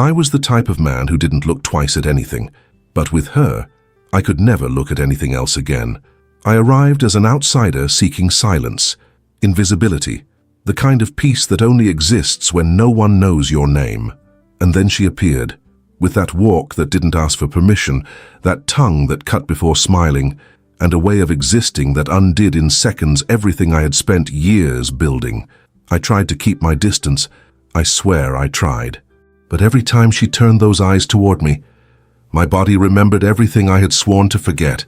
I was the type of man who didn't look twice at anything, but with her, I could never look at anything else again. I arrived as an outsider seeking silence, invisibility, the kind of peace that only exists when no one knows your name. And then she appeared, with that walk that didn't ask for permission, that tongue that cut before smiling, and a way of existing that undid in seconds everything I had spent years building. I tried to keep my distance. I swear I tried. But every time she turned those eyes toward me, my body remembered everything I had sworn to forget.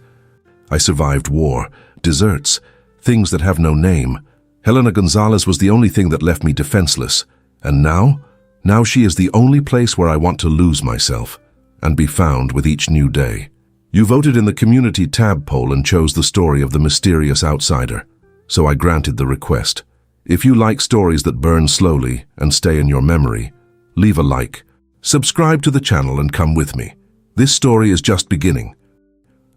I survived war, deserts, things that have no name. Helena Gonzalez was the only thing that left me defenseless. And now she is the only place where I want to lose myself and be found with each new day. You voted in the community tab poll and chose the story of the mysterious outsider, so I granted the request. If you like stories that burn slowly and stay in your memory, leave a like, subscribe to the channel and come with me. This story is just beginning.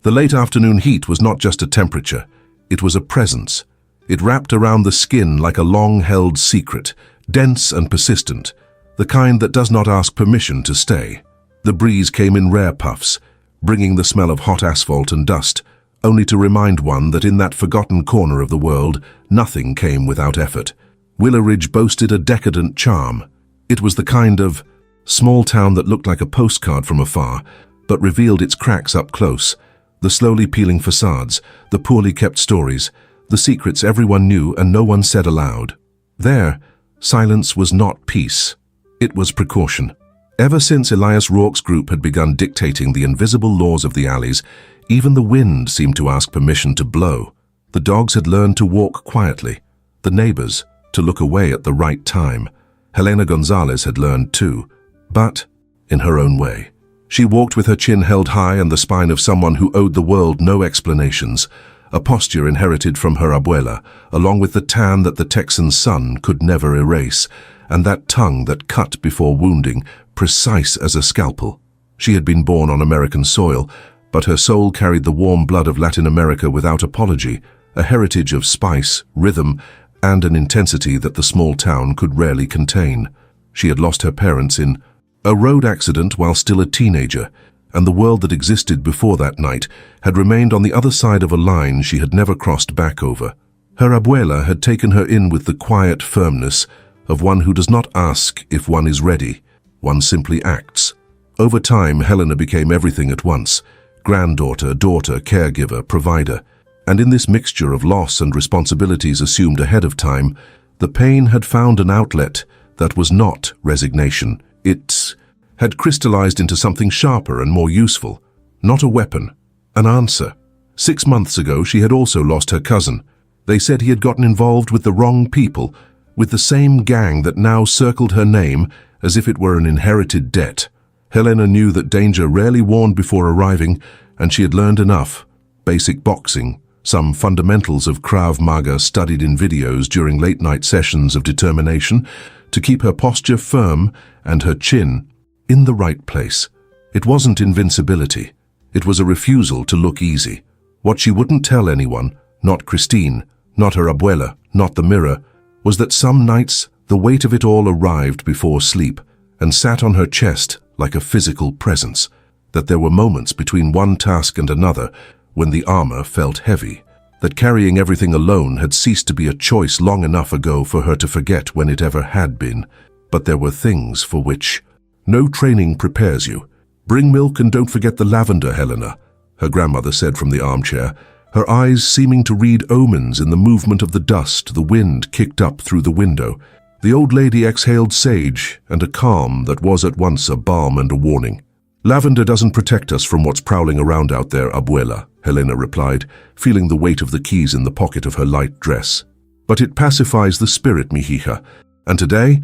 The late afternoon heat was not just a temperature, it was a presence. It wrapped around the skin like a long-held secret, dense and persistent, the kind that does not ask permission to stay. The breeze came in rare puffs, bringing the smell of hot asphalt and dust, only to remind one that in that forgotten corner of the world, nothing came without effort. Willowridge boasted a decadent charm. It was the kind of small town that looked like a postcard from afar, but revealed its cracks up close, the slowly peeling facades, the poorly kept stories, the secrets everyone knew and no one said aloud. There, silence was not peace. It was precaution. Ever since Elias Rourke's group had begun dictating the invisible laws of the alleys, even the wind seemed to ask permission to blow. The dogs had learned to walk quietly, the neighbors to look away at the right time. Helena Gonzalez had learned too, but in her own way. She walked with her chin held high and the spine of someone who owed the world no explanations, a posture inherited from her abuela, along with the tan that the Texan sun could never erase, and that tongue that cut before wounding, precise as a scalpel. She had been born on American soil, but her soul carried the warm blood of Latin America without apology, a heritage of spice, rhythm, and an intensity that the small town could rarely contain. She had lost her parents in a road accident while still a teenager, and the world that existed before that night had remained on the other side of a line she had never crossed back over. Her abuela had taken her in with the quiet firmness of one who does not ask if one is ready, one simply acts. Over time, Helena became everything at once: granddaughter, daughter, caregiver, provider. And in this mixture of loss and responsibilities assumed ahead of time, the pain had found an outlet that was not resignation. It had crystallized into something sharper and more useful. Not a weapon, an answer. 6 months ago, she had also lost her cousin. They said he had gotten involved with the wrong people, with the same gang that now circled her name as if it were an inherited debt. Helena knew that danger rarely warned before arriving, and she had learned enough. Basic boxing, some fundamentals of Krav Maga studied in videos during late-night sessions of determination, to keep her posture firm and her chin in the right place. It wasn't invincibility. It was a refusal to look easy. What she wouldn't tell anyone, not Christine, not her abuela, not the mirror, was that some nights the weight of it all arrived before sleep and sat on her chest like a physical presence, that there were moments between one task and another when the armor felt heavy, that carrying everything alone had ceased to be a choice long enough ago for her to forget when it ever had been. But there were things for which no training prepares you. "Bring milk and don't forget the lavender, Helena," her grandmother said from the armchair, her eyes seeming to read omens in the movement of the dust the wind kicked up through the window. The old lady exhaled sage and a calm that was at once a balm and a warning. "Lavender doesn't protect us from what's prowling around out there, abuela," Helena replied, feeling the weight of the keys in the pocket of her light dress. "But it pacifies the spirit, mija. And today,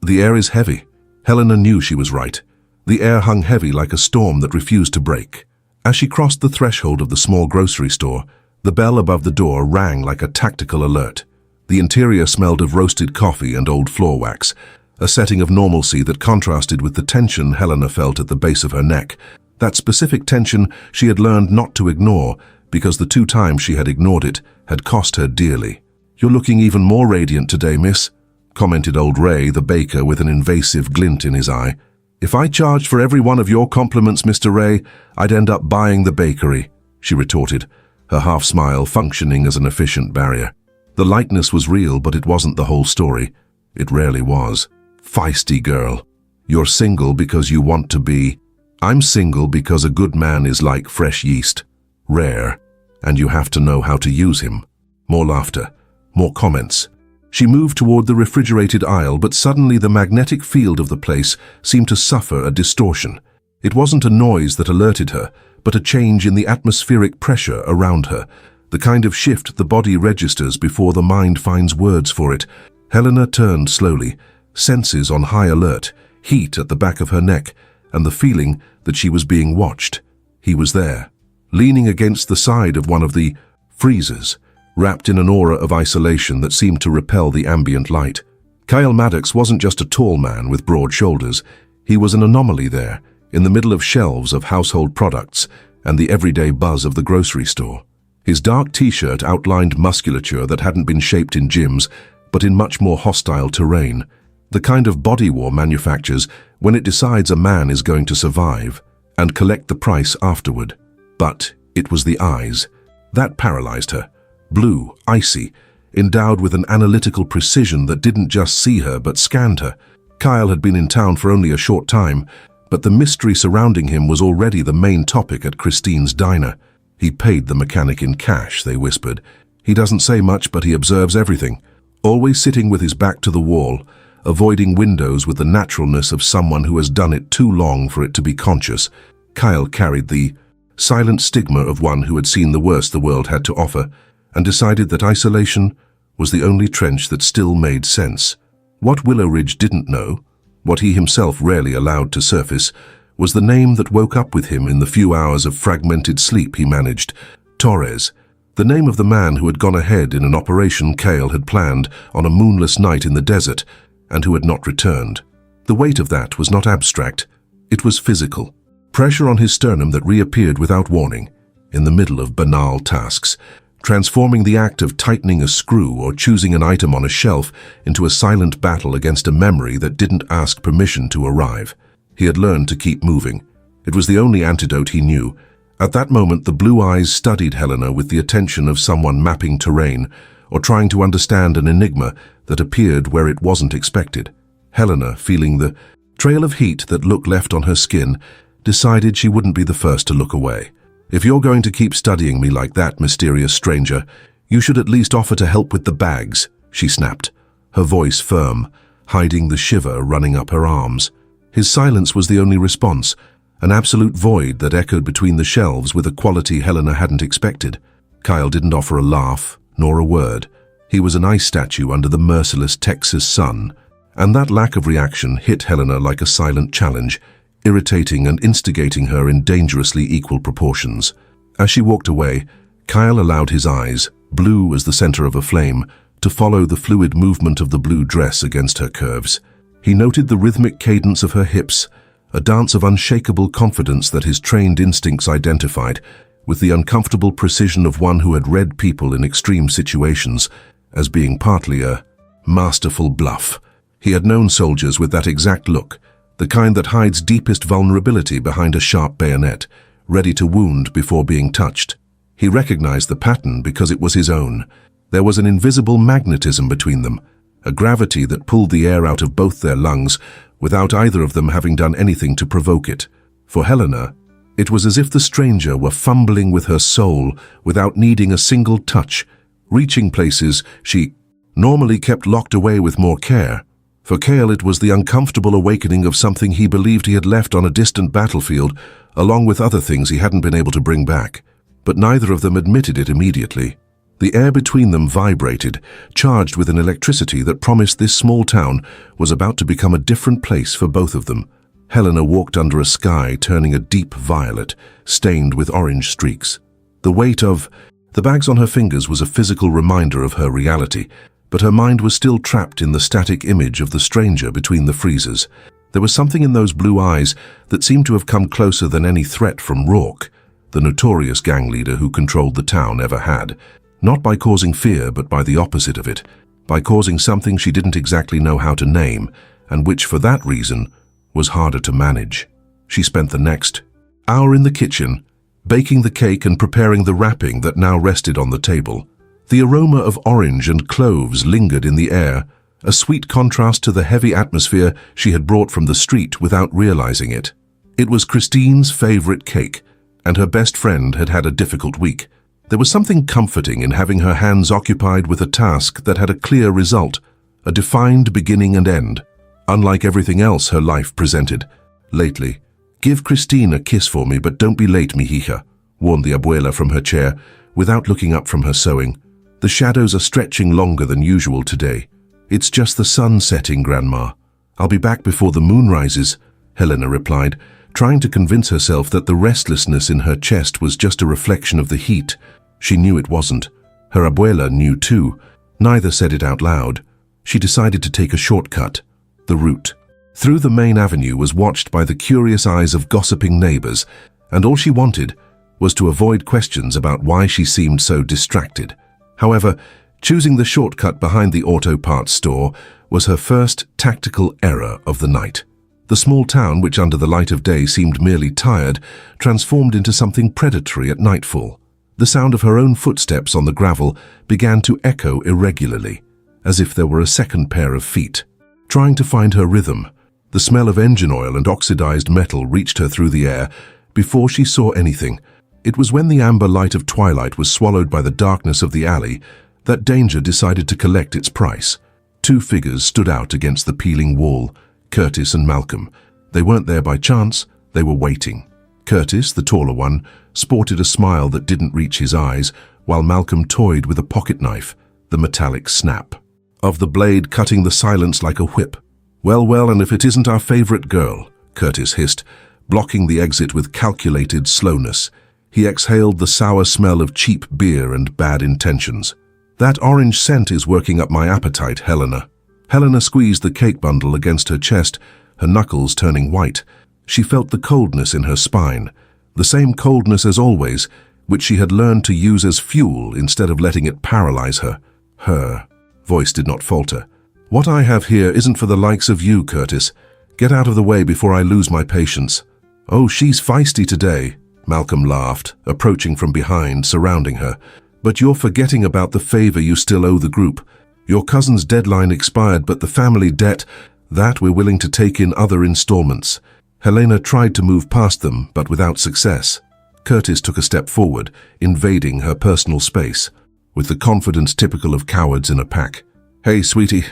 the air is heavy." Helena knew she was right. The air hung heavy like a storm that refused to break. As she crossed the threshold of the small grocery store, the bell above the door rang like a tactical alert. The interior smelled of roasted coffee and old floor wax, a setting of normalcy that contrasted with the tension Helena felt at the base of her neck. That specific tension she had learned not to ignore, because the 2 times she had ignored it had cost her dearly. "You're looking even more radiant today, miss," commented old Ray, the baker, with an invasive glint in his eye. "If I charged for every one of your compliments, Mr. Ray, I'd end up buying the bakery," she retorted, her half-smile functioning as an efficient barrier. The lightness was real, but it wasn't the whole story. It rarely was. Feisty girl. You're single because you want to be. I'm single because a good man is like fresh yeast. Rare. And you have to know how to use him. More laughter. More comments. She moved toward the refrigerated aisle, but suddenly the magnetic field of the place seemed to suffer a distortion. It wasn't a noise that alerted her, but a change in the atmospheric pressure around her, the kind of shift the body registers before the mind finds words for it. Helena turned slowly, senses on high alert, heat at the back of her neck, and the feeling that she was being watched. He was there, leaning against the side of one of the freezers, wrapped in an aura of isolation that seemed to repel the ambient light. Kael Maddox wasn't just a tall man with broad shoulders. He was an anomaly there, in the middle of shelves of household products and the everyday buzz of the grocery store. His dark t-shirt outlined musculature that hadn't been shaped in gyms, but in much more hostile terrain. The kind of body war manufactures when it decides a man is going to survive and collect the price afterward. But it was the eyes. That paralyzed her. Blue, icy, endowed with an analytical precision that didn't just see her but scanned her. Kael had been in town for only a short time, but the mystery surrounding him was already the main topic at Christine's diner. He paid the mechanic in cash, they whispered. He doesn't say much, but he observes everything. Always sitting with his back to the wall, avoiding windows with the naturalness of someone who has done it too long for it to be conscious. Kael carried the silent stigma of one who had seen the worst the world had to offer, and decided that isolation was the only trench that still made sense. What Willowridge didn't know, what he himself rarely allowed to surface, was the name that woke up with him in the few hours of fragmented sleep he managed, Torres, the name of the man who had gone ahead in an operation Kael had planned on a moonless night in the desert and who had not returned. The weight of that was not abstract, it was physical. Pressure on his sternum that reappeared without warning, in the middle of banal tasks, transforming the act of tightening a screw or choosing an item on a shelf into a silent battle against a memory that didn't ask permission to arrive. He had learned to keep moving. It was the only antidote he knew. At that moment, the blue eyes studied Helena with the attention of someone mapping terrain or trying to understand an enigma that appeared where it wasn't expected. Helena, feeling the trail of heat that look left on her skin, decided she wouldn't be the first to look away. "If you're going to keep studying me like that, mysterious stranger, you should at least offer to help with the bags," she snapped, her voice firm, hiding the shiver running up her arms. His silence was the only response, an absolute void that echoed between the shelves with a quality Helena hadn't expected. Kael didn't offer a laugh, nor a word. He was an ice statue under the merciless Texas sun, and that lack of reaction hit Helena like a silent challenge, irritating and instigating her in dangerously equal proportions. As she walked away, Kael allowed his eyes, blue as the center of a flame, to follow the fluid movement of the blue dress against her curves. He noted the rhythmic cadence of her hips, a dance of unshakable confidence that his trained instincts identified, with the uncomfortable precision of one who had read people in extreme situations as being partly a masterful bluff. He had known soldiers with that exact look, the kind that hides deepest vulnerability behind a sharp bayonet, ready to wound before being touched. He recognized the pattern because it was his own. There was an invisible magnetism between them, a gravity that pulled the air out of both their lungs without either of them having done anything to provoke it. For Helena, it was as if the stranger were fumbling with her soul without needing a single touch, reaching places she normally kept locked away with more care. For Kael, it was the uncomfortable awakening of something he believed he had left on a distant battlefield, along with other things he hadn't been able to bring back. But neither of them admitted it immediately. The air between them vibrated, charged with an electricity that promised this small town was about to become a different place for both of them. Helena walked under a sky turning a deep violet, stained with orange streaks. The weight of the bags on her fingers was a physical reminder of her reality, but her mind was still trapped in the static image of the stranger between the freezers. There was something in those blue eyes that seemed to have come closer than any threat from Rourke, the notorious gang leader who controlled the town, ever had. Not by causing fear, but by the opposite of it, by causing something she didn't exactly know how to name, and which, for that reason, was harder to manage. She spent the next hour in the kitchen, baking the cake and preparing the wrapping that now rested on the table. The aroma of orange and cloves lingered in the air, a sweet contrast to the heavy atmosphere she had brought from the street without realizing it. It was Christine's favorite cake, and her best friend had had a difficult week. There was something comforting in having her hands occupied with a task that had a clear result, a defined beginning and end, unlike everything else her life presented. Lately, "Give Christine a kiss for me, but don't be late, mijija," warned the abuela from her chair, without looking up from her sewing. "The shadows are stretching longer than usual today." "It's just the sun setting, Grandma. I'll be back before the moon rises," Helena replied, trying to convince herself that the restlessness in her chest was just a reflection of the heat. She knew it wasn't. Her abuela knew too. Neither said it out loud. She decided to take a shortcut. The route through the main avenue was watched by the curious eyes of gossiping neighbors, and all she wanted was to avoid questions about why she seemed so distracted. However, choosing the shortcut behind the auto parts store was her first tactical error of the night. The small town, which under the light of day seemed merely tired, transformed into something predatory at nightfall. The sound of her own footsteps on the gravel began to echo irregularly, as if there were a second pair of feet. Trying to find her rhythm, the smell of engine oil and oxidized metal reached her through the air before she saw anything. It was when the amber light of twilight was swallowed by the darkness of the alley that danger decided to collect its price. Two figures stood out against the peeling wall, Curtis and Malcolm. They weren't there by chance, they were waiting. Curtis, the taller one, sported a smile that didn't reach his eyes, while Malcolm toyed with a pocket knife, the metallic snap of the blade cutting the silence like a whip. Well, and if it isn't our favorite girl," Curtis hissed, blocking the exit with calculated slowness. He exhaled the sour smell of cheap beer and bad intentions. "That orange scent is working up my appetite, Helena." Helena squeezed the cake bundle against her chest, her knuckles turning white. She felt the coldness in her spine, the same coldness as always, which she had learned to use as fuel instead of letting it paralyze her. Her voice did not falter. "What I have here isn't for the likes of you, Curtis. Get out of the way before I lose my patience." "Oh, she's feisty today," Malcolm laughed, approaching from behind, surrounding her. "But you're forgetting about the favor you still owe the group. Your cousin's deadline expired, but the family debt, that we're willing to take in other installments." Helena tried to move past them, but without success. Curtis took a step forward, invading her personal space, with the confidence typical of cowards in a pack. "Hey, sweetie,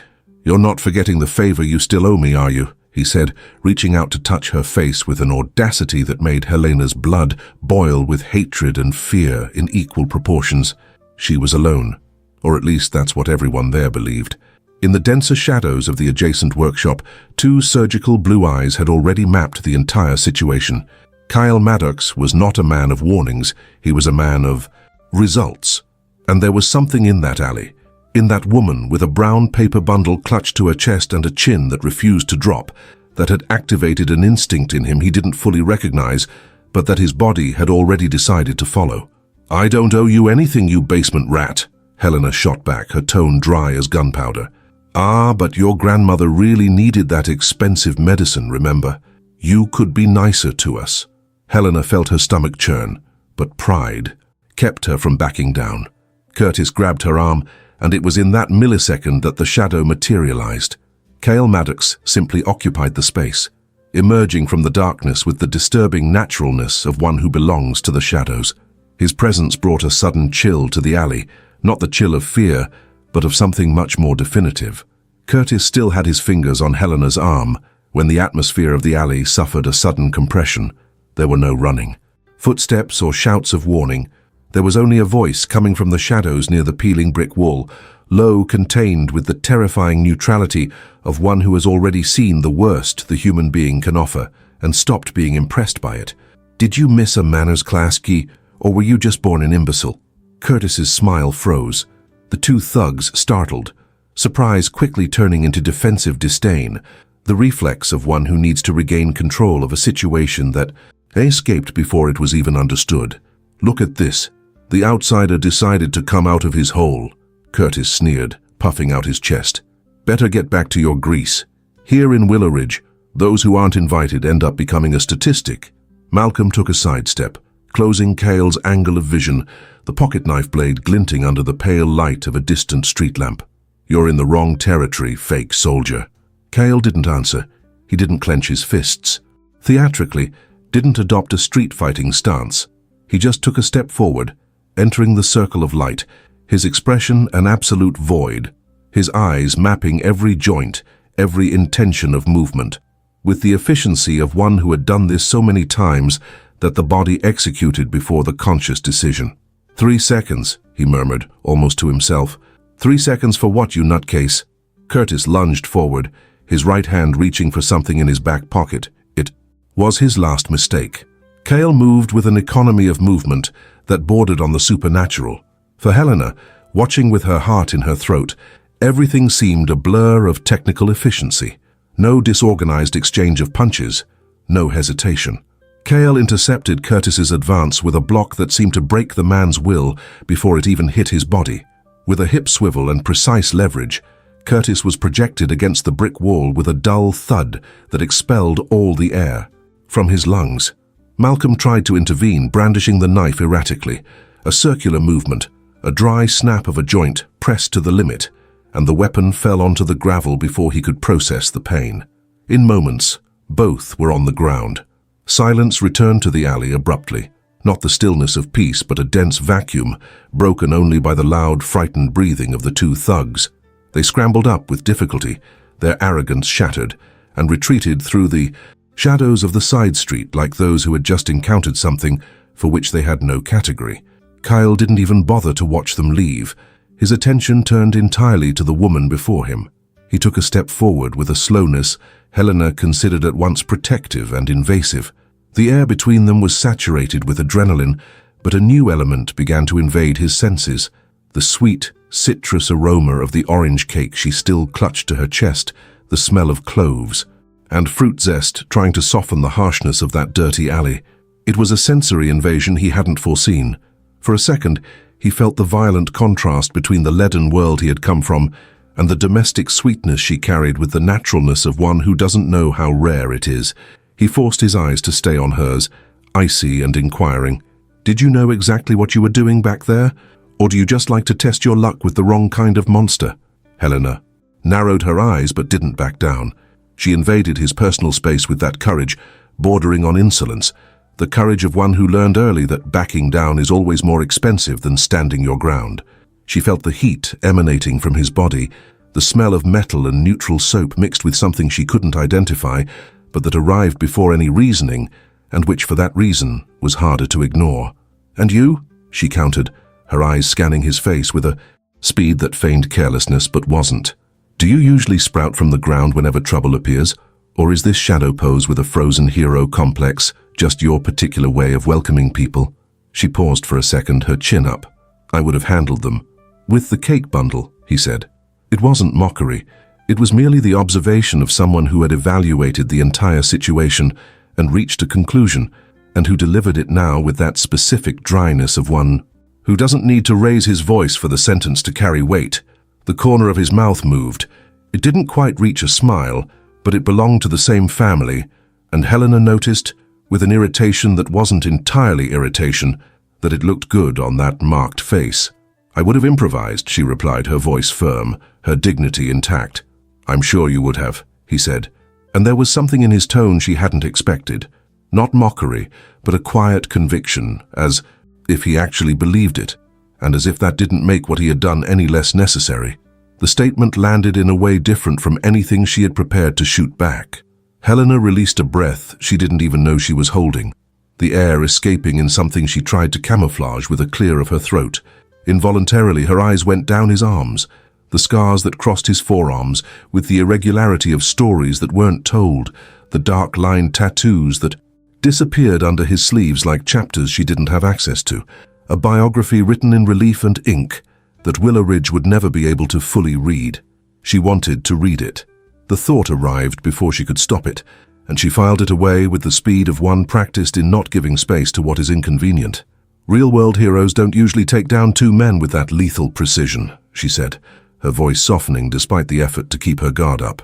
you're not forgetting the favor you still owe me, are you?" he said, reaching out to touch her face with an audacity that made Helena's blood boil with hatred and fear in equal proportions. She was alone, or at least that's what everyone there believed. In the denser shadows of the adjacent workshop, two surgical blue eyes had already mapped the entire situation. Kael Maddox was not a man of warnings, he was a man of results. And there was something in that alley, in that woman with a brown paper bundle clutched to her chest and a chin that refused to drop, that had activated an instinct in him he didn't fully recognize, but that his body had already decided to follow. "I don't owe you anything, you basement rat," Helena shot back, her tone dry as gunpowder. "Ah, but your grandmother really needed that expensive medicine, remember? You could be nicer to us." Helena felt her stomach churn, but pride kept her from backing down. Curtis grabbed her arm, and it was in that millisecond that the shadow materialized. Kael Maddox simply occupied the space, emerging from the darkness with the disturbing naturalness of one who belongs to the shadows. His presence brought a sudden chill to the alley, not the chill of fear, but of something much more definitive. Curtis still had his fingers on Helena's arm when the atmosphere of the alley suffered a sudden compression. There were no running, footsteps or shouts of warning. There was only a voice coming from the shadows near the peeling brick wall, low, contained with the terrifying neutrality of one who has already seen the worst the human being can offer and stopped being impressed by it. "Did you miss a manners class, Guy, or were you just born an imbecile?" Curtis's smile froze. The two thugs startled, surprise quickly turning into defensive disdain, the reflex of one who needs to regain control of a situation that escaped before it was even understood. "Look at this. The outsider decided to come out of his hole," Curtis sneered, puffing out his chest. "Better get back to your grease. Here in Willowridge, Those who aren't invited end up becoming a statistic. Malcolm took a sidestep, closing Kael's angle of vision, the pocket knife blade glinting under the pale light of a distant street lamp. "You're in the wrong territory, fake soldier." Kael didn't answer. He didn't clench his fists. Theatrically, didn't adopt a street-fighting stance. He just took a step forward, entering the circle of light, his expression an absolute void, his eyes mapping every joint, every intention of movement, with the efficiency of one who had done this so many times that the body executed before the conscious decision. 3 seconds, he murmured, almost to himself. 3 seconds for what, you nutcase? Curtis lunged forward, his right hand reaching for something in his back pocket. It was his last mistake. Kael moved with an economy of movement that bordered on the supernatural. For Helena, watching with her heart in her throat, everything seemed a blur of technical efficiency. No disorganized exchange of punches, no hesitation. Kael intercepted Curtis's advance with a block that seemed to break the man's will before it even hit his body. With a hip swivel and precise leverage, Curtis was projected against the brick wall with a dull thud that expelled all the air from his lungs. Malcolm tried to intervene, brandishing the knife erratically. A circular movement, a dry snap of a joint pressed to the limit, and the weapon fell onto the gravel before he could process the pain. In moments, both were on the ground. Silence returned to the alley abruptly, not the stillness of peace but a dense vacuum, broken only by the loud, frightened breathing of the two thugs. They scrambled up with difficulty, their arrogance shattered, and retreated through the shadows of the side street like those who had just encountered something for which they had no category. Kael didn't even bother to watch them leave. His attention turned entirely to the woman before him. He took a step forward with a slowness Helena considered at once protective and invasive. The air between them was saturated with adrenaline, but a new element began to invade his senses. The sweet, citrus aroma of the orange cake she still clutched to her chest, the smell of cloves, and fruit zest trying to soften the harshness of that dirty alley. It was a sensory invasion he hadn't foreseen. For a second, he felt the violent contrast between the leaden world he had come from and the domestic sweetness she carried with the naturalness of one who doesn't know how rare it is. He forced his eyes to stay on hers, icy and inquiring. "Did you know exactly what you were doing back there? Or do you just like to test your luck with the wrong kind of monster?" Helena narrowed her eyes but didn't back down. She invaded his personal space with that courage, bordering on insolence, the courage of one who learned early that backing down is always more expensive than standing your ground. She felt the heat emanating from his body, the smell of metal and neutral soap mixed with something she couldn't identify, but that arrived before any reasoning, and which for that reason was harder to ignore. "And you?" she countered, her eyes scanning his face with a speed that feigned carelessness but wasn't. "Do you usually sprout from the ground whenever trouble appears? Or is this shadow pose with a frozen hero complex just your particular way of welcoming people?" She paused for a second, her chin up. "I would have handled them. With the cake bundle," he said. It wasn't mockery. It was merely the observation of someone who had evaluated the entire situation and reached a conclusion, and who delivered it now with that specific dryness of one who doesn't need to raise his voice for the sentence to carry weight. The corner of his mouth moved. It didn't quite reach a smile, but it belonged to the same family, and Helena noticed, with an irritation that wasn't entirely irritation, that it looked good on that marked face. "I would have improvised," she replied, her voice firm, her dignity intact. "I'm sure you would have," he said, and there was something in his tone she hadn't expected. Not mockery, but a quiet conviction, as if he actually believed it, and as if that didn't make what he had done any less necessary. The statement landed in a way different from anything she had prepared to shoot back. Helena released a breath she didn't even know she was holding, the air escaping in something she tried to camouflage with a clear of her throat. Involuntarily, her eyes went down his arms, the scars that crossed his forearms with the irregularity of stories that weren't told, the dark-lined tattoos that disappeared under his sleeves like chapters she didn't have access to, a biography written in relief and ink that Willowridge would never be able to fully read. She wanted to read it. The thought arrived before she could stop it, and she filed it away with the speed of one practiced in not giving space to what is inconvenient. "Real-world heroes don't usually take down two men with that lethal precision," she said, her voice softening despite the effort to keep her guard up.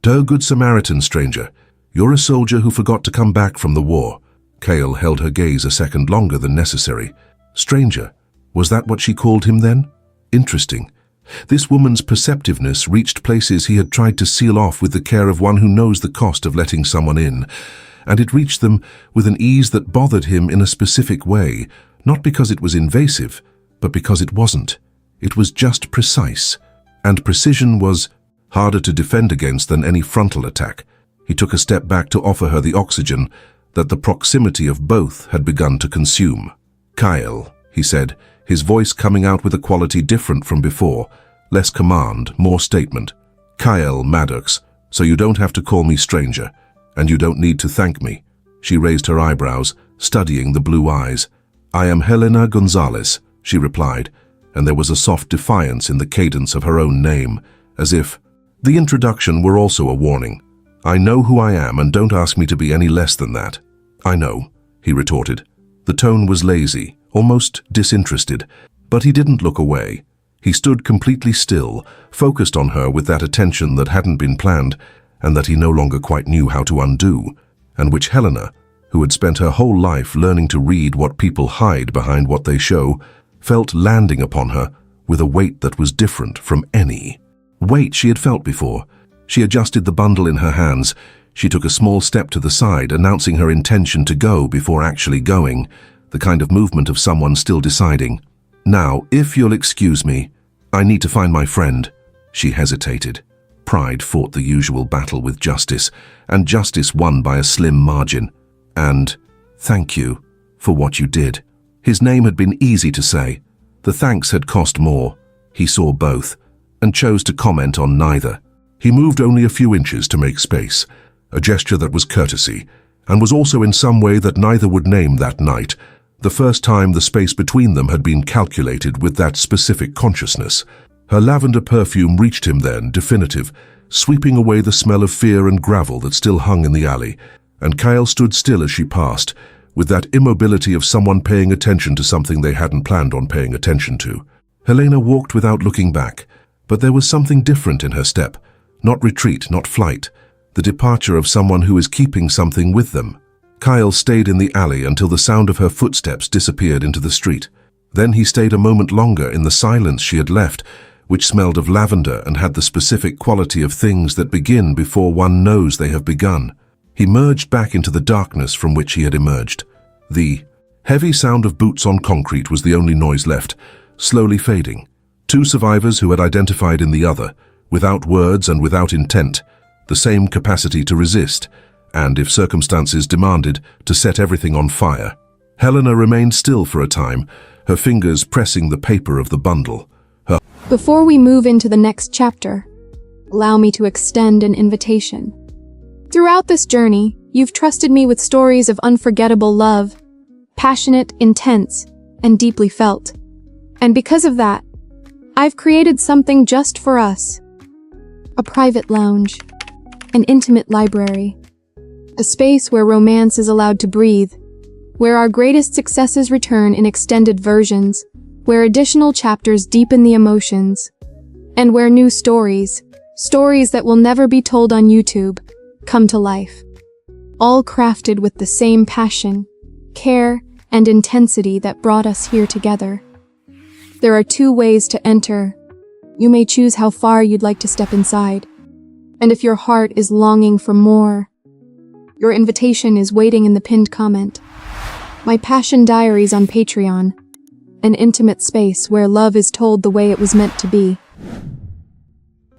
"Oh, good Samaritan, stranger. You're a soldier who forgot to come back from the war." Kael held her gaze a second longer than necessary. Stranger, was that what she called him then? Interesting. This woman's perceptiveness reached places he had tried to seal off with the care of one who knows the cost of letting someone in, and it reached them with an ease that bothered him in a specific way, not because it was invasive, but because it wasn't. It was just precise, and precision was harder to defend against than any frontal attack. He took a step back to offer her the oxygen that the proximity of both had begun to consume. "Kael," he said, his voice coming out with a quality different from before, less command, more statement. "Kael Maddox, so you don't have to call me stranger, and you don't need to thank me." She raised her eyebrows, studying the blue eyes. "I am Helena Gonzalez," she replied, and there was a soft defiance in the cadence of her own name, as if the introduction were also a warning. "I know who I am, and don't ask me to be any less than that." "I know," he retorted. The tone was lazy, almost disinterested, but he didn't look away. He stood completely still, focused on her with that attention that hadn't been planned, and that he no longer quite knew how to undo, and which Helena, who had spent her whole life learning to read what people hide behind what they show, felt landing upon her with a weight that was different from any weight she had felt before. She adjusted the bundle in her hands. She took a small step to the side, announcing her intention to go before actually going, the kind of movement of someone still deciding. "Now, if you'll excuse me, I need to find my friend." She hesitated. Pride fought the usual battle with justice, and justice won by a slim margin. And thank you for what you did. His name had been easy to say. The thanks had cost more. He saw both, and chose to comment on neither. He moved only a few inches to make space, a gesture that was courtesy, and was also in some way that neither would name that night, the first time the space between them had been calculated with that specific consciousness. Her lavender perfume reached him then, definitive, sweeping away the smell of fear and gravel that still hung in the alley, and Kael stood still as she passed, with that immobility of someone paying attention to something they hadn't planned on paying attention to. Helena walked without looking back, but there was something different in her step, not retreat, not flight, the departure of someone who is keeping something with them. Kael stayed in the alley until the sound of her footsteps disappeared into the street. Then he stayed a moment longer in the silence she had left, which smelled of lavender and had the specific quality of things that begin before one knows they have begun. He merged back into the darkness from which he had emerged. The heavy sound of boots on concrete was the only noise left, slowly fading. Two survivors who had identified in the other, without words and without intent, the same capacity to resist, and, if circumstances demanded, to set everything on fire. Helena remained still for a time, her fingers pressing the paper of the bundle. Before we move into the next chapter, allow me to extend an invitation. Throughout this journey, you've trusted me with stories of unforgettable love, passionate, intense, and deeply felt. And because of that, I've created something just for us. A private lounge, an intimate library, a space where romance is allowed to breathe, where our greatest successes return in extended versions, where additional chapters deepen the emotions, and where new stories that will never be told on YouTube, come to life. All crafted with the same passion, care, and intensity that brought us here together. There are 2 ways to enter. You may choose how far you'd like to step inside. And if your heart is longing for more, your invitation is waiting in the pinned comment. My Passion Diaries on Patreon, an intimate space where love is told the way it was meant to be.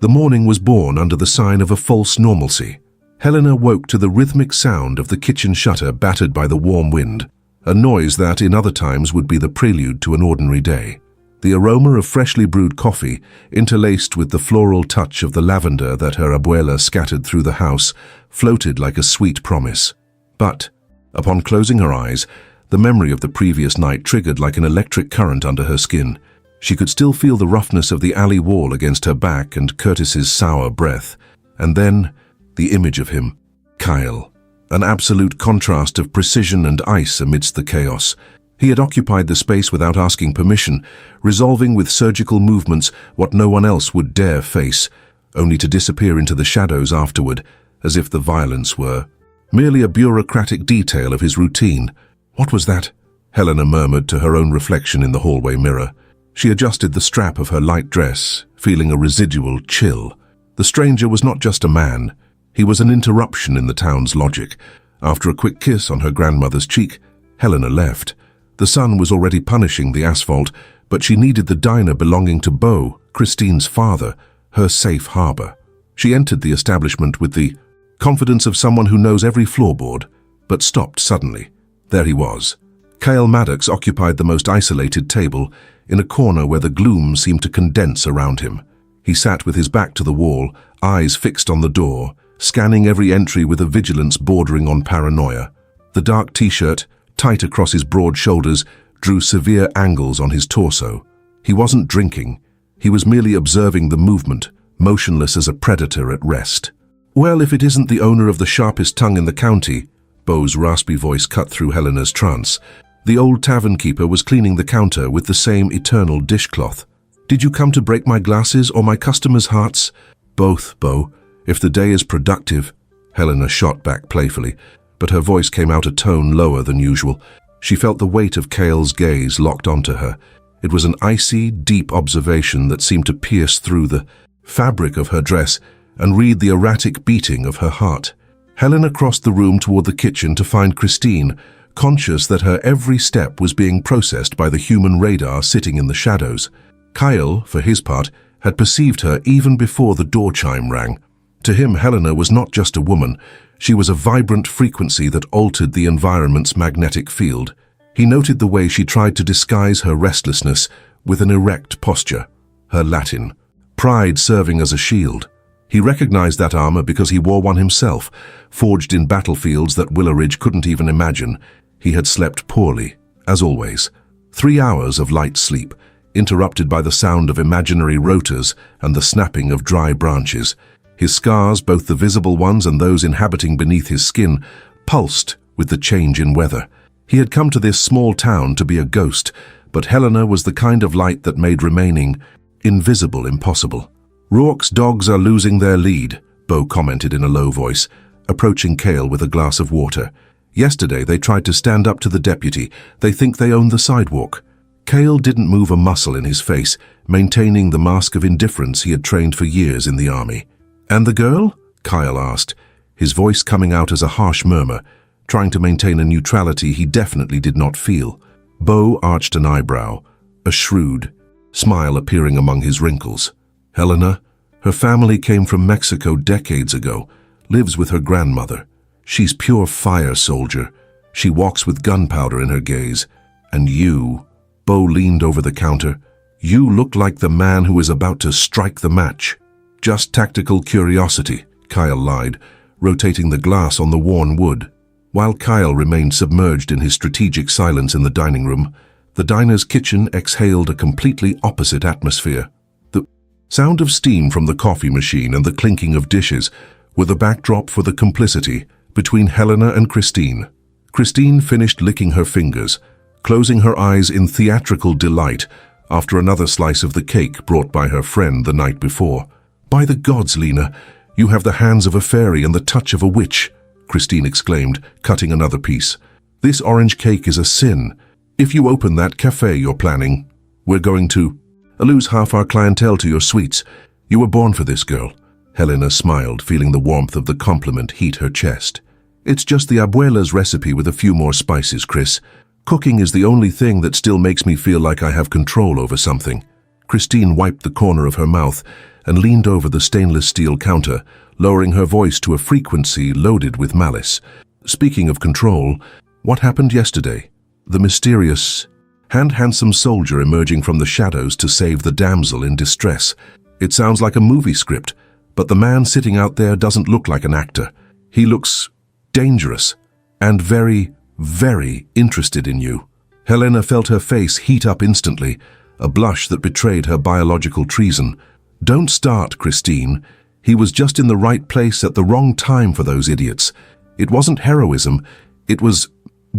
The morning was born under the sign of a false normalcy. Helena woke to the rhythmic sound of the kitchen shutter battered by the warm wind, a noise that in other times would be the prelude to an ordinary day. The aroma of freshly brewed coffee, interlaced with the floral touch of the lavender that her abuela scattered through the house, floated like a sweet promise. But, upon closing her eyes, the memory of the previous night triggered like an electric current under her skin. She could still feel the roughness of the alley wall against her back and Curtis's sour breath. And then, the image of him, Kael, an absolute contrast of precision and ice amidst the chaos. He had occupied the space without asking permission, resolving with surgical movements what no one else would dare face. only to disappear into the shadows afterward, as if the violence were merely a bureaucratic detail of his routine. What was that? Helena murmured to her own reflection in the hallway mirror. She adjusted the strap of her light dress, feeling a residual chill. The stranger was not just a man. He was an interruption in the town's logic. After a quick kiss on her grandmother's cheek, Helena left. The sun was already punishing the asphalt, but she needed the diner belonging to Beau, Christine's father, her safe harbor. She entered the establishment with the confidence of someone who knows every floorboard, but stopped suddenly. There he was. Kael Maddox occupied the most isolated table, in a corner where the gloom seemed to condense around him. He sat with his back to the wall, eyes fixed on the door, scanning every entry with a vigilance bordering on paranoia. The dark t-shirt, tight across his broad shoulders, drew severe angles on his torso. He wasn't drinking. He was merely observing the movement, motionless as a predator at rest. "Well, if it isn't the owner of the sharpest tongue in the county," Beau's raspy voice cut through Helena's trance. The old tavern keeper was cleaning the counter with the same eternal dishcloth. "Did you come to break my glasses or my customers' hearts?" "Both, Beau. If the day is productive," Helena shot back playfully, but her voice came out a tone lower than usual. She felt the weight of Kael's gaze locked onto her. It was an icy, deep observation that seemed to pierce through the fabric of her dress and read the erratic beating of her heart. Helena crossed the room toward the kitchen to find Christine, conscious that her every step was being processed by the human radar sitting in the shadows. Kael, for his part, had perceived her even before the door chime rang. To him, Helena was not just a woman. She was a vibrant frequency that altered the environment's magnetic field. He noted the way she tried to disguise her restlessness with an erect posture, her Latin, pride serving as a shield. He recognized that armor because he wore one himself, forged in battlefields that Willowridge couldn't even imagine. He had slept poorly, as always. 3 hours of light sleep, interrupted by the sound of imaginary rotors and the snapping of dry branches. His scars, both the visible ones and those inhabiting beneath his skin, pulsed with the change in weather. He had come to this small town to be a ghost, but Helena was the kind of light that made remaining invisible impossible. "Rourke's dogs are losing their lead," Beau commented in a low voice, approaching Kael with a glass of water. "Yesterday they tried to stand up to the deputy. They think they own the sidewalk." Kael didn't move a muscle in his face, maintaining the mask of indifference he had trained for years in the army. "And the girl?" Kael asked, his voice coming out as a harsh murmur, trying to maintain a neutrality he definitely did not feel. Beau arched an eyebrow, a shrewd smile appearing among his wrinkles. "Helena, her family came from Mexico decades ago, lives with her grandmother. She's pure fire soldier. She walks with gunpowder in her gaze. And you," Beau leaned over the counter, "you look like the man who is about to strike the match." "Just tactical curiosity," Kael lied, rotating the glass on the worn wood. While Kael remained submerged in his strategic silence in the dining room, the diner's kitchen exhaled a completely opposite atmosphere. The sound of steam from the coffee machine and the clinking of dishes were the backdrop for the complicity between Helena and Christine. Christine finished licking her fingers, closing her eyes in theatrical delight after another slice of the cake brought by her friend the night before. "By the gods, Lena, you have the hands of a fairy and the touch of a witch," Christine exclaimed, cutting another piece. "This orange cake is a sin. If you open that cafe you're planning, we're going to lose half our clientele to your sweets. You were born for this, girl." Helena smiled, feeling the warmth of the compliment heat her chest. "It's just the abuela's recipe with a few more spices, Chris. Cooking is the only thing that still makes me feel like I have control over something." Christine wiped the corner of her mouth and leaned over the stainless steel counter, lowering her voice to a frequency loaded with malice. "Speaking of control, what happened yesterday? The mysterious, handsome soldier emerging from the shadows to save the damsel in distress. It sounds like a movie script, but the man sitting out there doesn't look like an actor. He looks dangerous and very, very interested in you." Helena felt her face heat up instantly, a blush that betrayed her biological treason. "Don't start, Christine. He was just in the right place at the wrong time for those idiots. It wasn't heroism, it was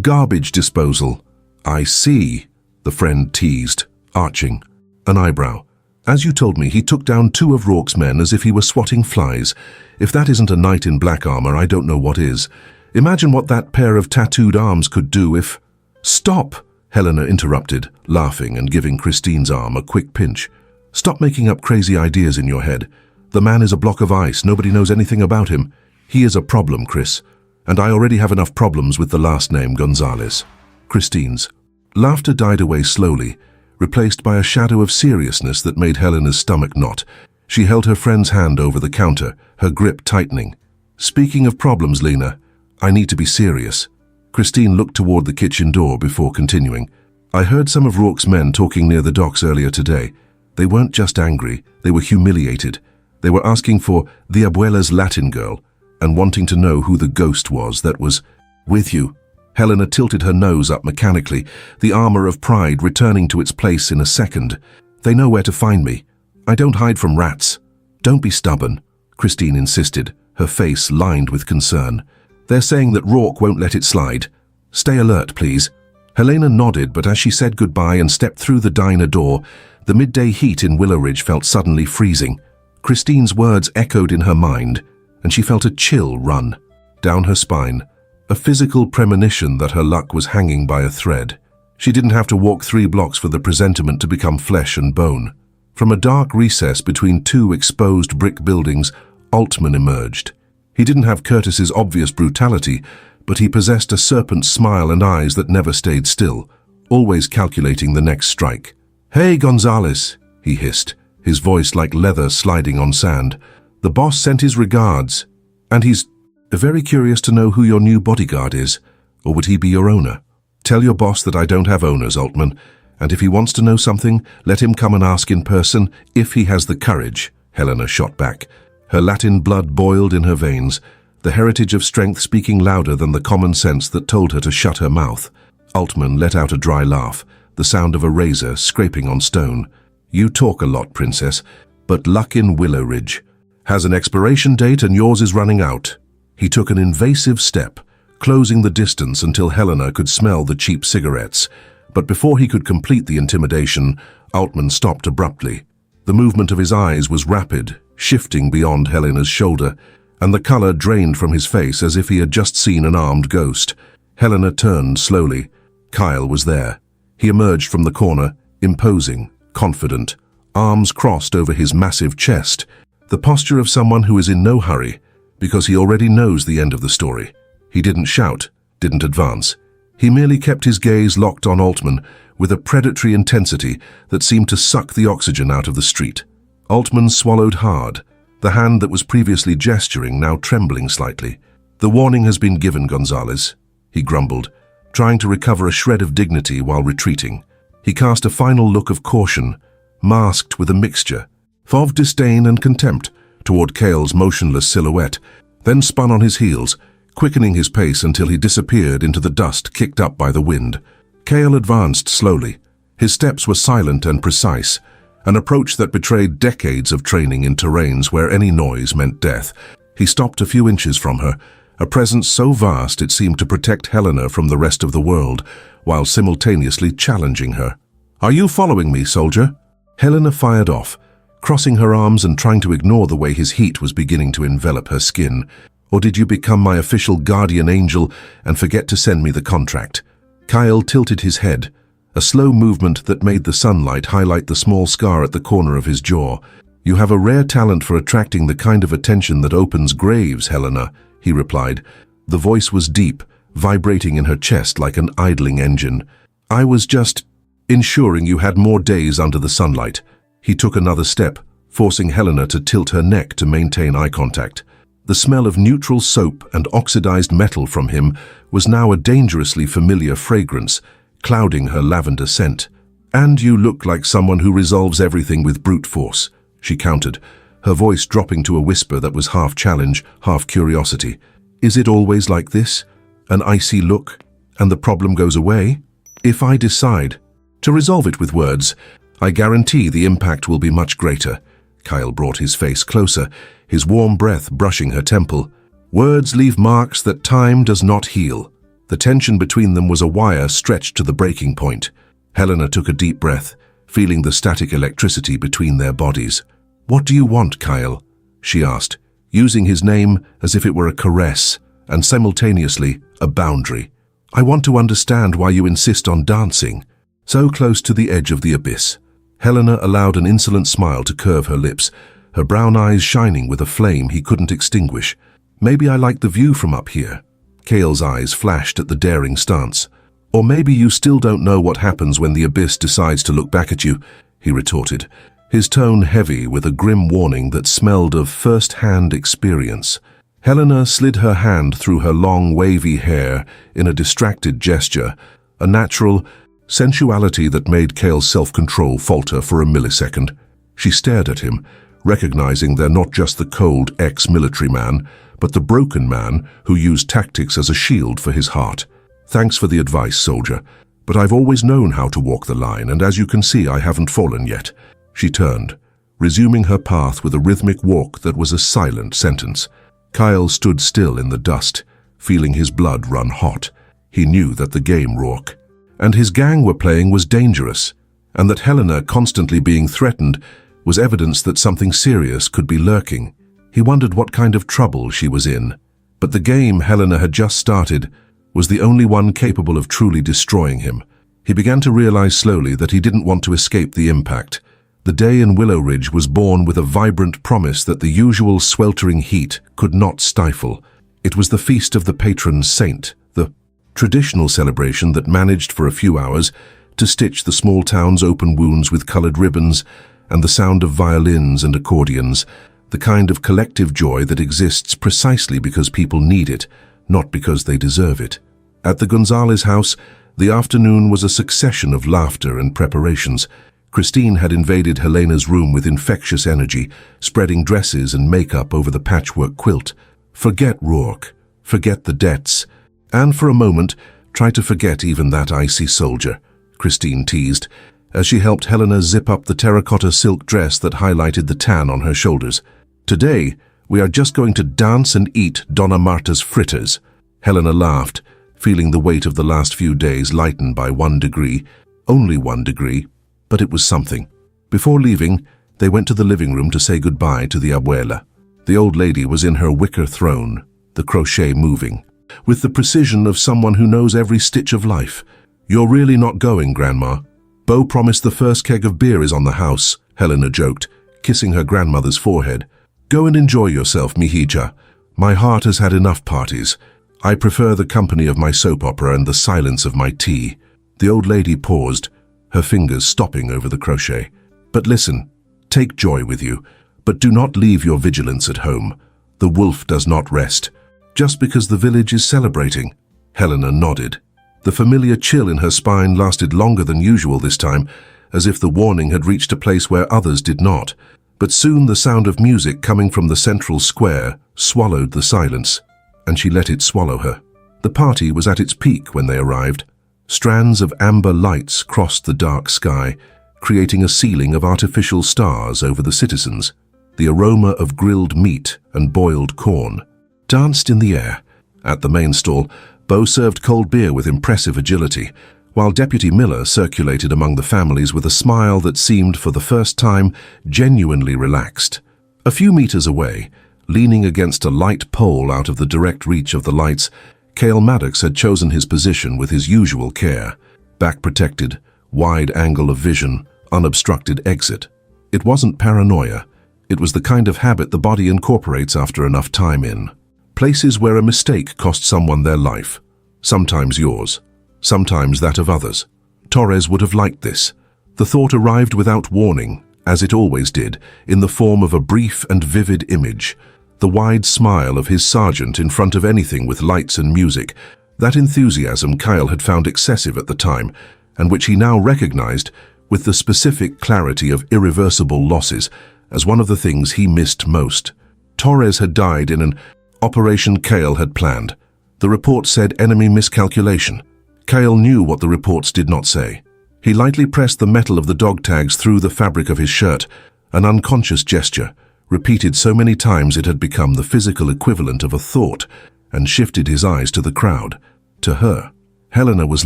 garbage disposal." "I see," the friend teased, arching an eyebrow. As you told me, he took down 2 of Rourke's men as if he were swatting flies. If that isn't a knight in black armor, I don't know what is. Imagine what that pair of tattooed arms could do if— Stop! Helena interrupted, laughing and giving Christine's arm a quick pinch. Stop making up crazy ideas in your head. The man is a block of ice. Nobody knows anything about him. He is a problem, Chris. And I already have enough problems with the last name Gonzalez. Christine's laughter died away slowly, replaced by a shadow of seriousness that made Helena's stomach knot. She held her friend's hand over the counter, her grip tightening. Speaking of problems, Lena, I need to be serious. Christine looked toward the kitchen door before continuing. I heard some of Rourke's men talking near the docks earlier today. They weren't just angry, they were humiliated. They were asking for the abuela's Latin girl and wanting to know who the ghost was that was with you. Helena tilted her nose up mechanically, the armor of pride returning to its place in a second. They know where to find me. I don't hide from rats. Don't be stubborn, Christine insisted, her face lined with concern. They're saying that Rourke won't let it slide. Stay alert, please. Helena nodded, but as she said goodbye and stepped through the diner door, the midday heat in Willowridge felt suddenly freezing. Christine's words echoed in her mind, and she felt a chill run down her spine, a physical premonition that her luck was hanging by a thread. She didn't have to walk 3 blocks for the presentiment to become flesh and bone. From a dark recess between 2 exposed brick buildings, Altman emerged. He didn't have Curtis's obvious brutality, but he possessed a serpent's smile and eyes that never stayed still, always calculating the next strike. "Hey, Gonzalez," he hissed, his voice like leather sliding on sand. "The boss sent his regards, and he's very curious to know who your new bodyguard is, or would he be your owner? Tell your boss that I don't have owners, Altman, and if he wants to know something, let him come and ask in person, if he has the courage," Helena shot back. Her Latin blood boiled in her veins, the heritage of strength speaking louder than the common sense that told her to shut her mouth. Altman let out a dry laugh, the sound of a razor scraping on stone. "You talk a lot, Princess, but luck in Willowridge has an expiration date and yours is running out." He took an invasive step, closing the distance until Helena could smell the cheap cigarettes. But before he could complete the intimidation, Altman stopped abruptly. The movement of his eyes was rapid, shifting beyond Helena's shoulder, and the color drained from his face as if he had just seen an armed ghost. Helena turned slowly. Kael was there. He emerged from the corner, imposing, confident, arms crossed over his massive chest, the posture of someone who is in no hurry, because he already knows the end of the story. He didn't shout, didn't advance. He merely kept his gaze locked on Altman with a predatory intensity that seemed to suck the oxygen out of the street. Altman swallowed hard, the hand that was previously gesturing now trembling slightly. "The warning has been given, Gonzalez," he grumbled, trying to recover a shred of dignity while retreating. He cast a final look of caution, masked with a mixture of disdain and contempt, toward Kael's motionless silhouette, then spun on his heels, quickening his pace until he disappeared into the dust kicked up by the wind. Kael advanced slowly. His steps were silent and precise, an approach that betrayed decades of training in terrains where any noise meant death. He stopped a few inches from her, a presence so vast it seemed to protect Helena from the rest of the world, while simultaneously challenging her. "Are you following me, soldier?" Helena fired off, crossing her arms and trying to ignore the way his heat was beginning to envelop her skin. "Or did you become my official guardian angel and forget to send me the contract?" Kael tilted his head, a slow movement that made the sunlight highlight the small scar at the corner of his jaw. "You have a rare talent for attracting the kind of attention that opens graves, Helena," he replied. The voice was deep, vibrating in her chest like an idling engine. "I was just ensuring you had more days under the sunlight." He took another step, forcing Helena to tilt her neck to maintain eye contact. The smell of neutral soap and oxidized metal from him was now a dangerously familiar fragrance, clouding her lavender scent. "And you look like someone who resolves everything with brute force," she countered, her voice dropping to a whisper that was half challenge, half curiosity. "Is it always like this? An icy look, and the problem goes away? If I decide to resolve it with words, I guarantee the impact will be much greater." Kael brought his face closer, his warm breath brushing her temple. "Words leave marks that time does not heal." The tension between them was a wire stretched to the breaking point. Helena took a deep breath, feeling the static electricity between their bodies. "What do you want, Kael?" she asked, using his name as if it were a caress and simultaneously a boundary. "I want to understand why you insist on dancing, so close to the edge of the abyss." Helena allowed an insolent smile to curve her lips, her brown eyes shining with a flame he couldn't extinguish. "Maybe I like the view from up here." Kael's eyes flashed at the daring stance. "Or maybe you still don't know what happens when the abyss decides to look back at you," he retorted, his tone heavy with a grim warning that smelled of first-hand experience. Helena slid her hand through her long, wavy hair in a distracted gesture, a natural sensuality that made Kael's self-control falter for a millisecond. She stared at him, recognizing they're not just the cold ex-military man, but the broken man who used tactics as a shield for his heart. "Thanks for the advice, soldier, but I've always known how to walk the line, and as you can see, I haven't fallen yet." She turned, resuming her path with a rhythmic walk that was a silent sentence. Kael stood still in the dust, feeling his blood run hot. He knew that the game Rourke and his gang were playing was dangerous, and that Helena constantly being threatened was evidence that something serious could be lurking. He wondered what kind of trouble she was in. But the game Helena had just started was the only one capable of truly destroying him. He began to realize slowly that he didn't want to escape the impact. The day in Willowridge was born with a vibrant promise that the usual sweltering heat could not stifle. It was the feast of the patron saint, the traditional celebration that managed for a few hours to stitch the small town's open wounds with colored ribbons and the sound of violins and accordions, the kind of collective joy that exists precisely because people need it, not because they deserve it. At the Gonzalez house, the afternoon was a succession of laughter and preparations. Christine had invaded Helena's room with infectious energy, spreading dresses and makeup over the patchwork quilt. Forget Rourke, forget the debts, and for a moment, try to forget even that icy soldier, Christine teased, as she helped Helena zip up the terracotta silk dress that highlighted the tan on her shoulders. "Today, we are just going to dance and eat Donna Marta's fritters." Helena laughed, feeling the weight of the last few days lighten by 1 degree, only 1 degree, but it was something. Before leaving, they went to the living room to say goodbye to the abuela. The old lady was in her wicker throne, the crochet moving, with the precision of someone who knows every stitch of life. "You're really not going, Grandma? Bo promised the first keg of beer is on the house," Helena joked, kissing her grandmother's forehead. "Go and enjoy yourself, mihija. My heart has had enough parties. I prefer the company of my soap opera and the silence of my tea." The old lady paused, her fingers stopping over the crochet. "But listen, take joy with you, but do not leave your vigilance at home. The wolf does not rest, just because the village is celebrating." Helena nodded. The familiar chill in her spine lasted longer than usual this time, as if the warning had reached a place where others did not. But soon the sound of music coming from the central square swallowed the silence, and she let it swallow her. The party was at its peak when they arrived. Strands of amber lights crossed the dark sky, creating a ceiling of artificial stars over the citizens. The aroma of grilled meat and boiled corn danced in the air. At the main stall, Bo served cold beer with impressive agility, while Deputy Miller circulated among the families with a smile that seemed, for the first time, genuinely relaxed. A few meters away, leaning against a light pole out of the direct reach of the lights, Kael Maddox had chosen his position with his usual care. Back protected, wide angle of vision, unobstructed exit. It wasn't paranoia. It was the kind of habit the body incorporates after enough time in. Places where a mistake cost someone their life. Sometimes yours, sometimes that of others. Torres would have liked this. The thought arrived without warning, as it always did, in the form of a brief and vivid image. The wide smile of his sergeant in front of anything with lights and music, that enthusiasm Kael had found excessive at the time, and which he now recognized with the specific clarity of irreversible losses as one of the things he missed most. Torres had died in an operation Kael had planned. The report said enemy miscalculation. Kael knew what the reports did not say. He lightly pressed the metal of the dog tags through the fabric of his shirt, an unconscious gesture, repeated so many times it had become the physical equivalent of a thought, and shifted his eyes to the crowd, to her. Helena was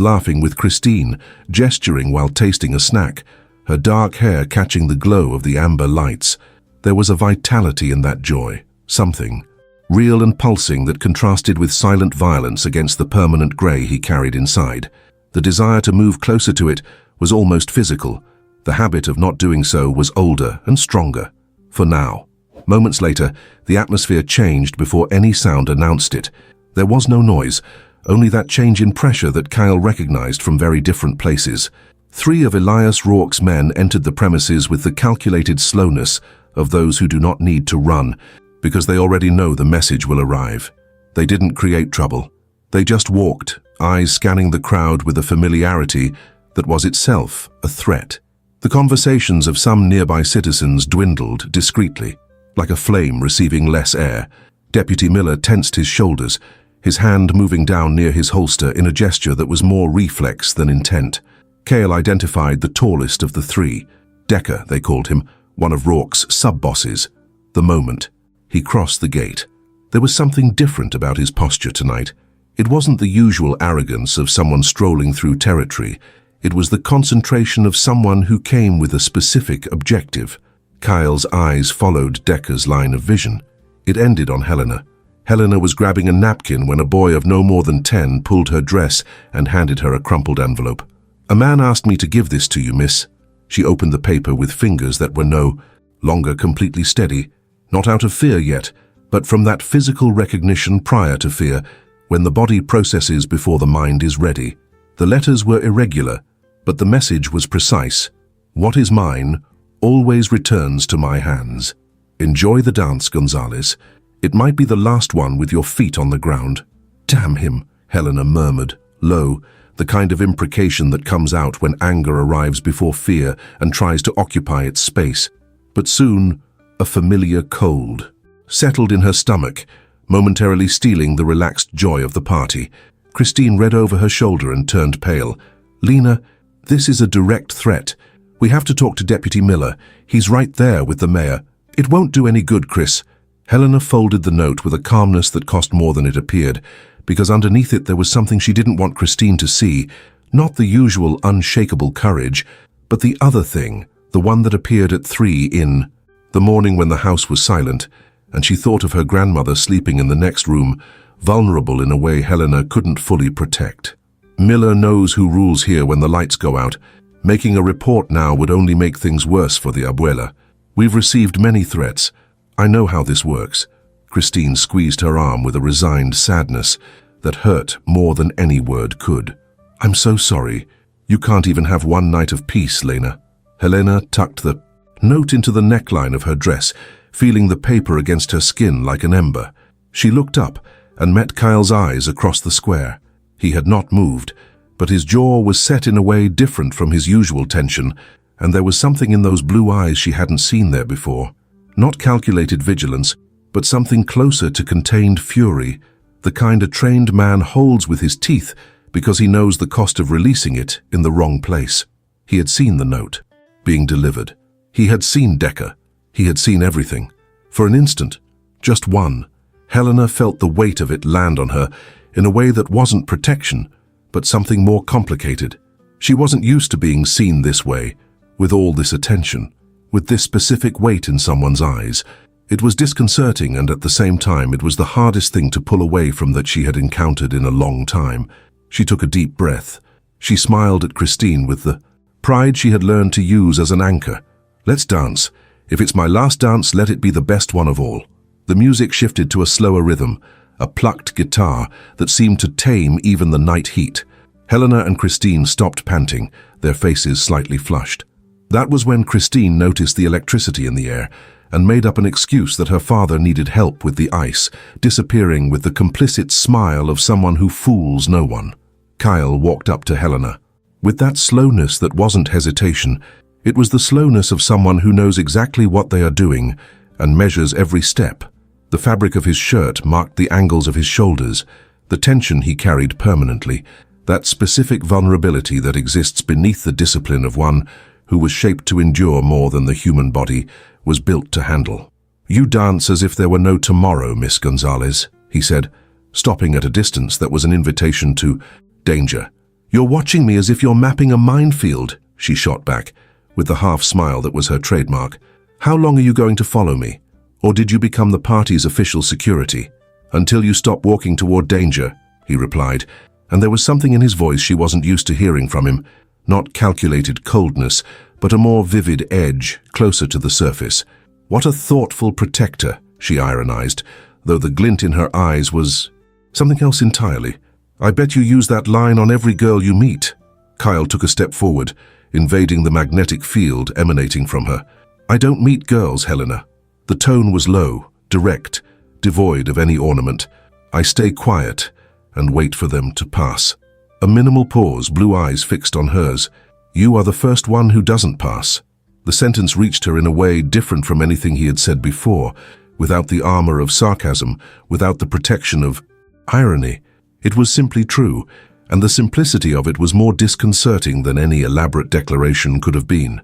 laughing with Christine, gesturing while tasting a snack. her dark hair catching the glow of the amber lights. There was a vitality in that joy, something real and pulsing that contrasted with silent violence against the permanent grey he carried inside. The desire to move closer to it was almost physical. The habit of not doing so was older and stronger. For now. Moments later, the atmosphere changed before any sound announced it. There was no noise, only that change in pressure that Kael recognized from very different places. 3 of Elias Rourke's men entered the premises with the calculated slowness of those who do not need to run, because they already know the message will arrive. They didn't create trouble. They just walked, eyes scanning the crowd with a familiarity that was itself a threat. The conversations of some nearby citizens dwindled discreetly, like a flame receiving less air. Deputy Miller tensed his shoulders, his hand moving down near his holster in a gesture that was more reflex than intent. Kael identified the tallest of the 3. Decker, they called him, one of Rourke's sub-bosses. The moment he crossed the gate, there was something different about his posture tonight. It wasn't the usual arrogance of someone strolling through territory. It was the concentration of someone who came with a specific objective. Kael's eyes followed Decker's line of vision. It ended on Helena. Helena was grabbing a napkin when a boy of no more than 10 pulled her dress and handed her a crumpled envelope. "A man asked me to give this to you, miss." She opened the paper with fingers that were no longer completely steady, not out of fear yet, but from that physical recognition prior to fear, when the body processes before the mind is ready. The letters were irregular, but the message was precise. "What is mine always returns to my hands. Enjoy the dance, Gonzalez. It might be the last one with your feet on the ground." "Damn him," Helena murmured, low, the kind of imprecation that comes out when anger arrives before fear and tries to occupy its space. But soon, a familiar cold settled in her stomach, momentarily stealing the relaxed joy of the party. Christine read over her shoulder and turned pale. "Lena, this is a direct threat. We have to talk to Deputy Miller. He's right there with the mayor." "It won't do any good, Chris." Helena folded the note with a calmness that cost more than it appeared, because underneath it there was something she didn't want Christine to see. Not the usual unshakable courage, but the other thing, the one that appeared at 3 in the morning when the house was silent, and she thought of her grandmother sleeping in the next room, vulnerable in a way Helena couldn't fully protect. "Miller knows who rules here when the lights go out. Making a report now would only make things worse for the abuela. We've received many threats. I know how this works." Christine squeezed her arm with a resigned sadness that hurt more than any word could. "I'm so sorry. You can't even have one night of peace, Lena." Helena tucked the note into the neckline of her dress, feeling the paper against her skin like an ember. She looked up and met Kael's eyes across the square. He had not moved, but his jaw was set in a way different from his usual tension, and there was something in those blue eyes she hadn't seen there before. Not calculated vigilance, but something closer to contained fury, the kind a trained man holds with his teeth because he knows the cost of releasing it in the wrong place. He had seen the note being delivered. He had seen Decker. He had seen everything. For an instant, just one, Helena felt the weight of it land on her in a way that wasn't protection, but something more complicated. She wasn't used to being seen this way, with all this attention, with this specific weight in someone's eyes. It was disconcerting, and at the same time it was the hardest thing to pull away from that she had encountered in a long time. She took a deep breath. She smiled at Christine with the pride she had learned to use as an anchor. "Let's dance. If it's my last dance, let it be the best one of all." The music shifted to a slower rhythm, a plucked guitar that seemed to tame even the night heat. Helena and Christine stopped panting, their faces slightly flushed. That was when Christine noticed the electricity in the air and made up an excuse that her father needed help with the ice, disappearing with the complicit smile of someone who fools no one. Kael walked up to Helena. With that slowness that wasn't hesitation, it was the slowness of someone who knows exactly what they are doing and measures every step. The fabric of his shirt marked the angles of his shoulders, the tension he carried permanently, that specific vulnerability that exists beneath the discipline of one who was shaped to endure more than the human body was built to handle. "You dance as if there were no tomorrow, Miss Gonzalez," he said, stopping at a distance that was an invitation to danger. "You're watching me as if you're mapping a minefield," she shot back, with the half-smile that was her trademark. "How long are you going to follow me? Or did you become the party's official security?" "Until you stop walking toward danger," he replied, and there was something in his voice she wasn't used to hearing from him. Not calculated coldness, but a more vivid edge, closer to the surface. What a thoughtful protector, she ironized, though the glint in her eyes was something else entirely. "I bet you use that line on every girl you meet." Kael took a step forward, invading the magnetic field emanating from her. "I don't meet girls, Helena." The tone was low, direct, devoid of any ornament. "I stay quiet and wait for them to pass." A minimal pause, blue eyes fixed on hers. "You are the first one who doesn't pass." The sentence reached her in a way different from anything he had said before, without the armor of sarcasm, without the protection of irony. It was simply true, and the simplicity of it was more disconcerting than any elaborate declaration could have been.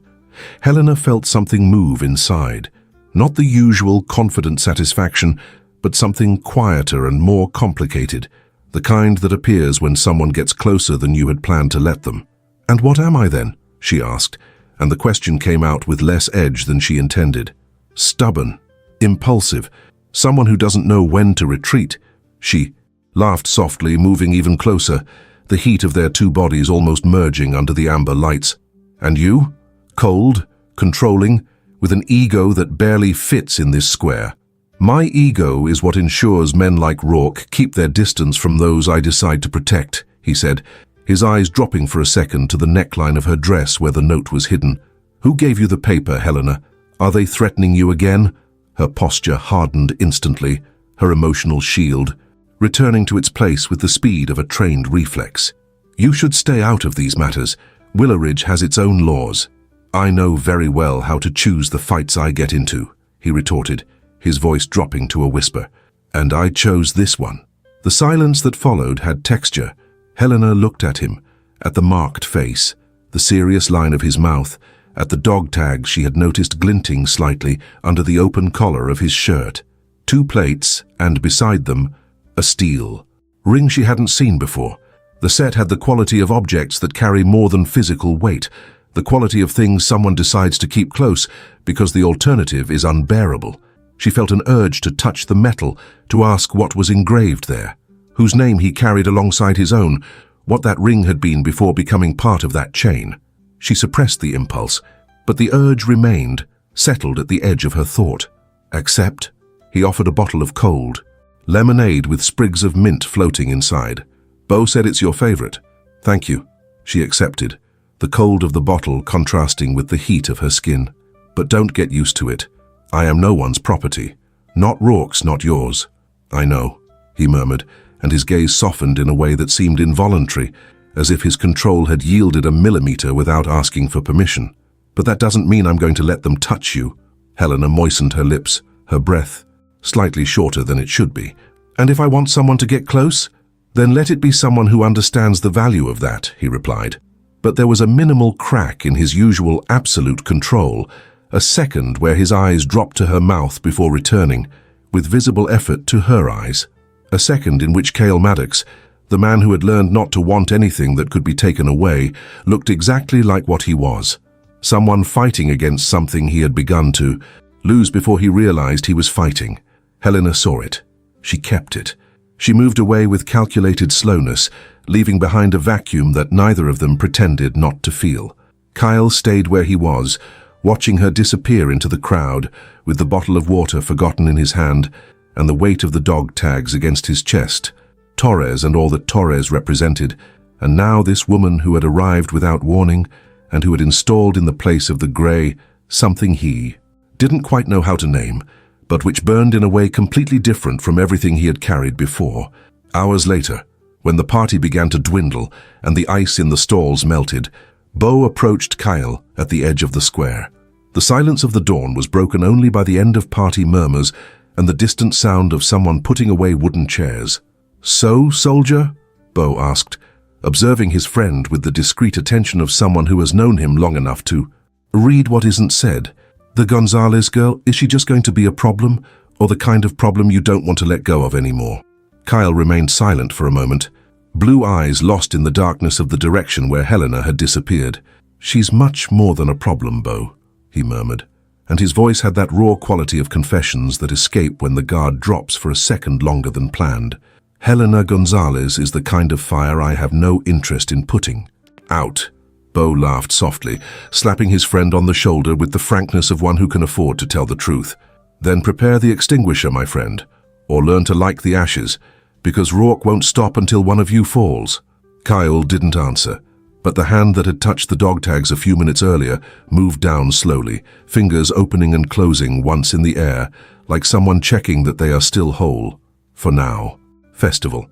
Helena felt something move inside. Not the usual confident satisfaction, but something quieter and more complicated, the kind that appears when someone gets closer than you had planned to let them. "And what am I then?" she asked, and the question came out with less edge than she intended. "Stubborn, impulsive, someone who doesn't know when to retreat." She laughed softly, moving even closer, the heat of their two bodies almost merging under the amber lights. "And you? Cold, controlling, with an ego that barely fits in this square." "My ego is what ensures men like Rourke keep their distance from those I decide to protect," he said, his eyes dropping for a second to the neckline of her dress where the note was hidden. "Who gave you the paper, Helena? Are they threatening you again?" Her posture hardened instantly, her emotional shield returning to its place with the speed of a trained reflex. "You should stay out of these matters. Willowridge has its own laws." "I know very well how to choose the fights I get into," he retorted, his voice dropping to a whisper. "And I chose this one." The silence that followed had texture. Helena looked at him, at the marked face, the serious line of his mouth, at the dog tags she had noticed glinting slightly under the open collar of his shirt. 2 plates, and beside them, a steel ring she hadn't seen before. The set had the quality of objects that carry more than physical weight, the quality of things someone decides to keep close because the alternative is unbearable. She felt an urge to touch the metal, to ask what was engraved there, whose name he carried alongside his own, what that ring had been before becoming part of that chain. She suppressed the impulse, but the urge remained, settled at the edge of her thought. "Accept?" He offered a bottle of cold lemonade with sprigs of mint floating inside. "Bo said it's your favorite." "Thank you." She accepted, the cold of the bottle contrasting with the heat of her skin. "But don't get used to it. I am no one's property. Not Rourke's, not yours." "I know," he murmured, and his gaze softened in a way that seemed involuntary, as if his control had yielded a millimeter without asking for permission. "But that doesn't mean I'm going to let them touch you." Helena moistened her lips, her breath slightly shorter than it should be. "And if I want someone to get close, then let it be someone who understands the value of that," he replied. But there was a minimal crack in his usual absolute control, a second where his eyes dropped to her mouth before returning, with visible effort to her eyes. A second in which Kael Maddox, the man who had learned not to want anything that could be taken away, looked exactly like what he was. Someone fighting against something he had begun to lose before he realized he was fighting. Helena saw it. She kept it. She moved away with calculated slowness, leaving behind a vacuum that neither of them pretended not to feel. Kael stayed where he was, watching her disappear into the crowd, with the bottle of water forgotten in his hand and the weight of the dog tags against his chest. Torres and all that Torres represented, and now this woman who had arrived without warning and who had installed in the place of the grey something he didn't quite know how to name, but which burned in a way completely different from everything he had carried before. Hours later, when the party began to dwindle and the ice in the stalls melted, Bo approached Kael at the edge of the square. The silence of the dawn was broken only by the end-of-party murmurs and the distant sound of someone putting away wooden chairs. "So, soldier?" Bo asked, observing his friend with the discreet attention of someone who has known him long enough to read what isn't said. "The Gonzalez girl, is she just going to be a problem, or the kind of problem you don't want to let go of anymore?" Kael remained silent for a moment, blue eyes lost in the darkness of the direction where Helena had disappeared. "She's much more than a problem, Bo," he murmured, and his voice had that raw quality of confessions that escape when the guard drops for a second longer than planned. "Helena Gonzalez is the kind of fire I have no interest in putting out." Bo laughed softly, slapping his friend on the shoulder with the frankness of one who can afford to tell the truth. "Then prepare the extinguisher, my friend, or learn to like the ashes, because Rourke won't stop until one of you falls." Kael didn't answer, but the hand that had touched the dog tags a few minutes earlier moved down slowly, fingers opening and closing once in the air, like someone checking that they are still whole. For now. Festival.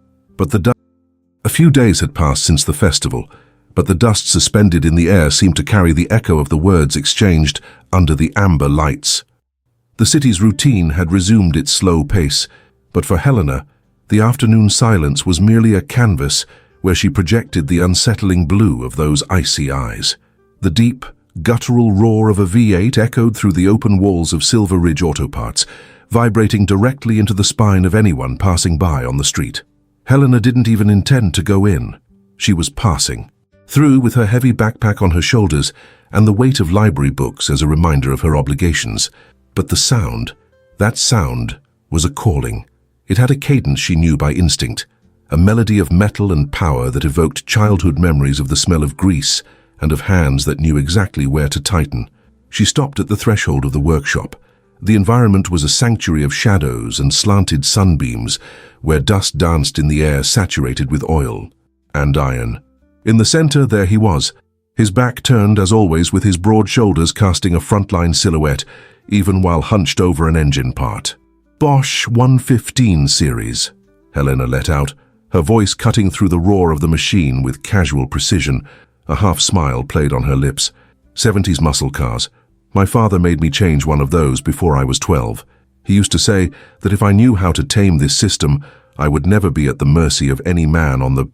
A few days had passed since the festival, but the dust suspended in the air seemed to carry the echo of the words exchanged under the amber lights. The city's routine had resumed its slow pace, but for Helena, the afternoon silence was merely a canvas where she projected the unsettling blue of those icy eyes. The deep, guttural roar of a V8 echoed through the open walls of Willowridge Auto Parts, vibrating directly into the spine of anyone passing by on the street. Helena didn't even intend to go in. She was passing through with her heavy backpack on her shoulders and the weight of library books as a reminder of her obligations. But the sound, that sound, was a calling. It had a cadence she knew by instinct, a melody of metal and power that evoked childhood memories of the smell of grease and of hands that knew exactly where to tighten. She stopped at the threshold of the workshop. The environment was a sanctuary of shadows and slanted sunbeams, where dust danced in the air saturated with oil and iron. In the center, there he was, his back turned as always, with his broad shoulders casting a frontline silhouette, even while hunched over an engine part. "Bosch 115 series," Helena let out, her voice cutting through the roar of the machine with casual precision. A half smile played on her lips. "70s muscle cars. My father made me change one of those before I was 12. He used to say that if I knew how to tame this system, I would never be at the mercy of any man on the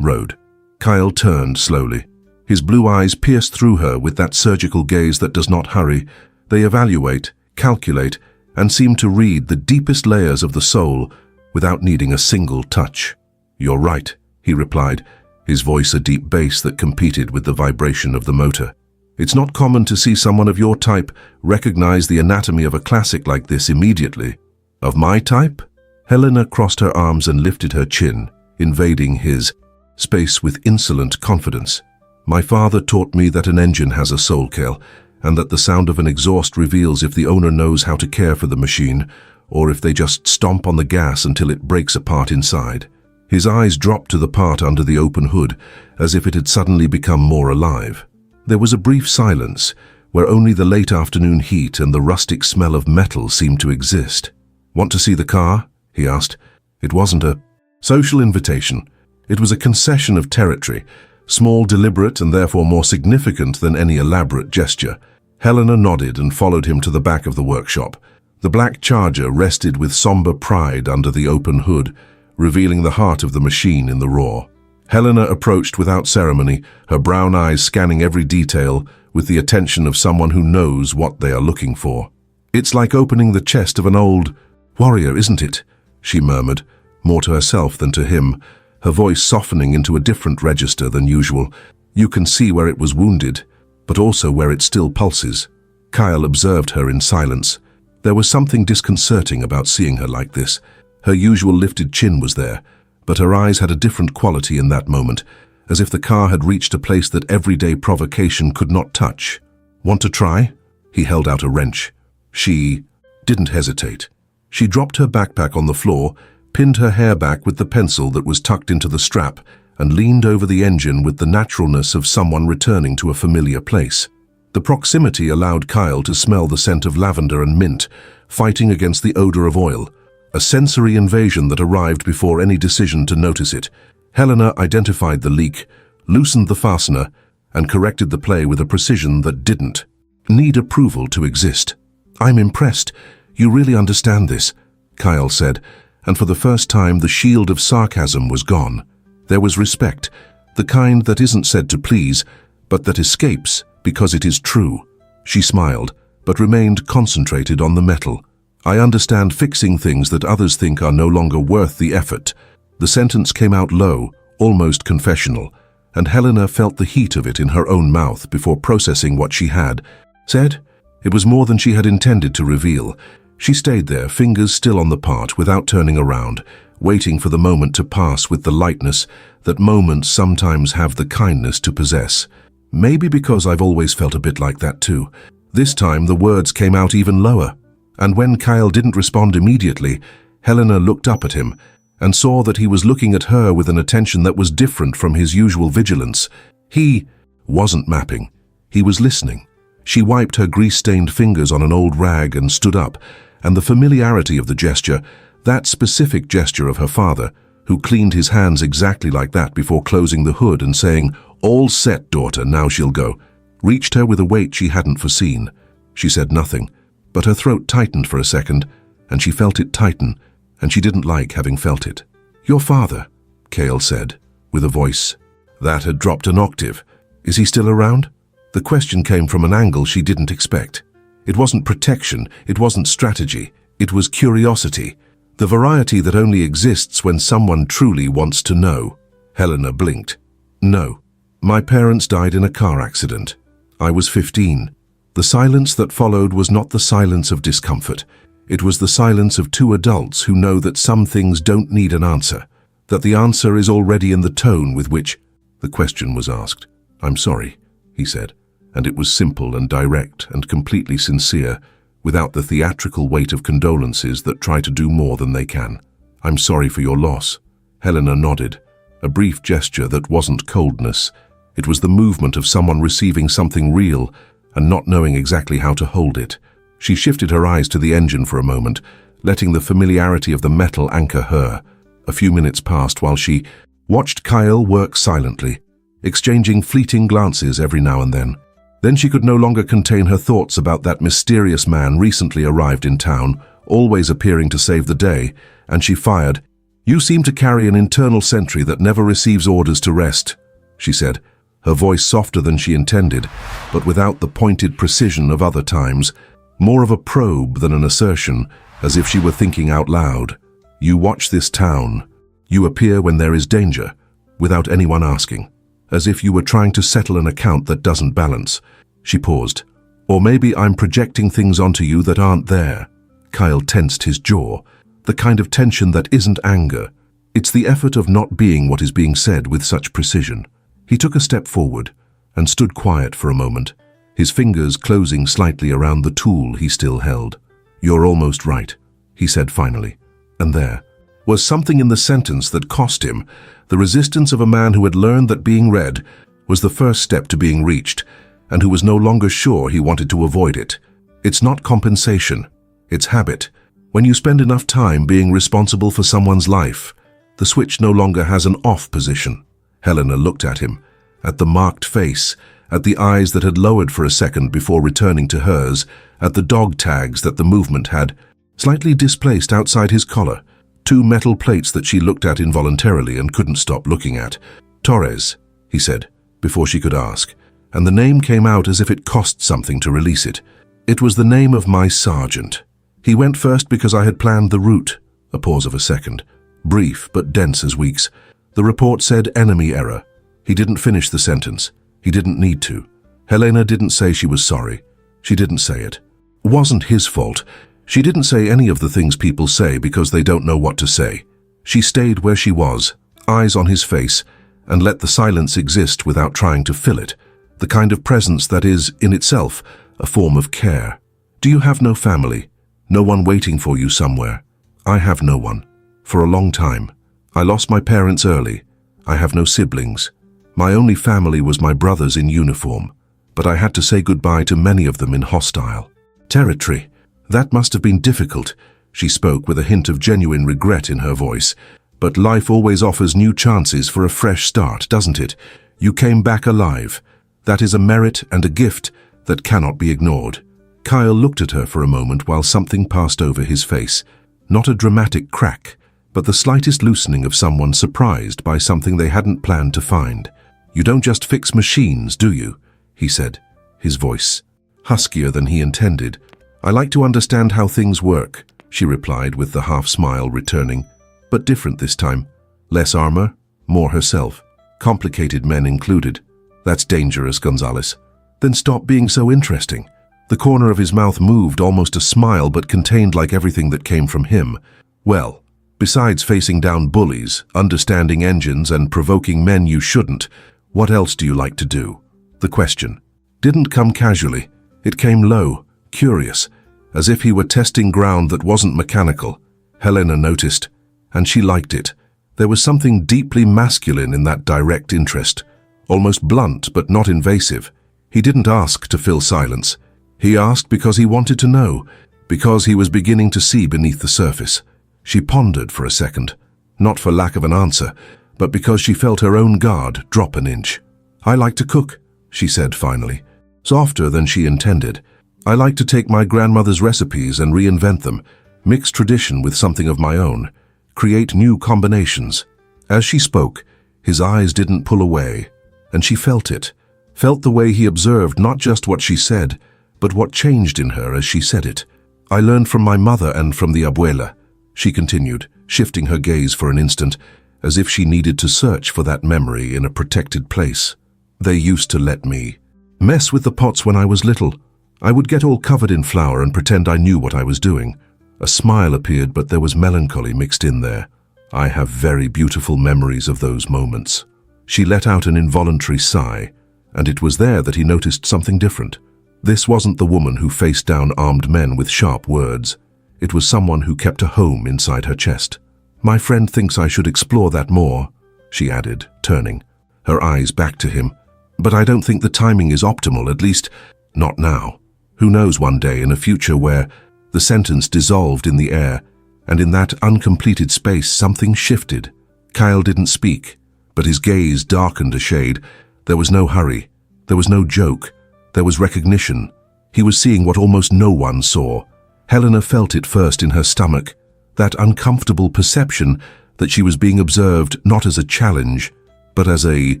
road." Kael turned slowly. His blue eyes pierced through her with that surgical gaze that does not hurry. They evaluate, calculate, and seem to read the deepest layers of the soul without needing a single touch. "You're right," he replied, his voice a deep bass that competed with the vibration of the motor. "It's not common to see someone of your type recognize the anatomy of a classic like this immediately." "Of my type?" Helena crossed her arms and lifted her chin, invading his space with insolent confidence. "My father taught me that an engine has a soul, Kael, and that the sound of an exhaust reveals if the owner knows how to care for the machine, or if they just stomp on the gas until it breaks apart inside." His eyes dropped to the part under the open hood, as if it had suddenly become more alive. There was a brief silence, where only the late afternoon heat and the rustic smell of metal seemed to exist. "Want to see the car?" he asked. It wasn't a social invitation. It was a concession of territory, small, deliberate, and therefore more significant than any elaborate gesture. Helena nodded and followed him to the back of the workshop. The black Charger rested with somber pride under the open hood, revealing the heart of the machine in the roar. Helena approached without ceremony, her brown eyes scanning every detail with the attention of someone who knows what they are looking for. "It's like opening the chest of an old warrior, isn't it?" she murmured, more to herself than to him, her voice softening into a different register than usual. "You can see where it was wounded, but also where it still pulses." Kael observed her in silence. There was something disconcerting about seeing her like this. Her usual lifted chin was there, but her eyes had a different quality in that moment, as if the car had reached a place that everyday provocation could not touch. "Want to try?" He held out a wrench. She didn't hesitate. She dropped her backpack on the floor, pinned her hair back with the pencil that was tucked into the strap, and leaned over the engine with the naturalness of someone returning to a familiar place. The proximity allowed Kael to smell the scent of lavender and mint, fighting against the odor of oil, a sensory invasion that arrived before any decision to notice it. Helena identified the leak, loosened the fastener, and corrected the play with a precision that didn't need approval to exist. "I'm impressed. You really understand this," Kael said, and for the first time the shield of sarcasm was gone. There was respect, the kind that isn't said to please, but that escapes because it is true. She smiled, but remained concentrated on the metal. "I understand fixing things that others think are no longer worth the effort." The sentence came out low, almost confessional, and Helena felt the heat of it in her own mouth before processing what she had said. It was more than she had intended to reveal. She stayed there, fingers still on the part, without turning around, waiting for the moment to pass with the lightness that moments sometimes have the kindness to possess. Maybe because I've always felt a bit like that too. This time the words came out even lower, and when Kael didn't respond immediately, Helena looked up at him and saw that he was looking at her with an attention that was different from his usual vigilance. He wasn't mapping. He was listening. She wiped her grease-stained fingers on an old rag and stood up, and the familiarity of the gesture, that specific gesture of her father, who cleaned his hands exactly like that before closing the hood and saying, "All set, daughter, now she'll go," reached her with a weight she hadn't foreseen. She said nothing, but her throat tightened for a second, and she felt it tighten, and she didn't like having felt it. "Your father," Kael said, with a voice that had dropped an octave. "Is he still around?" The question came from an angle she didn't expect. It wasn't protection, it wasn't strategy, it was curiosity. The variety that only exists when someone truly wants to know. Helena blinked. "No. My parents died in a car accident. I was 15. The silence that followed was not the silence of discomfort. It was the silence of two adults who know that some things don't need an answer, that the answer is already in the tone with which the question was asked. "I'm sorry," he said, and it was simple and direct and completely sincere, without the theatrical weight of condolences that try to do more than they can. "I'm sorry for your loss." Helena nodded, a brief gesture that wasn't coldness. It was the movement of someone receiving something real and not knowing exactly how to hold it. She shifted her eyes to the engine for a moment, letting the familiarity of the metal anchor her. A few minutes passed while she watched Kael work silently, exchanging fleeting glances every now and then. Then she could no longer contain her thoughts about that mysterious man recently arrived in town, always appearing to save the day, and she fired. "You seem to carry an internal sentry that never receives orders to rest," she said, her voice softer than she intended, but without the pointed precision of other times, more of a probe than an assertion, as if she were thinking out loud. "You watch this town. You appear when there is danger, without anyone asking, as if you were trying to settle an account that doesn't balance." She paused. "Or maybe I'm projecting things onto you that aren't there." Kael tensed his jaw, the kind of tension that isn't anger. It's the effort of not being what is being said with such precision. He took a step forward and stood quiet for a moment, his fingers closing slightly around the tool he still held. "You're almost right," he said finally. And there was something in the sentence that cost him, the resistance of a man who had learned that being read was the first step to being reached, and who was no longer sure he wanted to avoid it. It's not compensation, it's habit. When you spend enough time being responsible for someone's life, the switch no longer has an off position. Helena looked at him, at the marked face, at the eyes that had lowered for a second before returning to hers, at the dog tags that the movement had slightly displaced outside his collar, two metal plates that she looked at involuntarily and couldn't stop looking at. "Torres," he said, before she could ask, and the name came out as if it cost something to release it. "It was the name of my sergeant. He went first because I had planned the route." A pause of a second, brief but dense as weeks. The report said enemy error. He didn't finish the sentence. He didn't need to. Helena didn't say she was sorry. She didn't say it. It wasn't his fault. She didn't say any of the things people say because they don't know what to say. She stayed where she was, eyes on his face, and let the silence exist without trying to fill it, the kind of presence that is, in itself, a form of care. "Do you have no family? No one waiting for you somewhere?" "I have no one. For a long time. I lost my parents early. I have no siblings. My only family was my brothers in uniform, but I had to say goodbye to many of them in hostile territory. That must have been difficult." She spoke with a hint of genuine regret in her voice. "But life always offers new chances for a fresh start, doesn't it? You came back alive. That is a merit and a gift that cannot be ignored." Kael looked at her for a moment while something passed over his face. Not a dramatic crack, but the slightest loosening of someone surprised by something they hadn't planned to find. "You don't just fix machines, do you?" he said, his voice huskier than he intended. "I like to understand how things work," she replied with the half-smile returning, but different this time. Less armor, more herself. complicated men included. That's dangerous, Gonzalez. Then stop being so interesting. The corner of his mouth moved, almost a smile, but contained like everything that came from him. Well, besides facing down bullies, understanding engines, and provoking men you shouldn't, what else do you like to do? The question didn't come casually. It came low, curious, as if he were testing ground that wasn't mechanical. Helena noticed, and she liked it. There was something deeply masculine in that direct interest, almost blunt but not invasive. He didn't ask to fill silence. He asked because he wanted to know, because he was beginning to see beneath the surface. She pondered for a second, not for lack of an answer, but because she felt her own guard drop an inch. "I like to cook," she said finally, softer than she intended. "I like to take my grandmother's recipes and reinvent them, mix tradition with something of my own, create new combinations." As she spoke, his eyes didn't pull away, and she felt it, felt the way he observed not just what she said, but what changed in her as she said it. "I learned from my mother and from the abuela," she continued, shifting her gaze for an instant, as if she needed to search for that memory in a protected place. "They used to let me mess with the pots when I was little. I would get all covered in flour and pretend I knew what I was doing." A smile appeared, but there was melancholy mixed in there. "I have very beautiful memories of those moments." She let out an involuntary sigh, and it was there that he noticed something different. This wasn't the woman who faced down armed men with sharp words. It was someone who kept a home inside her chest. "My friend thinks I should explore that more," she added, turning, her eyes back to him. "But I don't think the timing is optimal, at least not now. Who knows, one day in a future where..." The sentence dissolved in the air, and in that uncompleted space something shifted. Kael didn't speak, but his gaze darkened a shade. There was no hurry. There was no joke. There was recognition. He was seeing what almost no one saw. Helena felt it first in her stomach, that uncomfortable perception that she was being observed not as a challenge, but as a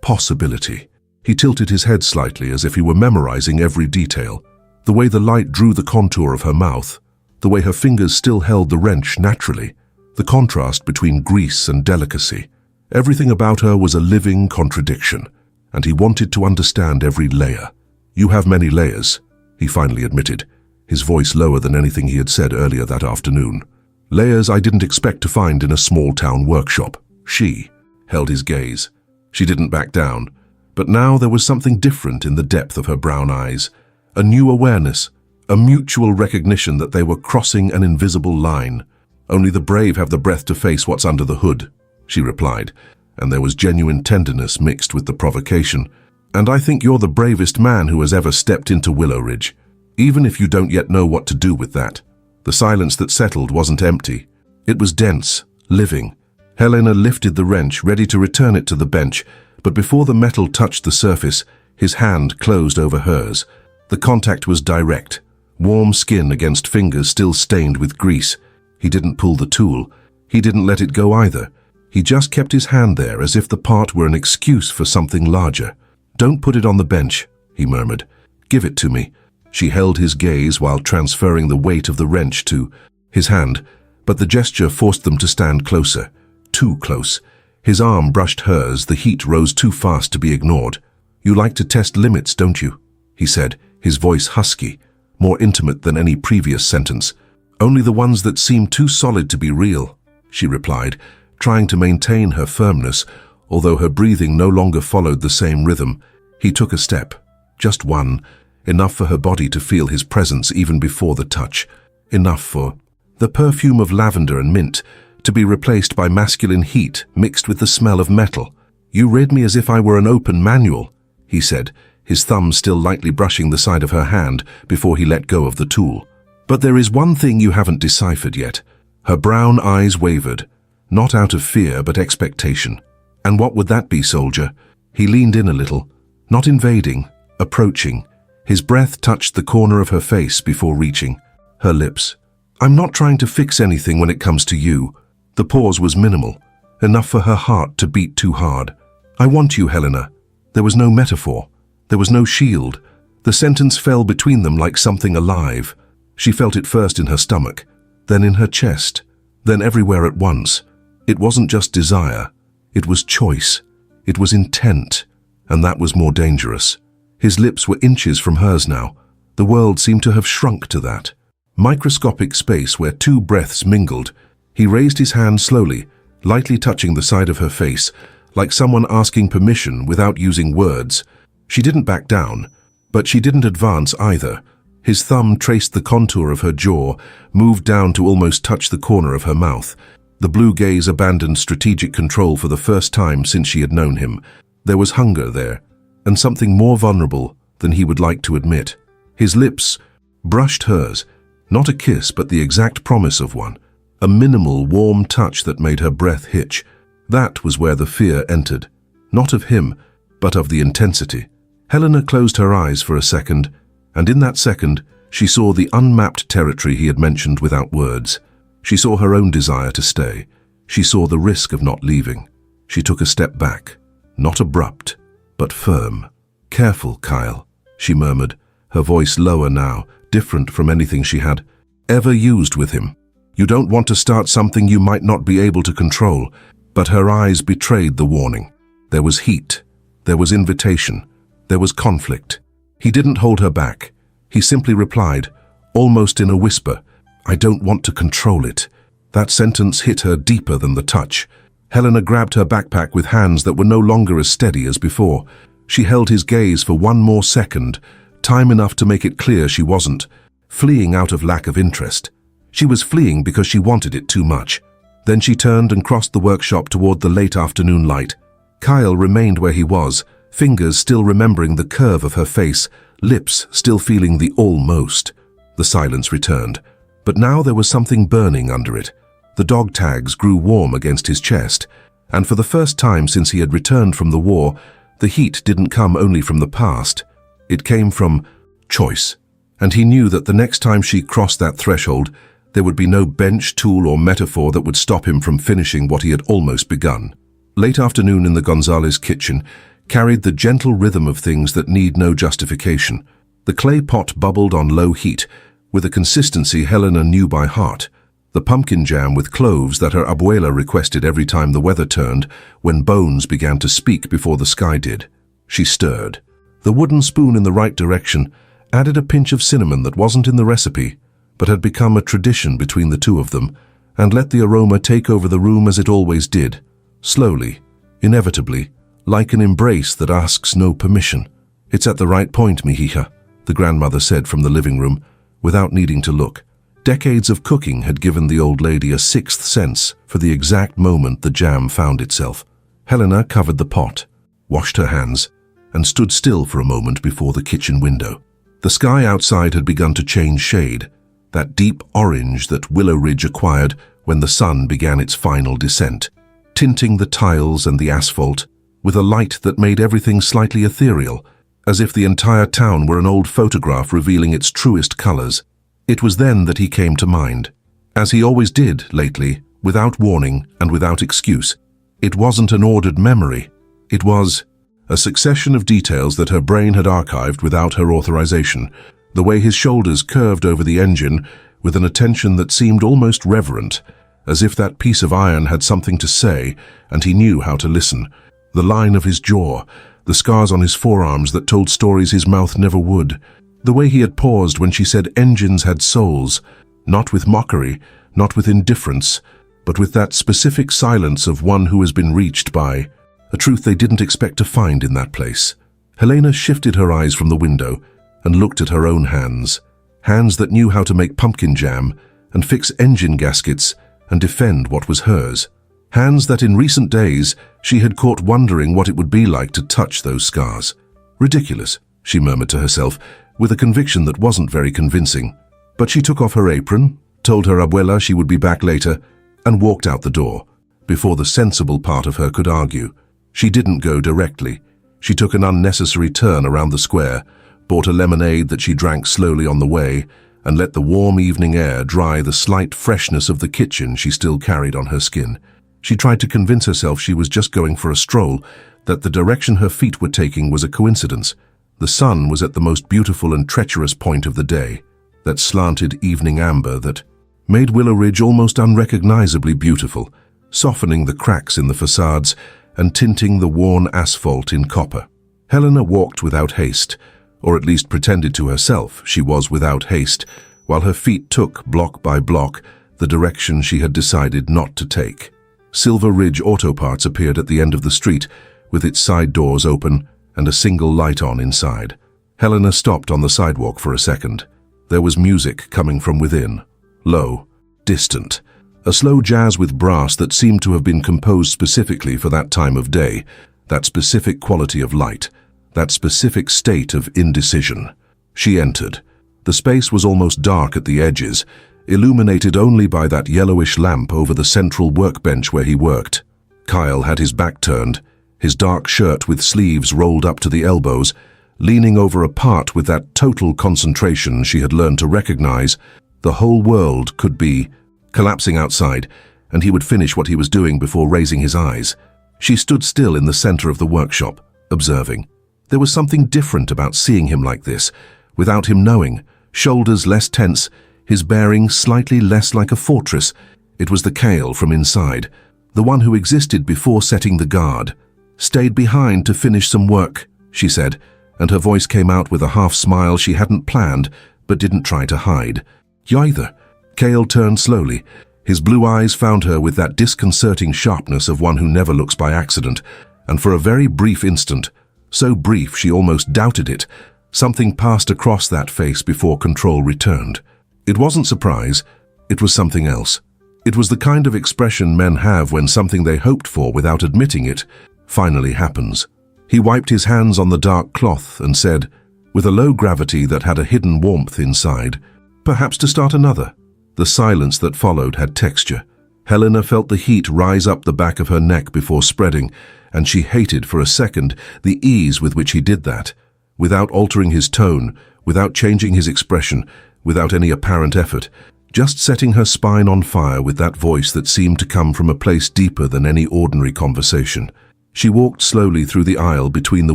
possibility. He tilted his head slightly as if he were memorizing every detail. The way the light drew the contour of her mouth, the way her fingers still held the wrench naturally, the contrast between grease and delicacy. Everything about her was a living contradiction, and he wanted to understand every layer. "You have many layers," he finally admitted, his voice lower than anything he had said earlier that afternoon. "Layers I didn't expect to find in a small-town workshop." She held his gaze. She didn't back down, but now there was something different in the depth of her brown eyes, a new awareness, a mutual recognition that they were crossing an invisible line. "Only the brave have the breath to face what's under the hood," she replied, and there was genuine tenderness mixed with the provocation. "And I think you're the bravest man who has ever stepped into Willowridge, even if you don't yet know what to do with that." The silence that settled wasn't empty. It was dense, living. Helena lifted the wrench, ready to return it to the bench, but before the metal touched the surface, his hand closed over hers. The contact was direct, warm skin against fingers still stained with grease. He didn't pull the tool. He didn't let it go either. He just kept his hand there as if the part were an excuse for something larger. "Don't put it on the bench," he murmured. "Give it to me." She held his gaze while transferring the weight of the wrench to his hand, but the gesture forced them to stand closer. Too close. His arm brushed hers, the heat rose too fast to be ignored. "You like to test limits, don't you?" he said, his voice husky, more intimate than any previous sentence. "Only the ones that seem too solid to be real," she replied, trying to maintain her firmness, although her breathing no longer followed the same rhythm. He took a step, just one, enough for her body to feel his presence even before the touch, enough for the perfume of lavender and mint to be replaced by masculine heat mixed with the smell of metal. "You read me as if I were an open manual," he said, his thumb still lightly brushing the side of her hand before he let go of the tool. "But there is one thing you haven't deciphered yet." Her brown eyes wavered, not out of fear but expectation. "And what would that be, soldier?" He leaned in a little, not invading, approaching. His breath touched the corner of her face before reaching her lips. "I'm not trying to fix anything when it comes to you." The pause was minimal, enough for her heart to beat too hard. "I want you, Helena." There was no metaphor. There was no shield. The sentence fell between them like something alive. She felt it first in her stomach, then in her chest, then everywhere at once. It wasn't just desire. It was choice. It was intent, and that was more dangerous. His lips were inches from hers now. The world seemed to have shrunk to that microscopic space where two breaths mingled. He raised his hand slowly, lightly touching the side of her face, like someone asking permission without using words. She didn't back down, but she didn't advance either. His thumb traced the contour of her jaw, moved down to almost touch the corner of her mouth. The blue gaze abandoned strategic control for the first time since she had known him. There was hunger there, and something more vulnerable than he would like to admit. His lips brushed hers, not a kiss but the exact promise of one, a minimal, warm touch that made her breath hitch. That was where the fear entered, not of him, but of the intensity. Helena closed her eyes for a second, and in that second, she saw the unmapped territory he had mentioned without words. She saw her own desire to stay. She saw the risk of not leaving. She took a step back, not abrupt, but firm. "Careful, Kael," she murmured, her voice lower now, different from anything she had ever used with him. "You don't want to start something you might not be able to control." But her eyes betrayed the warning. There was heat. There was invitation. There was conflict. He didn't hold her back. He simply replied, almost in a whisper, "I don't want to control it." That sentence hit her deeper than the touch. Helena grabbed her backpack with hands that were no longer as steady as before. She held his gaze for one more second, time enough to make it clear she wasn't fleeing out of lack of interest. She was fleeing because she wanted it too much. Then she turned and crossed the workshop toward the late afternoon light. Kael remained where he was, fingers still remembering the curve of her face, lips still feeling the almost. The silence returned, but now there was something burning under it. The dog tags grew warm against his chest, and for the first time since he had returned from the war, the heat didn't come only from the past. It came from choice, and he knew that the next time she crossed that threshold, there would be no bench, tool, or metaphor that would stop him from finishing what he had almost begun. Late afternoon in the Gonzalez kitchen carried the gentle rhythm of things that need no justification. The clay pot bubbled on low heat, with a consistency Helena knew by heart. The pumpkin jam with cloves that her abuela requested every time the weather turned, when bones began to speak before the sky did. She stirred. The wooden spoon in the right direction added a pinch of cinnamon that wasn't in the recipe, but had become a tradition between the two of them, and let the aroma take over the room as it always did, slowly, inevitably, like an embrace that asks no permission. "It's at the right point, mihija," the grandmother said from the living room, without needing to look. Decades of cooking had given the old lady a sixth sense for the exact moment the jam found itself. Helena covered the pot, washed her hands, and stood still for a moment before the kitchen window. The sky outside had begun to change shade, that deep orange that Willowridge acquired when the sun began its final descent, tinting the tiles and the asphalt with a light that made everything slightly ethereal, as if the entire town were an old photograph revealing its truest colors. It was then that he came to mind, as he always did lately, without warning and without excuse. It wasn't an ordered memory. It was a succession of details that her brain had archived without her authorization. The way his shoulders curved over the engine with an attention that seemed almost reverent, as if that piece of iron had something to say and he knew how to listen. The line of his jaw, the scars on his forearms that told stories his mouth never would. The way he had paused when she said engines had souls, not with mockery, not with indifference, but with that specific silence of one who has been reached by a truth they didn't expect to find in that place. Helena shifted her eyes from the window and looked at her own hands, hands that knew how to make pumpkin jam and fix engine gaskets and defend what was hers. Hands that in recent days she had caught wondering what it would be like to touch those scars. "Ridiculous," she murmured to herself, with a conviction that wasn't very convincing. But she took off her apron, told her abuela she would be back later, and walked out the door, before the sensible part of her could argue. She didn't go directly. She took an unnecessary turn around the square, bought a lemonade that she drank slowly on the way, and let the warm evening air dry the slight freshness of the kitchen she still carried on her skin. She tried to convince herself she was just going for a stroll, that the direction her feet were taking was a coincidence. The sun was at the most beautiful and treacherous point of the day, that slanted evening amber that made Willowridge almost unrecognizably beautiful, softening the cracks in the facades and tinting the worn asphalt in copper. Helena walked without haste, or at least pretended to herself she was without haste, while her feet took, block by block, the direction she had decided not to take. Willowridge Auto Parts appeared at the end of the street, with its side doors open and a single light on inside. Helena stopped on the sidewalk for a second. There was music coming from within, low, distant, a slow jazz with brass that seemed to have been composed specifically for that time of day, that specific quality of light, that specific state of indecision. She entered. The space was almost dark at the edges, illuminated only by that yellowish lamp over the central workbench where he worked. Kael had his back turned, his dark shirt with sleeves rolled up to the elbows, leaning over a part with that total concentration she had learned to recognize. The whole world could be collapsing outside, and he would finish what he was doing before raising his eyes. She stood still in the center of the workshop, observing. There was something different about seeing him like this, without him knowing, shoulders less tense, his bearing slightly less like a fortress. It was the Kael from inside, the one who existed before setting the guard. Stayed behind to finish some work, she said, and her voice came out with a half-smile she hadn't planned, but didn't try to hide. Either. Kael turned slowly. His blue eyes found her with that disconcerting sharpness of one who never looks by accident, and for a very brief instant, so brief she almost doubted it, something passed across that face before control returned. It wasn't surprise, it was something else. It was the kind of expression men have when something they hoped for without admitting it finally happens. He wiped his hands on the dark cloth and said, with a low gravity that had a hidden warmth inside, "Perhaps to start another." The silence that followed had texture. Helena felt the heat rise up the back of her neck before spreading, and she hated for a second the ease with which he did that, without altering his tone, without changing his expression, without any apparent effort, just setting her spine on fire with that voice that seemed to come from a place deeper than any ordinary conversation. She walked slowly through the aisle between the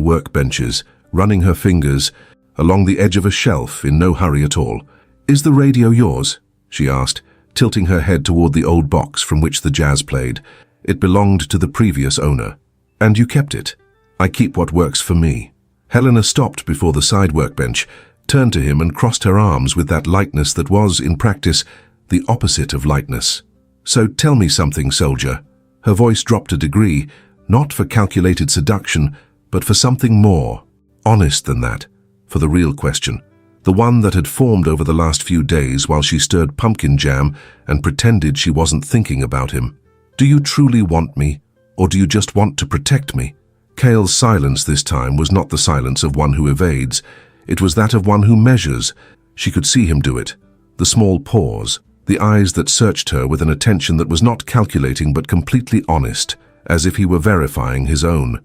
workbenches, running her fingers along the edge of a shelf in no hurry at all. "Is the radio yours?" she asked, tilting her head toward the old box from which the jazz played. It belonged to the previous owner. "And you kept it?" "I keep what works for me." Helena stopped before the side workbench, turned to him and crossed her arms with that lightness that was, in practice, the opposite of lightness. "So tell me something, soldier." Her voice dropped a degree, not for calculated seduction, but for something more, honest than that, for the real question, the one that had formed over the last few days while she stirred pumpkin jam and pretended she wasn't thinking about him. "Do you truly want me, or do you just want to protect me?" Kael's silence this time was not the silence of one who evades. It was that of one who measures. She could see him do it. The small pause, the eyes that searched her with an attention that was not calculating but completely honest, as if he were verifying his own.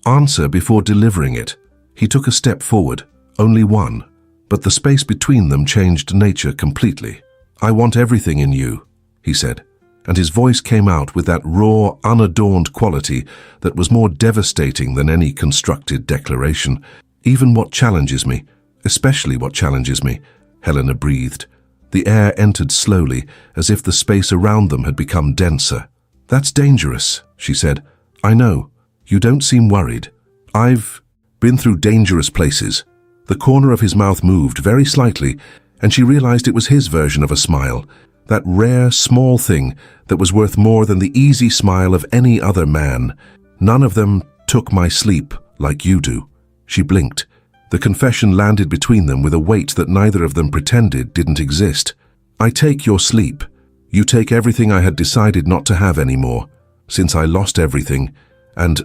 Answer before delivering it. He took a step forward, only one, but the space between them changed nature completely. "I want everything in you," he said, and his voice came out with that raw, unadorned quality that was more devastating than any constructed declaration. "Even what challenges me, especially what challenges me," Helena breathed. The air entered slowly, as if the space around them had become denser. "That's dangerous," she said. "I know. You don't seem worried. I've been through dangerous places." The corner of his mouth moved very slightly, and she realized it was his version of a smile, that rare, small thing that was worth more than the easy smile of any other man. "None of them took my sleep like you do." She blinked. The confession landed between them with a weight that neither of them pretended didn't exist. "I take your sleep. You take everything I had decided not to have anymore, since I lost everything, and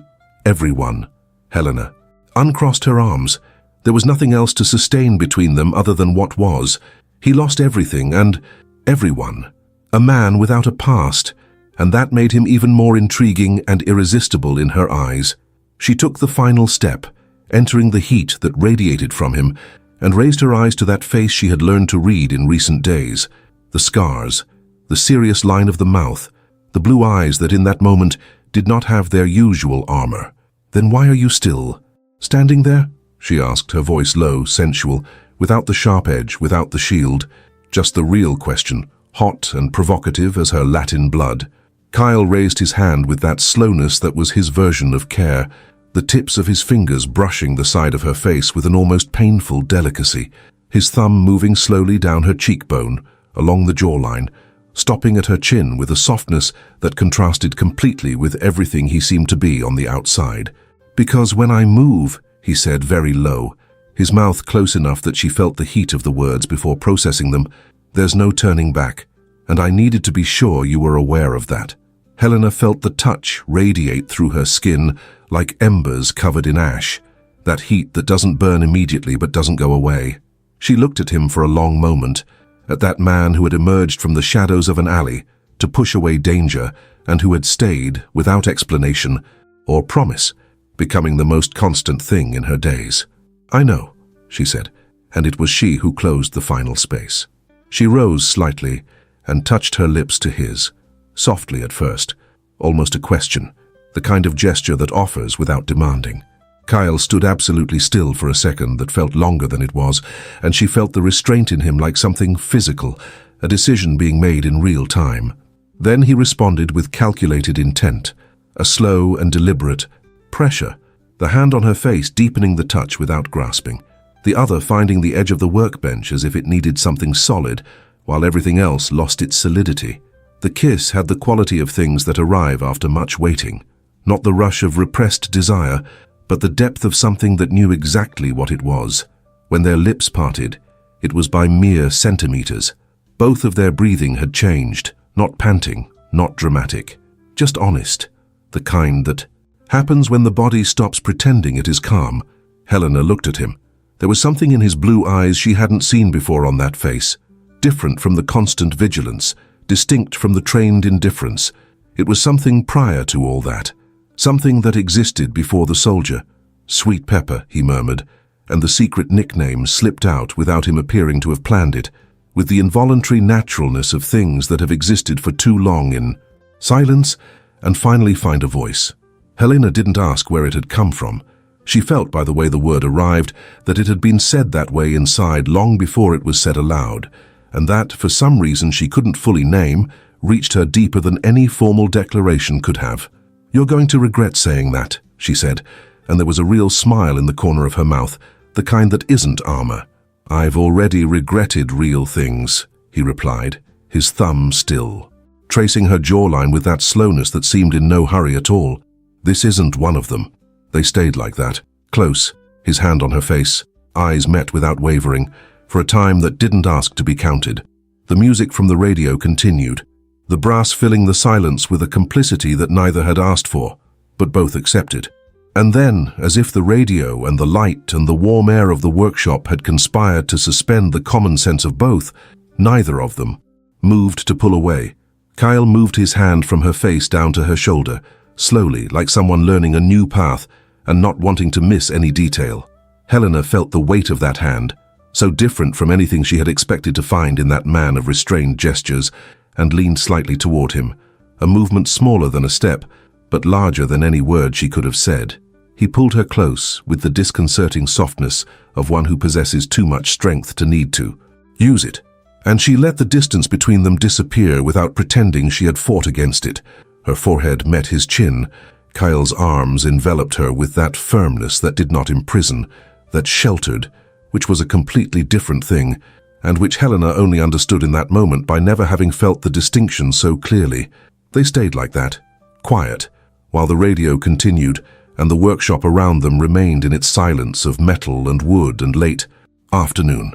everyone." Helena uncrossed her arms. There was nothing else to sustain between them other than what was. He lost everything and everyone. A man without a past, and that made him even more intriguing and irresistible in her eyes. She took the final step, entering the heat that radiated from him, and raised her eyes to that face she had learned to read in recent days. The scars, the serious line of the mouth, the blue eyes that in that moment did not have their usual armor. "Then why are you still standing there?" she asked, her voice low, sensual, without the sharp edge, without the shield. Just the real question, hot and provocative as her Latin blood. Kael raised his hand with that slowness that was his version of care, the tips of his fingers brushing the side of her face with an almost painful delicacy, his thumb moving slowly down her cheekbone, along the jawline, stopping at her chin with a softness that contrasted completely with everything he seemed to be on the outside. "Because when I move," he said very low, his mouth close enough that she felt the heat of the words before processing them, "there's no turning back, and I needed to be sure you were aware of that." Helena felt the touch radiate through her skin like embers covered in ash, that heat that doesn't burn immediately but doesn't go away. She looked at him for a long moment, at that man who had emerged from the shadows of an alley to push away danger and who had stayed without explanation or promise, becoming the most constant thing in her days. "I know," she said, and it was she who closed the final space. She rose slightly and touched her lips to his, softly at first, almost a question, the kind of gesture that offers without demanding. Kael stood absolutely still for a second that felt longer than it was, and she felt the restraint in him like something physical, a decision being made in real time. Then he responded with calculated intent, a slow and deliberate pressure, the hand on her face deepening the touch without grasping, the other finding the edge of the workbench as if it needed something solid, while everything else lost its solidity. The kiss had the quality of things that arrive after much waiting, not the rush of repressed desire, but the depth of something that knew exactly what it was. When their lips parted, it was by mere centimeters. Both of their breathing had changed, not panting, not dramatic, just honest, the kind that happens when the body stops pretending it is calm. Helena looked at him. There was something in his blue eyes she hadn't seen before on that face, different from the constant vigilance, distinct from the trained indifference. It was something prior to all that, something that existed before the soldier. "Sweet Pepper," he murmured, and the secret nickname slipped out without him appearing to have planned it, with the involuntary naturalness of things that have existed for too long in silence and finally find a voice. Helena didn't ask where it had come from. She felt by the way the word arrived that it had been said that way inside long before it was said aloud, and that, for some reason she couldn't fully name, reached her deeper than any formal declaration could have. "You're going to regret saying that," she said, and there was a real smile in the corner of her mouth, the kind that isn't armor. "I've already regretted real things," he replied, his thumb still, tracing her jawline with that slowness that seemed in no hurry at all. "This isn't one of them." They stayed like that, close, his hand on her face, eyes met without wavering, for a time that didn't ask to be counted. The music from the radio continued, the brass filling the silence with a complicity that neither had asked for, but both accepted. And then, as if the radio and the light and the warm air of the workshop had conspired to suspend the common sense of both, neither of them moved to pull away. Kael moved his hand from her face down to her shoulder, slowly, like someone learning a new path and not wanting to miss any detail. Helena felt the weight of that hand, so different from anything she had expected to find in that man of restrained gestures, and leaned slightly toward him, a movement smaller than a step, but larger than any word she could have said. He pulled her close with the disconcerting softness of one who possesses too much strength to need to use it, and she let the distance between them disappear without pretending she had fought against it. Her forehead met his chin. Kael's arms enveloped her with that firmness that did not imprison, that sheltered, which was a completely different thing, and which Helena only understood in that moment by never having felt the distinction so clearly. They stayed like that, quiet, while the radio continued, and the workshop around them remained in its silence of metal and wood and late afternoon.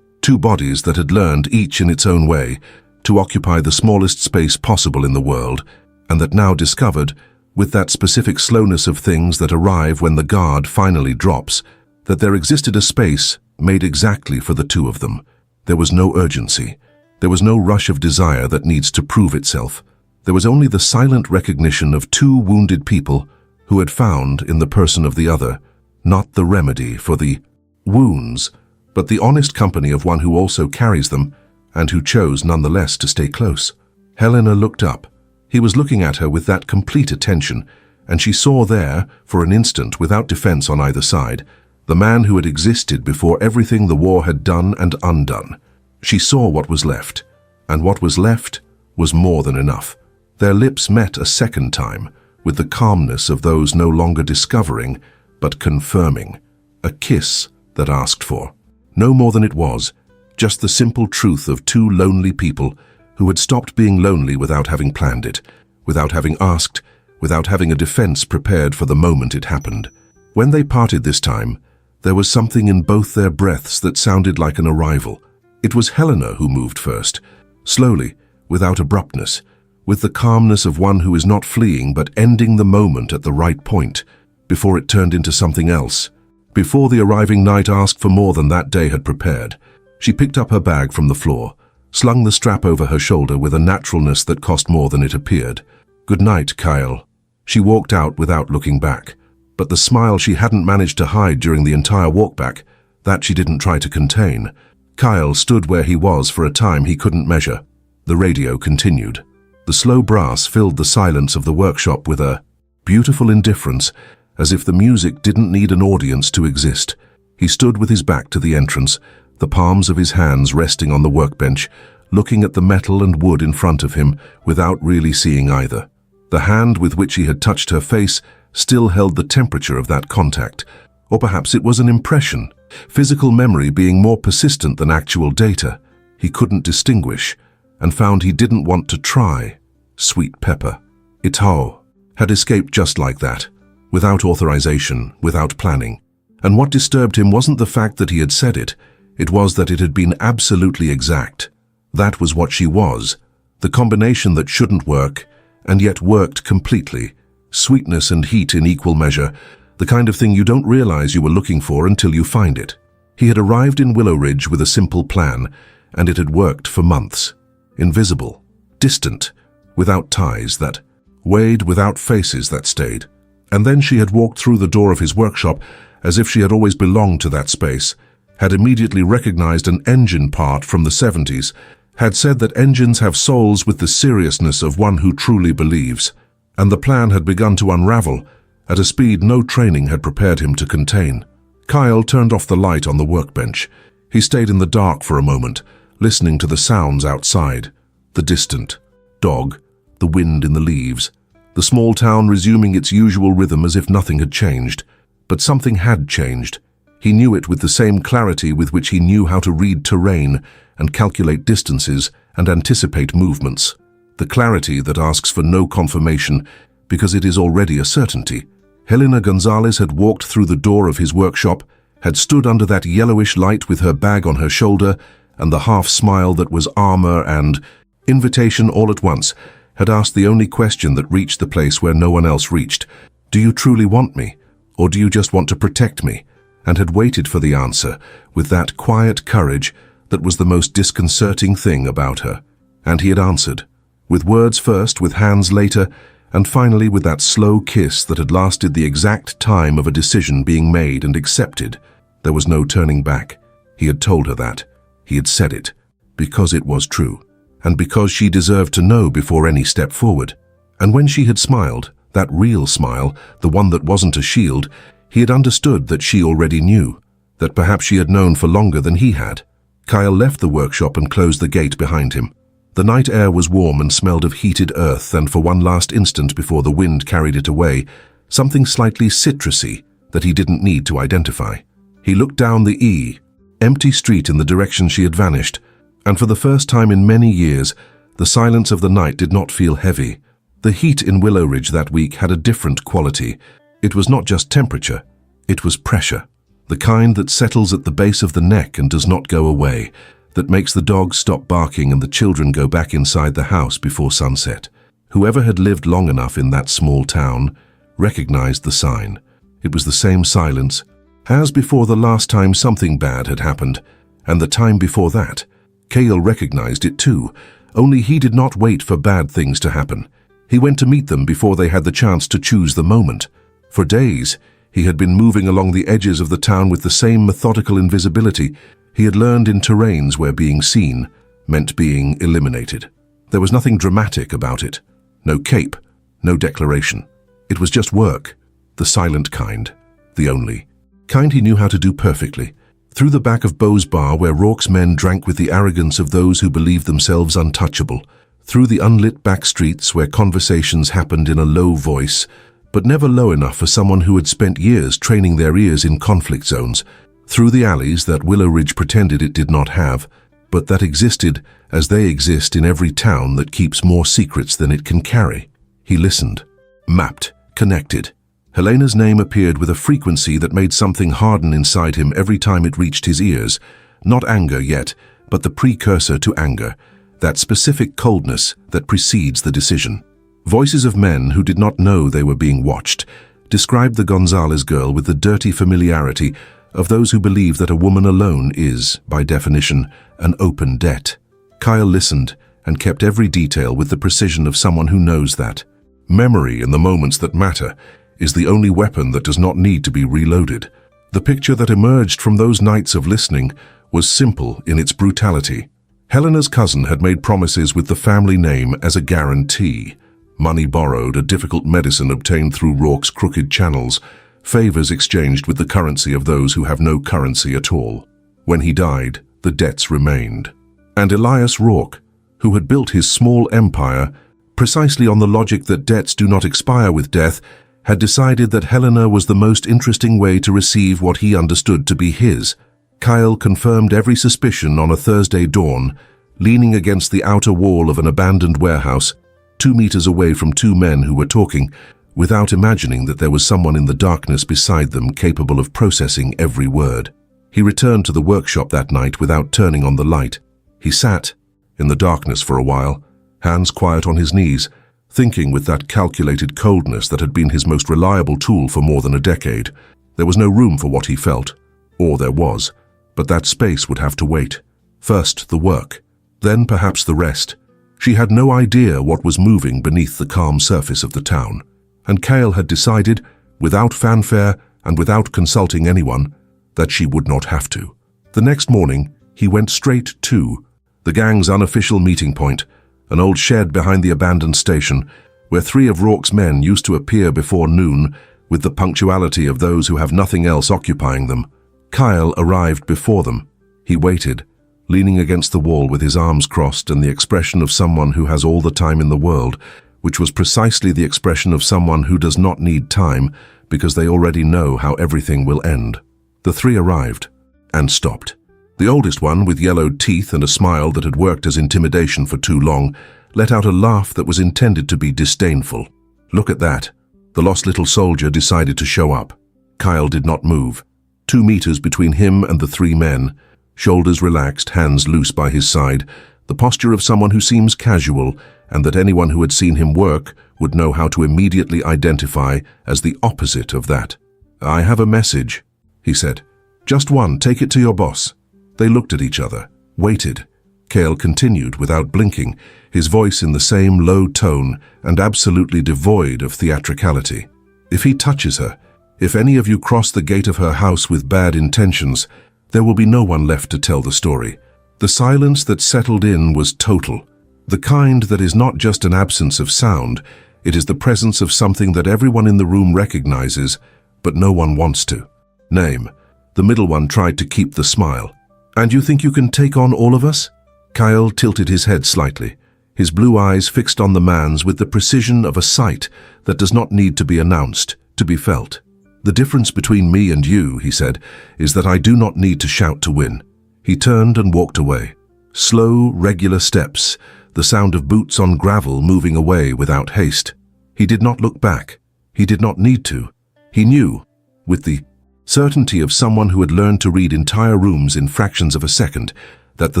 Two bodies that had learned, each in its own way, to occupy the smallest space possible in the world, and that now discovered, with that specific slowness of things that arrive when the guard finally drops, that there existed a space made exactly for the two of them. There was no urgency. There was no rush of desire that needs to prove itself. There was only the silent recognition of two wounded people who had found in the person of the other, not the remedy for the wounds, but the honest company of one who also carries them and who chose nonetheless to stay close. Helena looked up. He was looking at her with that complete attention, and she saw there, for an instant without defense on either side, the man who had existed before everything the war had done and undone. She saw what was left, and what was left was more than enough. Their lips met a second time, with the calmness of those no longer discovering, but confirming. A kiss that asked for. No more than it was, just the simple truth of two lonely people who had stopped being lonely without having planned it, without having asked, without having a defense prepared for the moment it happened. When they parted this time, there was something in both their breaths that sounded like an arrival. It was Helena who moved first, slowly, without abruptness, with the calmness of one who is not fleeing but ending the moment at the right point, before it turned into something else. Before the arriving night asked for more than that day had prepared, she picked up her bag from the floor, slung the strap over her shoulder with a naturalness that cost more than it appeared. "Good night, Kael." She walked out without looking back, but the smile she hadn't managed to hide during the entire walk back, that she didn't try to contain. Kael stood where he was for a time he couldn't measure. The radio continued. The slow brass filled the silence of the workshop with a beautiful indifference, as if the music didn't need an audience to exist. He stood with his back to the entrance, the palms of his hands resting on the workbench, looking at the metal and wood in front of him without really seeing either. The hand with which he had touched her face still held the temperature of that contact, or perhaps it was an impression, physical memory being more persistent than actual data. He couldn't distinguish, and found he didn't want to try. Sweet pepper. Itao had escaped just like that, without authorization, without planning. And what disturbed him wasn't the fact that he had said it, it was that it had been absolutely exact. That was what she was, the combination that shouldn't work, and yet worked completely. Sweetness and heat in equal measure, the kind of thing you don't realize you were looking for until you find it. He had arrived in Willowridge with a simple plan, and it had worked for months. Invisible, distant, without ties that weighed, without faces that stayed. And then she had walked through the door of his workshop as if she had always belonged to that space, had immediately recognized an engine part from the 70s, had said that engines have souls with the seriousness of one who truly believes, and the plan had begun to unravel at a speed no training had prepared him to contain. Kael turned off the light on the workbench. He stayed in the dark for a moment, listening to the sounds outside, the distant dog, the wind in the leaves, the small town resuming its usual rhythm as if nothing had changed. But something had changed. He knew it with the same clarity with which he knew how to read terrain and calculate distances and anticipate movements. The clarity that asks for no confirmation because it is already a certainty. Helena Gonzalez had walked through the door of his workshop, had stood under that yellowish light with her bag on her shoulder and the half-smile that was armor and invitation all at once, had asked the only question that reached the place where no one else reached. "Do you truly want me? Or do you just want to protect me?" And had waited for the answer with that quiet courage that was the most disconcerting thing about her. And he had answered, with words first, with hands later, and finally with that slow kiss that had lasted the exact time of a decision being made and accepted. There was no turning back. He had told her that. He had said it, because it was true, and because she deserved to know before any step forward. And when she had smiled, that real smile, the one that wasn't a shield, he had understood that she already knew, that perhaps she had known for longer than he had. Kael left the workshop and closed the gate behind him. The night air was warm and smelled of heated earth, and for one last instant before the wind carried it away, something slightly citrusy that he didn't need to identify. He looked down the empty street in the direction she had vanished, and for the first time in many years, the silence of the night did not feel heavy. The heat in Willowridge that week had a different quality. It was not just temperature, it was pressure. The kind that settles at the base of the neck and does not go away, that makes the dogs stop barking and the children go back inside the house before sunset. Whoever had lived long enough in that small town recognized the sign. It was the same silence as before the last time something bad had happened, and the time before that. Kael recognized it too, only he did not wait for bad things to happen. He went to meet them before they had the chance to choose the moment. For days, he had been moving along the edges of the town with the same methodical invisibility he had learned in terrains where being seen meant being eliminated. There was nothing dramatic about it. No cape, no declaration. It was just work, the silent kind, the only kind he knew how to do perfectly. Through the back of Beau's bar where Rourke's men drank with the arrogance of those who believed themselves untouchable, through the unlit back streets where conversations happened in a low voice, but never low enough for someone who had spent years training their ears in conflict zones, through the alleys that Willowridge pretended it did not have, but that existed as they exist in every town that keeps more secrets than it can carry. He listened. Mapped. Connected. Helena's name appeared with a frequency that made something harden inside him every time it reached his ears. Not anger yet, but the precursor to anger, that specific coldness that precedes the decision. Voices of men who did not know they were being watched described the Gonzalez girl with the dirty familiarity of those who believe that a woman alone is, by definition, an open debt. Kael listened and kept every detail with the precision of someone who knows that. Memory in the moments that matter is the only weapon that does not need to be reloaded. The picture that emerged from those nights of listening was simple in its brutality. Helena's cousin had made promises with the family name as a guarantee. Money borrowed, a difficult medicine obtained through Rourke's crooked channels, favors exchanged with the currency of those who have no currency at all. When he died, the debts remained. And Elias Rourke, who had built his small empire precisely on the logic that debts do not expire with death, had decided that Helena was the most interesting way to receive what he understood to be his. Kael confirmed every suspicion on a Thursday dawn, leaning against the outer wall of an abandoned warehouse, 2 meters away from 2 men who were talking, without imagining that there was someone in the darkness beside them capable of processing every word. He returned to the workshop that night without turning on the light. He sat in the darkness for a while, hands quiet on his knees, thinking with that calculated coldness that had been his most reliable tool for more than a decade. There was no room for what he felt, or there was, but that space would have to wait. First the work, then perhaps the rest. She had no idea what was moving beneath the calm surface of the town, and Kael had decided, without fanfare and without consulting anyone, that she would not have to. The next morning, he went straight to the gang's unofficial meeting point, an old shed behind the abandoned station, where 3 of Rourke's men used to appear before noon with the punctuality of those who have nothing else occupying them. Kael arrived before them. He waited, leaning against the wall with his arms crossed and the expression of someone who has all the time in the world, which was precisely the expression of someone who does not need time because they already know how everything will end. The 3 arrived and stopped. The oldest one, with yellowed teeth and a smile that had worked as intimidation for too long, let out a laugh that was intended to be disdainful. Look at that. The lost little soldier decided to show up. Kael did not move. 2 meters between him and the 3 men, shoulders relaxed, hands loose by his side, the posture of someone who seems casual and that anyone who had seen him work would know how to immediately identify as the opposite of that. "I have a message," he said. "Just one, take it to your boss." They looked at each other, waited. Kael continued without blinking, his voice in the same low tone and absolutely devoid of theatricality. "If he touches her, if any of you cross the gate of her house with bad intentions, there will be no one left to tell the story." The silence that settled in was total, the kind that is not just an absence of sound, it is the presence of something that everyone in the room recognizes, but no one wants to. "Name." The middle one tried to keep the smile. "And you think you can take on all of us?" Kael tilted his head slightly, his blue eyes fixed on the man's with the precision of a sight that does not need to be announced, to be felt. "The difference between me and you," he said, "is that I do not need to shout to win." He turned and walked away. Slow, regular steps, the sound of boots on gravel moving away without haste. He did not look back. He did not need to. He knew, with the certainty of someone who had learned to read entire rooms in fractions of a second, that the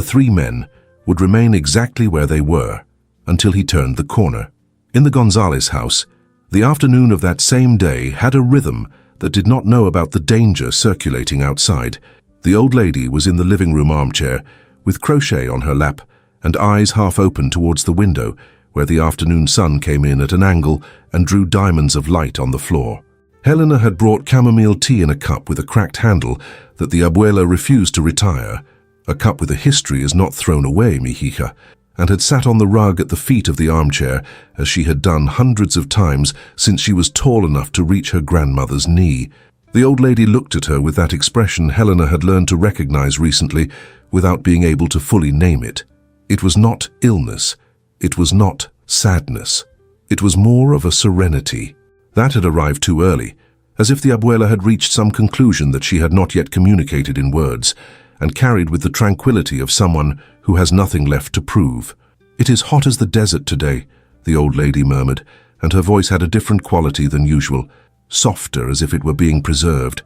3 men would remain exactly where they were until he turned the corner. In the Gonzalez house, the afternoon of that same day had a rhythm that did not know about the danger circulating outside. The old lady was in the living room armchair, with crochet on her lap and eyes half open towards the window, where the afternoon sun came in at an angle and drew diamonds of light on the floor. Helena had brought chamomile tea in a cup with a cracked handle that the abuela refused to retire. A cup with a history is not thrown away, mijija, and had sat on the rug at the feet of the armchair as she had done hundreds of times since she was tall enough to reach her grandmother's knee. The old lady looked at her with that expression Helena had learned to recognize recently without being able to fully name it. It was not illness. It was not sadness. It was more of a serenity. That had arrived too early, as if the abuela had reached some conclusion that she had not yet communicated in words, and carried with the tranquility of someone who has nothing left to prove. "It is hot as the desert today," the old lady murmured, and her voice had a different quality than usual, softer as if it were being preserved.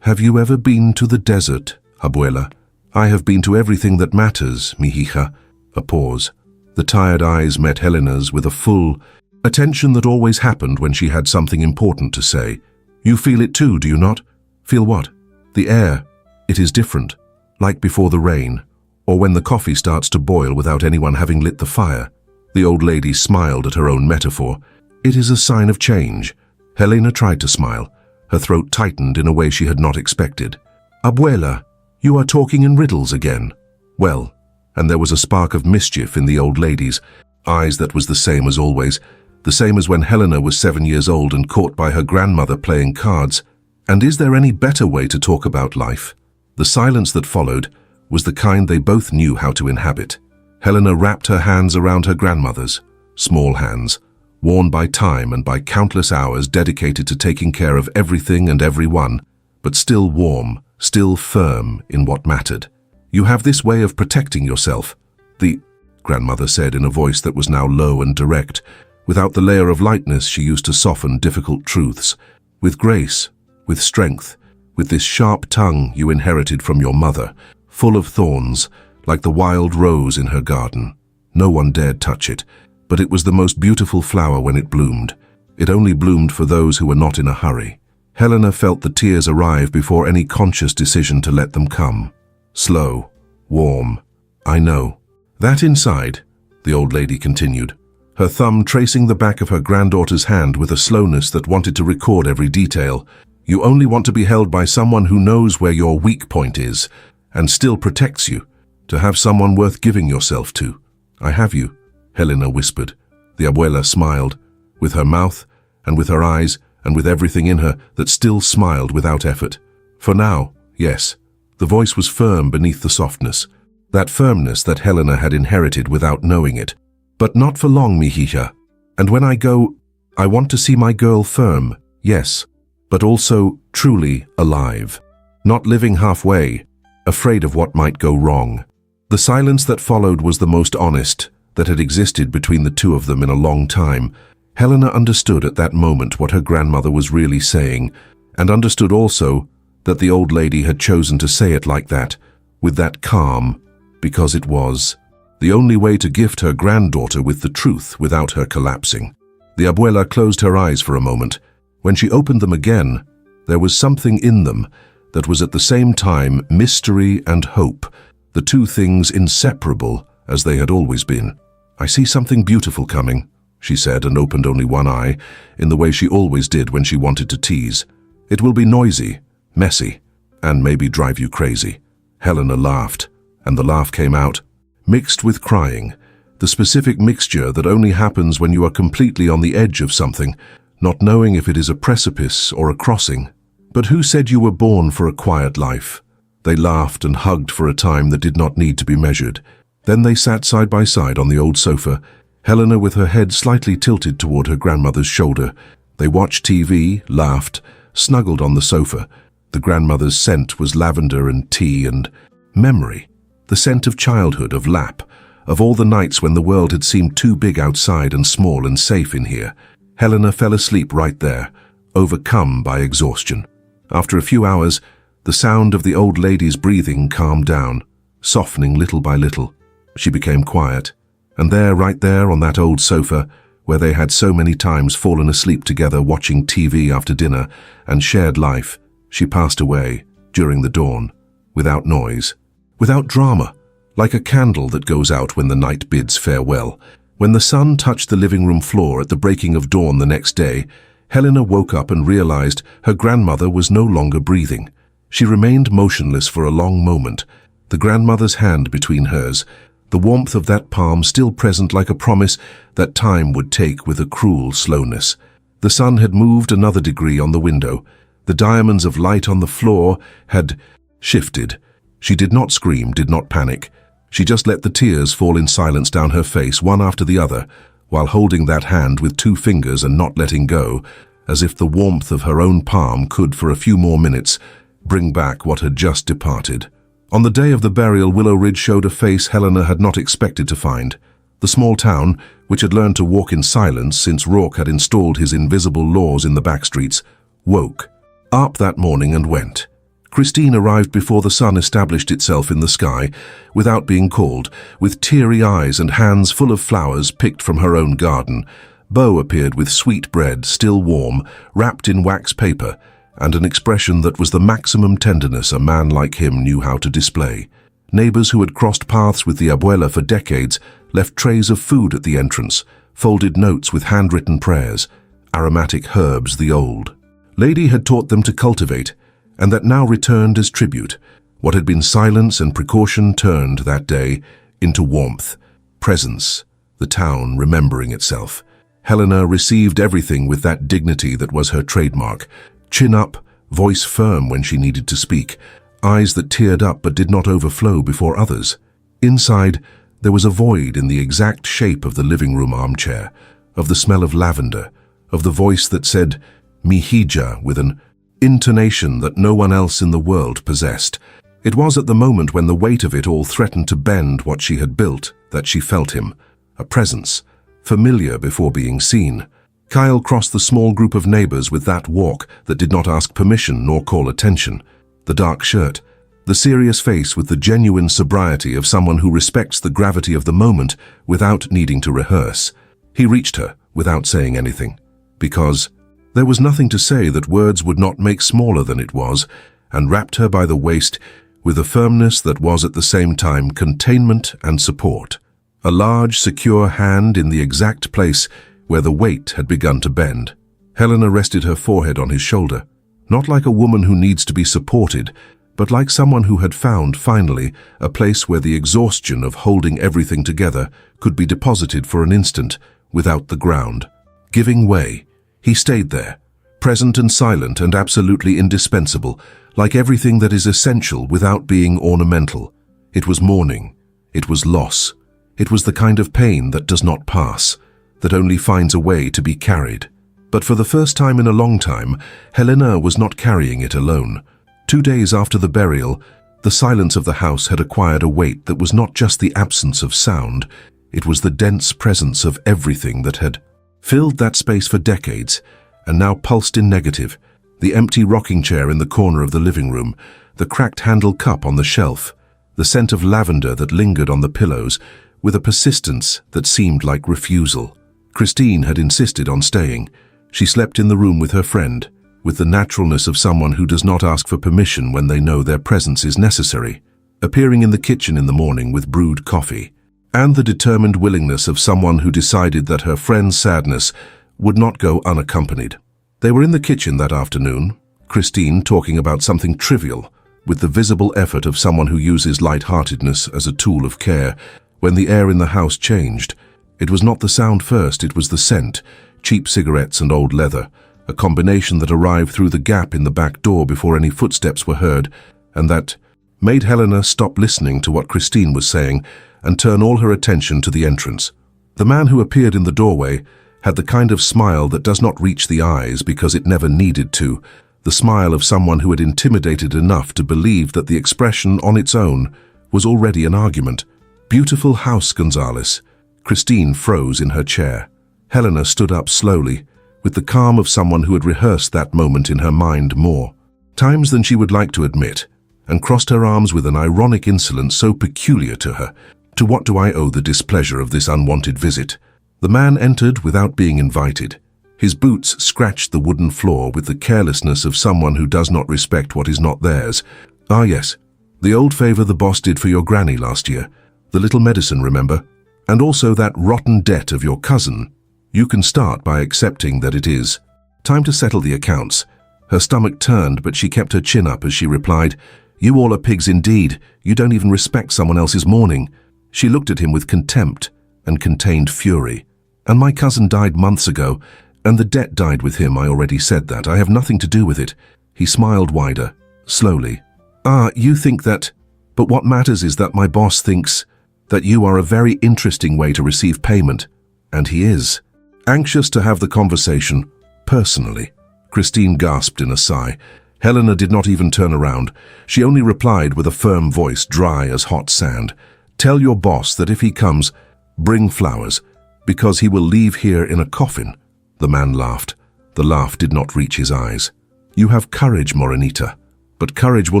"Have you ever been to the desert, abuela?" "I have been to everything that matters, mi hija." A pause. The tired eyes met Helena's with a full attention that always happened when she had something important to say. "You feel it too, do you not?" "Feel what?" "The air. It is different, like before the rain, or when the coffee starts to boil without anyone having lit the fire." The old lady smiled at her own metaphor. "It is a sign of change." Helena tried to smile. Her throat tightened in a way she had not expected. "Abuela, you are talking in riddles again." "Well," and there was a spark of mischief in the old lady's eyes that was the same as always, the same as when Helena was 7 years old and caught by her grandmother playing cards. "And is there any better way to talk about life?" The silence that followed was the kind they both knew how to inhabit. Helena wrapped her hands around her grandmother's, small hands, worn by time and by countless hours dedicated to taking care of everything and everyone, but still warm, still firm in what mattered. "You have this way of protecting yourself," the grandmother said in a voice that was now low and direct, without the layer of lightness she used to soften difficult truths. "With grace, with strength, with this sharp tongue you inherited from your mother, full of thorns, like the wild rose in her garden. No one dared touch it, but it was the most beautiful flower when it bloomed. It only bloomed for those who were not in a hurry." Helena felt the tears arrive before any conscious decision to let them come. Slow, warm. "I know." "That inside," the old lady continued, her thumb tracing the back of her granddaughter's hand with a slowness that wanted to record every detail. "You only want to be held by someone who knows where your weak point is and still protects you, to have someone worth giving yourself to." "I have you," Helena whispered. The abuela smiled, with her mouth and with her eyes and with everything in her that still smiled without effort. "For now, yes." The voice was firm beneath the softness, that firmness that Helena had inherited without knowing it. "But not for long, mi hija. And when I go, I want to see my girl firm, yes, but also truly alive. Not living halfway, afraid of what might go wrong." The silence that followed was the most honest that had existed between the two of them in a long time. Helena understood at that moment what her grandmother was really saying, and understood also that the old lady had chosen to say it like that, with that calm, because it was the only way to gift her granddaughter with the truth without her collapsing. The abuela closed her eyes for a moment. When she opened them again, there was something in them that was at the same time mystery and hope, the two things inseparable as they had always been. "I see something beautiful coming," she said, and opened only one eye, in the way she always did when she wanted to tease. "It will be noisy, messy, and maybe drive you crazy." Helena laughed, and the laugh came out, mixed with crying, the specific mixture that only happens when you are completely on the edge of something, not knowing if it is a precipice or a crossing. "But who said you were born for a quiet life?" They laughed and hugged for a time that did not need to be measured. Then they sat side by side on the old sofa, Helena with her head slightly tilted toward her grandmother's shoulder. They watched TV, laughed, snuggled on the sofa. The grandmother's scent was lavender and tea and memory, the scent of childhood, of lap, of all the nights when the world had seemed too big outside and small and safe in here. Helena fell asleep right there, overcome by exhaustion. After a few hours, the sound of the old lady's breathing calmed down, softening little by little. She became quiet, and there, right there on that old sofa, where they had so many times fallen asleep together watching TV after dinner and shared life, she passed away during the dawn, without noise, without drama, like a candle that goes out when the night bids farewell. When the sun touched the living room floor at the breaking of dawn the next day, Helena woke up and realized her grandmother was no longer breathing. She remained motionless for a long moment, the grandmother's hand between hers, the warmth of that palm still present like a promise that time would take with a cruel slowness. The sun had moved another degree on the window. The diamonds of light on the floor had shifted. She did not scream, did not panic. She just let the tears fall in silence down her face, one after the other, while holding that hand with 2 fingers and not letting go, as if the warmth of her own palm could, for a few more minutes, bring back what had just departed. On the day of the burial, Willowridge showed a face Helena had not expected to find. The small town, which had learned to walk in silence since Rourke had installed his invisible laws in the backstreets, woke up that morning and went. Christine arrived before the sun established itself in the sky, without being called, with teary eyes and hands full of flowers picked from her own garden. Beau appeared with sweet bread, still warm, wrapped in wax paper, and an expression that was the maximum tenderness a man like him knew how to display. Neighbors who had crossed paths with the abuela for decades left trays of food at the entrance, folded notes with handwritten prayers, aromatic herbs the old lady had taught them to cultivate, and that now returned as tribute. What had been silence and precaution turned that day into warmth, presence, the town remembering itself. Helena received everything with that dignity that was her trademark, chin up, voice firm when she needed to speak, eyes that teared up but did not overflow before others. Inside, there was a void in the exact shape of the living room armchair, of the smell of lavender, of the voice that said, "Mihija," with an intonation that no one else in the world possessed. It was at the moment when the weight of it all threatened to bend what she had built that she felt him, a presence, familiar before being seen. Kael crossed the small group of neighbors with that walk that did not ask permission nor call attention. The dark shirt, the serious face with the genuine sobriety of someone who respects the gravity of the moment without needing to rehearse. He reached her without saying anything, because there was nothing to say that words would not make smaller than it was, and wrapped her by the waist with a firmness that was at the same time containment and support. A large, secure hand in the exact place where the weight had begun to bend. Helena rested her forehead on his shoulder, not like a woman who needs to be supported, but like someone who had found, finally, a place where the exhaustion of holding everything together could be deposited for an instant without the ground giving way. He stayed there, present and silent and absolutely indispensable, like everything that is essential without being ornamental. It was mourning. It was loss. It was the kind of pain that does not pass, that only finds a way to be carried. But for the first time in a long time, Helena was not carrying it alone. 2 days after the burial, the silence of the house had acquired a weight that was not just the absence of sound, it was the dense presence of everything that had filled that space for decades, and now pulsed in negative. The empty rocking chair in the corner of the living room, the cracked handle cup on the shelf, the scent of lavender that lingered on the pillows, with a persistence that seemed like refusal. Christine had insisted on staying. She slept in the room with her friend, with the naturalness of someone who does not ask for permission when they know their presence is necessary, appearing in the kitchen in the morning with brewed coffee, and the determined willingness of someone who decided that her friend's sadness would not go unaccompanied. They were in the kitchen that afternoon, Christine talking about something trivial, with the visible effort of someone who uses light-heartedness as a tool of care, when the air in the house changed. It was not the sound first, it was the scent, cheap cigarettes and old leather, a combination that arrived through the gap in the back door before any footsteps were heard, and that made Helena stop listening to what Christine was saying and turn all her attention to the entrance. The man who appeared in the doorway had the kind of smile that does not reach the eyes because it never needed to, the smile of someone who had intimidated enough to believe that the expression on its own was already an argument. "Beautiful house, Gonzalez." Christine froze in her chair. Helena stood up slowly, with the calm of someone who had rehearsed that moment in her mind more times than she would like to admit, and crossed her arms with an ironic insolence so peculiar to her. To what do I owe the displeasure of this unwanted visit? The man entered without being invited. His boots scratched the wooden floor with the carelessness of someone who does not respect what is not theirs. "Ah yes, the old favor the boss did for your granny last year. The little medicine, remember? And also that rotten debt of your cousin. You can start by accepting that it is time to settle the accounts." Her stomach turned, but she kept her chin up as she replied, "You all are pigs indeed. You don't even respect someone else's mourning." She looked at him with contempt and contained fury. "And my cousin died months ago, and the debt died with him. I already said that. I have nothing to do with it." He smiled wider, slowly. "Ah, you think that, but what matters is that my boss thinks..." that you are a very interesting way to receive payment, and he is. Anxious to have the conversation, personally. Christine gasped in a sigh. Helena did not even turn around. She only replied with a firm voice, dry as hot sand. Tell your boss that if he comes, bring flowers, because he will leave here in a coffin. The man laughed. The laugh did not reach his eyes. You have courage, Morenita, but courage will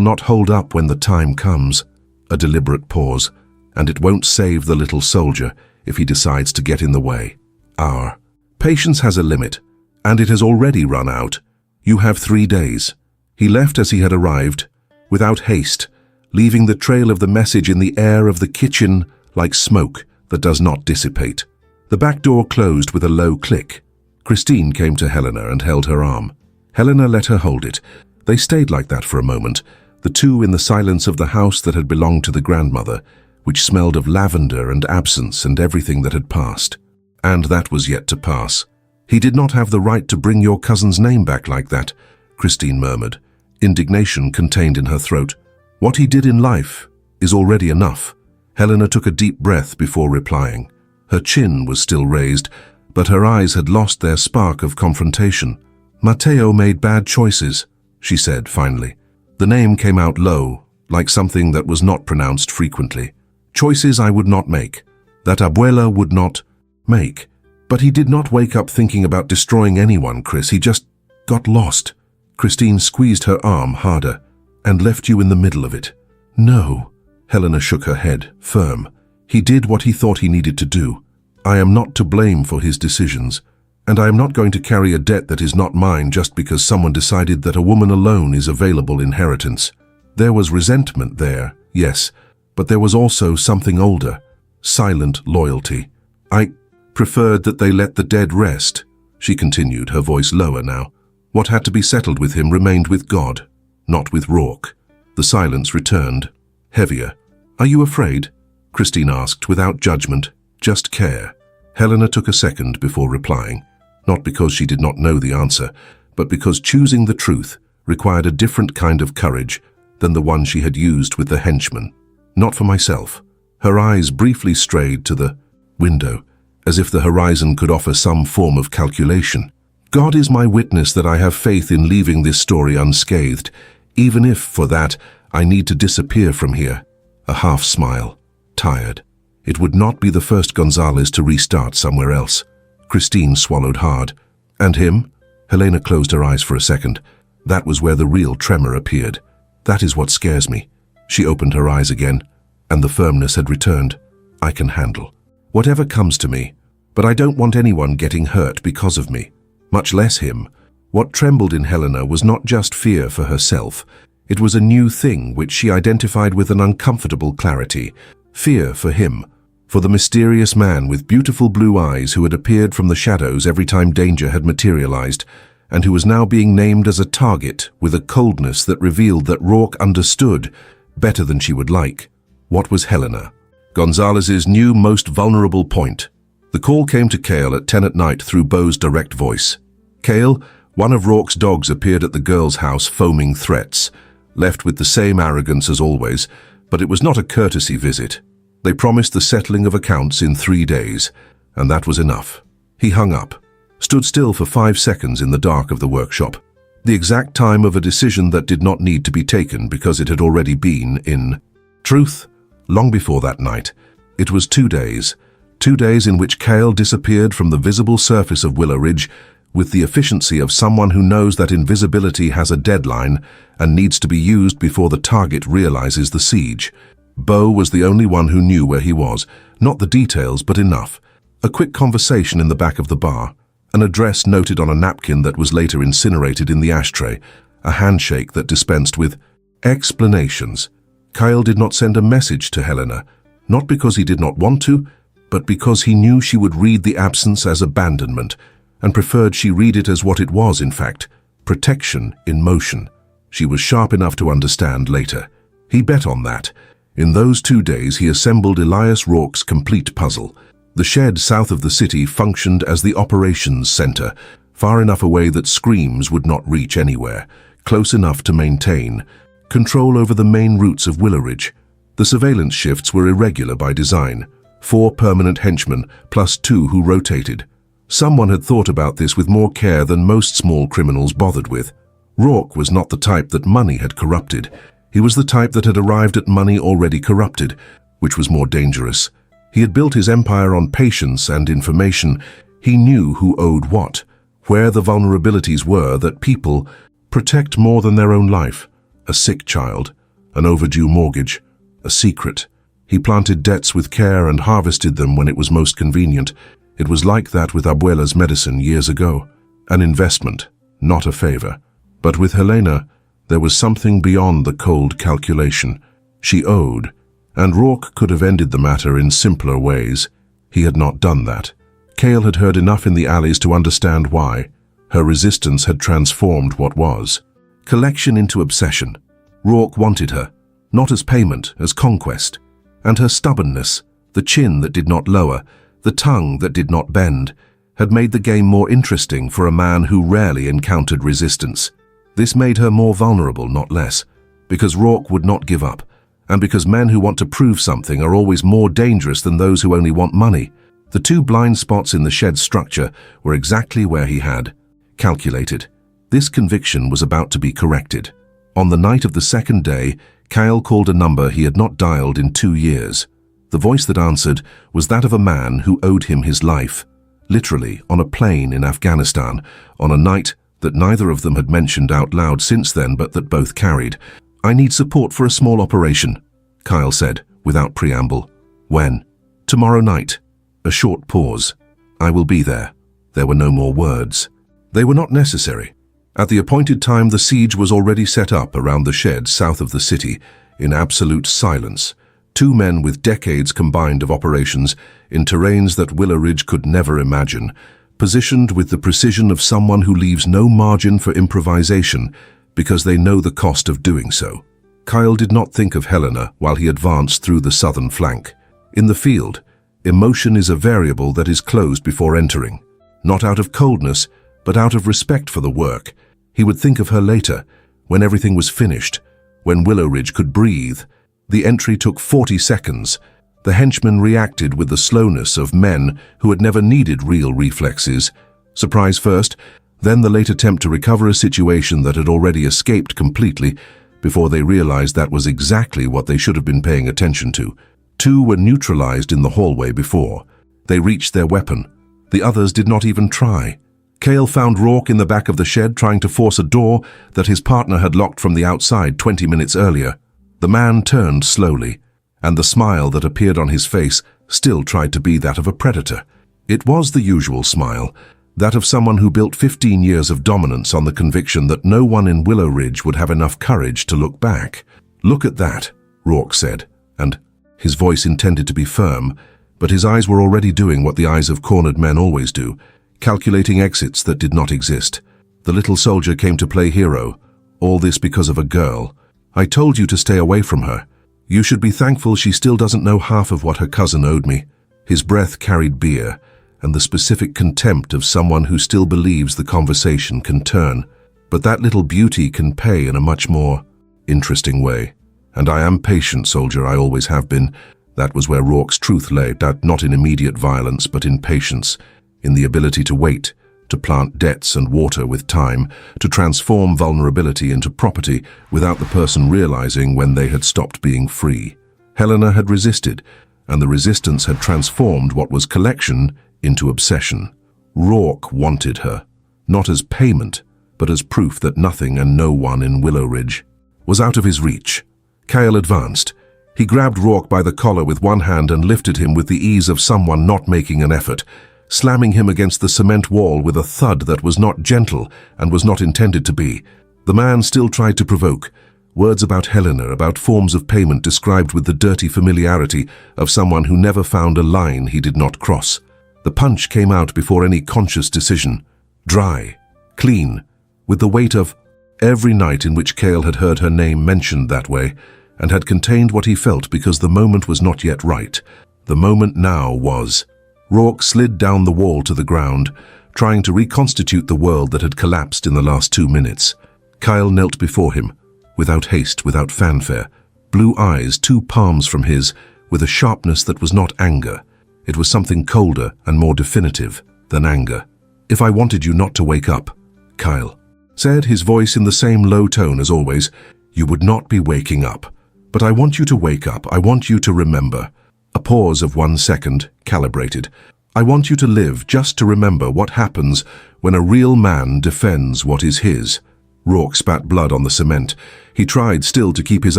not hold up when the time comes. A deliberate pause, and it won't save the little soldier if he decides to get in the way. Our patience has a limit, and it has already run out. You have 3 days. He left as he had arrived, without haste, leaving the trail of the message in the air of the kitchen like smoke that does not dissipate. The back door closed with a low click. Christine came to Helena and held her arm. Helena let her hold it. They stayed like that for a moment, the two in the silence of the house that had belonged to the grandmother, which smelled of lavender and absence and everything that had passed. And that was yet to pass. He did not have the right to bring your cousin's name back like that, Christine murmured, indignation contained in her throat. What he did in life is already enough. Helena took a deep breath before replying. Her chin was still raised, but her eyes had lost their spark of confrontation. Matteo made bad choices, she said finally. The name came out low, like something that was not pronounced frequently. Choices I would not make, that Abuela would not make. But he did not wake up thinking about destroying anyone, Chris. He just got lost. Christine squeezed her arm harder and left you in the middle of it. No. Helena shook her head, firm. He did what he thought he needed to do. I am not to blame for his decisions, and I am not going to carry a debt that is not mine just because someone decided that a woman alone is available inheritance. There was resentment there, yes, but there was also something older, silent loyalty. I preferred that they let the dead rest, she continued, her voice lower now. What had to be settled with him remained with God, not with Rourke. The silence returned, heavier. Are you afraid? Christine asked, without judgment, just care. Helena took a second before replying, not because she did not know the answer, but because choosing the truth required a different kind of courage than the one she had used with the henchman. Not for myself. Her eyes briefly strayed to the window, as if the horizon could offer some form of calculation. God is my witness that I have faith in leaving this story unscathed, even if, for that, I need to disappear from here. A half smile, tired. It would not be the first Gonzalez to restart somewhere else. Christine swallowed hard. And him? Helena closed her eyes for a second. That was where the real tremor appeared. That is what scares me. She opened her eyes again, and the firmness had returned. I can handle whatever comes to me, but I don't want anyone getting hurt because of me, much less him. What trembled in Helena was not just fear for herself. It was a new thing which she identified with an uncomfortable clarity. Fear for him, for the mysterious man with beautiful blue eyes who had appeared from the shadows every time danger had materialized, and who was now being named as a target with a coldness that revealed that Rourke understood better than she would like. What was Helena? Gonzalez's new most vulnerable point. The call came to Kael at 10 at night through Beau's direct voice. Kael, one of Rourke's dogs, appeared at the girl's house foaming threats, left with the same arrogance as always, but it was not a courtesy visit. They promised the settling of accounts in 3 days, and that was enough. He hung up, stood still for 5 seconds in the dark of the workshop, the exact time of a decision that did not need to be taken because it had already been in truth. Long before that night, it was 2 days, 2 days in which Kael disappeared from the visible surface of Willowridge with the efficiency of someone who knows that invisibility has a deadline and needs to be used before the target realizes the siege. Beau was the only one who knew where he was, not the details, but enough. A quick conversation in the back of the bar, an address noted on a napkin that was later incinerated in the ashtray, a handshake that dispensed with explanations. Kael did not send a message to Helena, not because he did not want to, but because he knew she would read the absence as abandonment, and preferred she read it as what it was in fact, protection in motion. She was sharp enough to understand later. He bet on that. In those 2 days he assembled Elias Rourke's complete puzzle. The shed south of the city functioned as the operations center, far enough away that screams would not reach anywhere, close enough to maintain control over the main routes of Willowridge. The surveillance shifts were irregular by design. 4 permanent henchmen, plus 2 who rotated. Someone had thought about this with more care than most small criminals bothered with. Rourke was not the type that money had corrupted. He was the type that had arrived at money already corrupted, which was more dangerous. He had built his empire on patience and information. He knew who owed what, where the vulnerabilities were that people protect more than their own life. A sick child, an overdue mortgage, a secret. He planted debts with care and harvested them when it was most convenient. It was like that with Abuela's medicine years ago. An investment, not a favor. But with Helena, there was something beyond the cold calculation. She owed, and Rourke could have ended the matter in simpler ways. He had not done that. Kael had heard enough in the alleys to understand why. Her resistance had transformed what was. Collection into obsession. Rourke wanted her, not as payment, as conquest. And her stubbornness, the chin that did not lower, the tongue that did not bend, had made the game more interesting for a man who rarely encountered resistance. This made her more vulnerable, not less, because Rourke would not give up, and because men who want to prove something are always more dangerous than those who only want money. The 2 blind spots in the shed's structure were exactly where he had calculated. This conviction was about to be corrected. On the night of the second day, Kael called a number he had not dialed in 2 years. The voice that answered was that of a man who owed him his life, literally on a plane in Afghanistan, on a night that neither of them had mentioned out loud since then, but that both carried. "I need support for a small operation," Kael said, without preamble. "When?" "Tomorrow night." A short pause. "I will be there." There were no more words. They were not necessary. At the appointed time, the siege was already set up around the shed south of the city, in absolute silence. 2 men with decades combined of operations in terrains that Willowridge could never imagine, positioned with the precision of someone who leaves no margin for improvisation because they know the cost of doing so. Kael did not think of Helena while he advanced through the southern flank. In the field, emotion is a variable that is closed before entering, not out of coldness, but out of respect for the work. He would think of her later, when everything was finished, when Willowridge could breathe. The entry took 40 seconds. The henchmen reacted with the slowness of men who had never needed real reflexes. Surprise first, then the late attempt to recover a situation that had already escaped completely, before they realized that was exactly what they should have been paying attention to. 2 were neutralized in the hallway before. They reached their weapon. The others did not even try. Kael found Rourke in the back of the shed trying to force a door that his partner had locked from the outside 20 minutes earlier. The man turned slowly, and the smile that appeared on his face still tried to be that of a predator. It was the usual smile, that of someone who built 15 years of dominance on the conviction that no one in Willowridge would have enough courage to look back. "Look at that," Rourke said, and his voice intended to be firm, but his eyes were already doing what the eyes of cornered men always do, calculating exits that did not exist. The little soldier came to play hero, all this because of a girl. "I told you to stay away from her. You should be thankful she still doesn't know half of what her cousin owed me." His breath carried beer, and the specific contempt of someone who still believes the conversation can turn. But that little beauty can pay in a much more interesting way. And I am patient, soldier, I always have been. That was where Rourke's truth lay, that not in immediate violence, but in patience, in the ability to wait, to plant debts and water with time, to transform vulnerability into property without the person realizing when they had stopped being free. Helena had resisted, and the resistance had transformed what was collection into obsession. Rourke wanted her, not as payment, but as proof that nothing and no one in Willowridge was out of his reach. Kael advanced. He grabbed Rourke by the collar with one hand and lifted him with the ease of someone not making an effort, slamming him against the cement wall with a thud that was not gentle and was not intended to be. The man still tried to provoke. Words about Helena, about forms of payment described with the dirty familiarity of someone who never found a line he did not cross. The punch came out before any conscious decision. Dry, clean, with the weight of every night in which Kael had heard her name mentioned that way, and had contained what he felt because the moment was not yet right. The moment now was. Rourke slid down the wall to the ground, trying to reconstitute the world that had collapsed in the last 2 minutes. Kael knelt before him, without haste, without fanfare, blue eyes 2 palms from his, with a sharpness that was not anger. It was something colder and more definitive than anger. "If I wanted you not to wake up," Kael said, his voice in the same low tone as always, "you would not be waking up. But I want you to wake up. I want you to remember." A pause of 1 second, calibrated. "I want you to live just to remember what happens when a real man defends what is his." Rourke spat blood on the cement. He tried still to keep his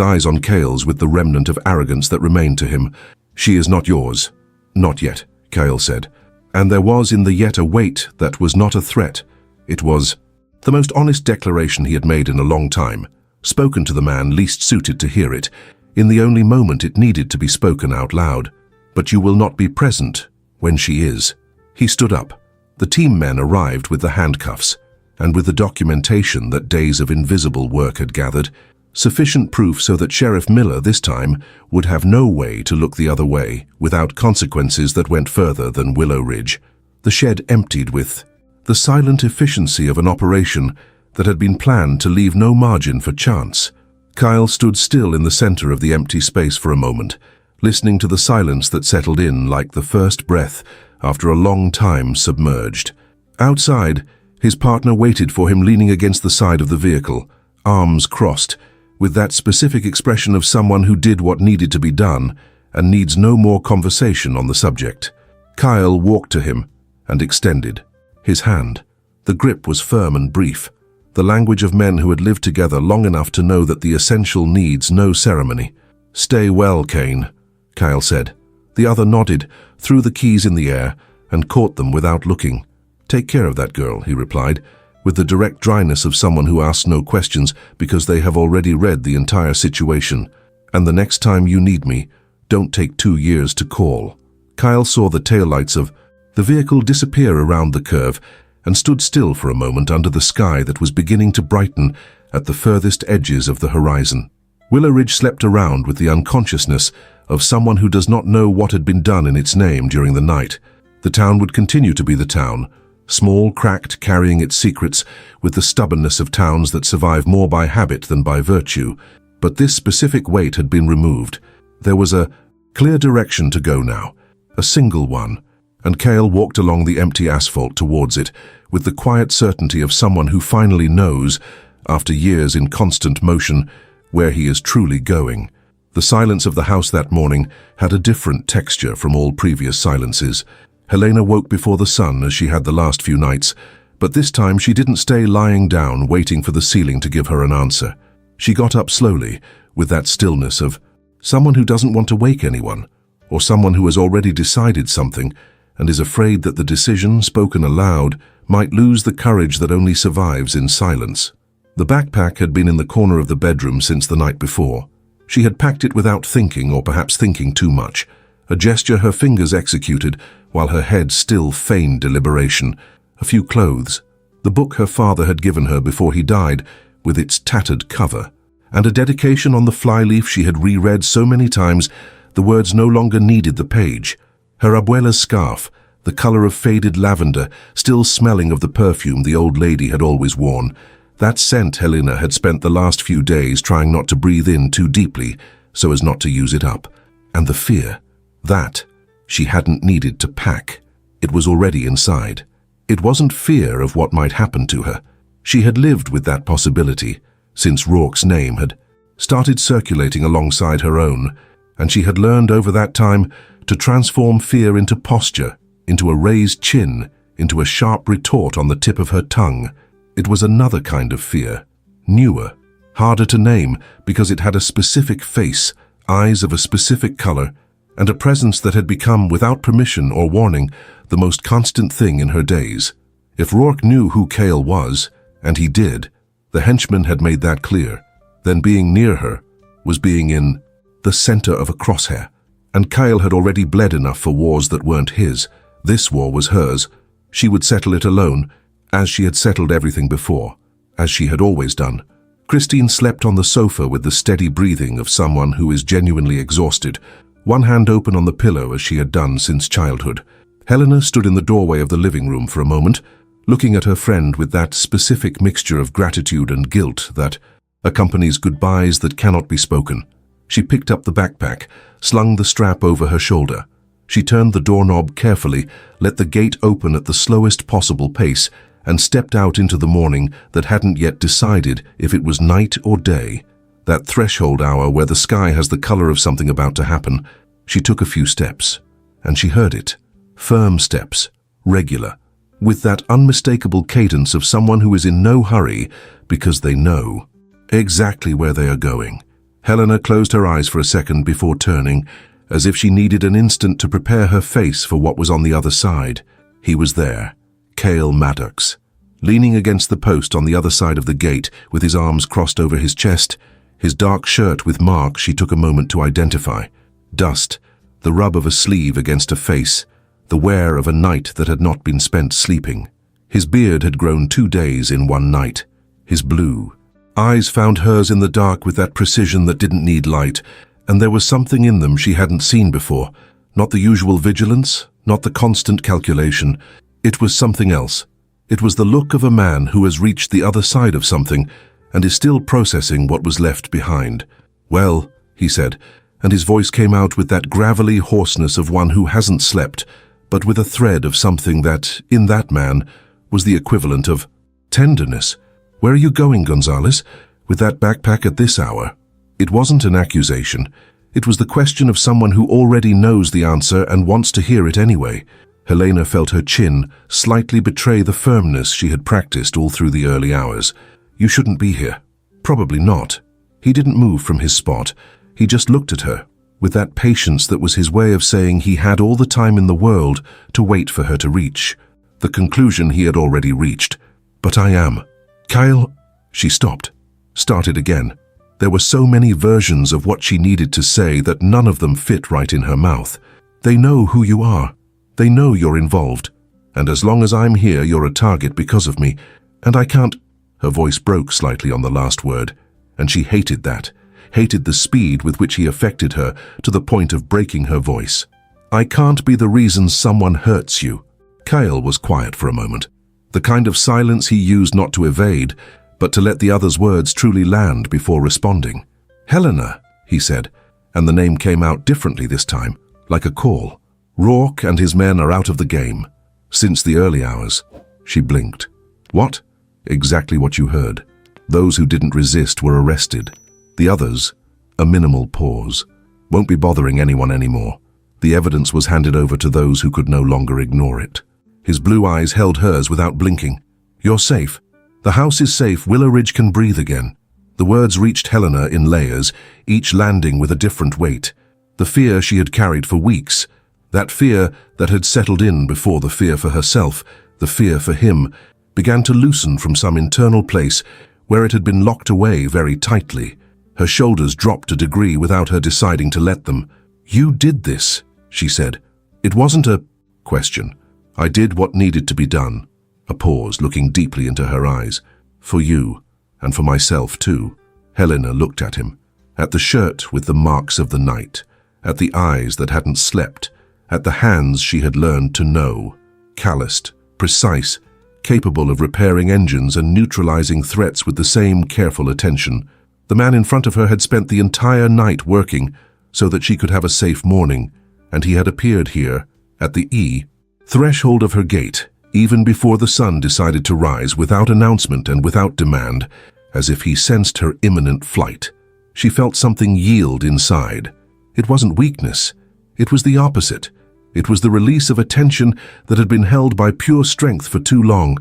eyes on Kael's with the remnant of arrogance that remained to him. "She is not yours." "Not yet," Kael said. And there was in the yet a weight that was not a threat. It was the most honest declaration he had made in a long time, spoken to the man least suited to hear it, in the only moment it needed to be spoken out loud. "But you will not be present when she is." He stood up. The team men arrived with the handcuffs, and with the documentation that days of invisible work had gathered, sufficient proof so that Sheriff Miller this time would have no way to look the other way without consequences that went further than Willowridge. The shed emptied with the silent efficiency of an operation that had been planned to leave no margin for chance. Kael stood still in the center of the empty space for a moment, listening to the silence that settled in like the first breath after a long time submerged. Outside, his partner waited for him leaning against the side of the vehicle, arms crossed, with that specific expression of someone who did what needed to be done and needs no more conversation on the subject. Kael walked to him and extended his hand. The grip was firm and brief, the language of men who had lived together long enough to know that the essential needs no ceremony. "Stay well, Kane," Kael said. The other nodded, threw the keys in the air, and caught them without looking. "Take care of that girl," he replied, with the direct dryness of someone who asks no questions because they have already read the entire situation. "And the next time you need me, don't take 2 years to call." Kael saw the taillights of the vehicle disappear around the curve and stood still for a moment under the sky that was beginning to brighten at the furthest edges of the horizon. Willowridge slept around with the unconsciousness of someone who does not know what had been done in its name during the night. The town would continue to be the town, small, cracked, carrying its secrets with the stubbornness of towns that survive more by habit than by virtue. But this specific weight had been removed. There was a clear direction to go now, a single one, and Kael walked along the empty asphalt towards it with the quiet certainty of someone who finally knows, after years in constant motion, where he is truly going. The silence of the house that morning had a different texture from all previous silences. Helena woke before the sun as she had the last few nights, but this time she didn't stay lying down waiting for the ceiling to give her an answer. She got up slowly, with that stillness of someone who doesn't want to wake anyone, or someone who has already decided something and is afraid that the decision, spoken aloud, might lose the courage that only survives in silence. The backpack had been in the corner of the bedroom since the night before. She had packed it without thinking, or perhaps thinking too much, a gesture her fingers executed while her head still feigned deliberation. A few clothes, the book her father had given her before he died with its tattered cover, and a dedication on the flyleaf she had reread so many times the words no longer needed the page. Her abuela's scarf, the color of faded lavender, still smelling of the perfume the old lady had always worn. That scent Helena had spent the last few days trying not to breathe in too deeply so as not to use it up. And the fear, that she hadn't needed to pack. It was already inside. It wasn't fear of what might happen to her. She had lived with that possibility since Rourke's name had started circulating alongside her own, and she had learned over that time to transform fear into posture, into a raised chin, into a sharp retort on the tip of her tongue. It was another kind of fear, newer, harder to name because it had a specific face, eyes of a specific color, and a presence that had become, without permission or warning, the most constant thing in her days. If Rourke knew who Kael was, and he did, the henchman had made that clear, then being near her was being in the center of a crosshair. And Kael had already bled enough for wars that weren't his. This war was hers. She would settle it alone, as she had settled everything before, as she had always done. Christine slept on the sofa with the steady breathing of someone who is genuinely exhausted, one hand open on the pillow as she had done since childhood. Helena stood in the doorway of the living room for a moment, looking at her friend with that specific mixture of gratitude and guilt that accompanies goodbyes that cannot be spoken. She picked up the backpack, slung the strap over her shoulder. She turned the doorknob carefully, let the gate open at the slowest possible pace, and stepped out into the morning that hadn't yet decided if it was night or day. That threshold hour where the sky has the color of something about to happen. She took a few steps, and she heard it. Firm steps, regular, with that unmistakable cadence of someone who is in no hurry because they know exactly where they are going. Helena closed her eyes for a second before turning, as if she needed an instant to prepare her face for what was on the other side. He was there, Kael Maddox, leaning against the post on the other side of the gate with his arms crossed over his chest, his dark shirt with marks she took a moment to identify. Dust, the rub of a sleeve against a face, the wear of a night that had not been spent sleeping. His beard had grown 2 days in one night. His blue eyes found hers in the dark with that precision that didn't need light, and there was something in them she hadn't seen before. Not the usual vigilance, not the constant calculation. It was something else. It was the look of a man who has reached the other side of something and is still processing what was left behind. "Well," he said, and his voice came out with that gravelly hoarseness of one who hasn't slept, but with a thread of something that, in that man, was the equivalent of tenderness. "Where are you going, Gonzalez, with that backpack at this hour?" It wasn't an accusation. It was the question of someone who already knows the answer and wants to hear it anyway. Helena felt her chin slightly betray the firmness she had practiced all through the early hours. "You shouldn't be here." "Probably not." He didn't move from his spot. He just looked at her, with that patience that was his way of saying he had all the time in the world to wait for her to reach. The conclusion he had already reached. "But I am." "Kael..." She stopped, started again. There were so many versions of what she needed to say that none of them fit right in her mouth. "They know who you are. They know you're involved. And as long as I'm here, you're a target because of me. And I can't..." Her voice broke slightly on the last word, and she hated that. Hated the speed with which he affected her to the point of breaking her voice. "I can't be the reason someone hurts you." Kael was quiet for a moment. The kind of silence he used not to evade, but to let the other's words truly land before responding. "Helena," he said, and the name came out differently this time, like a call. "Rourke and his men are out of the game. Since the early hours." She blinked. "What?" "Exactly what you heard. Those who didn't resist were arrested. The others," a minimal pause, "won't be bothering anyone anymore. The evidence was handed over to those who could no longer ignore it." His blue eyes held hers without blinking. "You're safe. The house is safe. Willowridge can breathe again." The words reached Helena in layers, each landing with a different weight. The fear she had carried for weeks, that fear that had settled in before the fear for herself, the fear for him, began to loosen from some internal place where it had been locked away very tightly. Her shoulders dropped a degree without her deciding to let them. "You did this," she said. "It wasn't a question. I did what needed to be done." A pause, looking deeply into her eyes. "For you, and for myself too." Helena looked at him, at the shirt with the marks of the night, at the eyes that hadn't slept, at the hands she had learned to know, calloused, precise, capable of repairing engines and neutralizing threats with the same careful attention. The man in front of her had spent the entire night working so that she could have a safe morning, and he had appeared here, at the threshold of her gate, even before the sun decided to rise, without announcement and without demand, as if he sensed her imminent flight. She felt something yield inside. It wasn't weakness. It was the opposite. It was the release of a tension that had been held by pure strength for too long.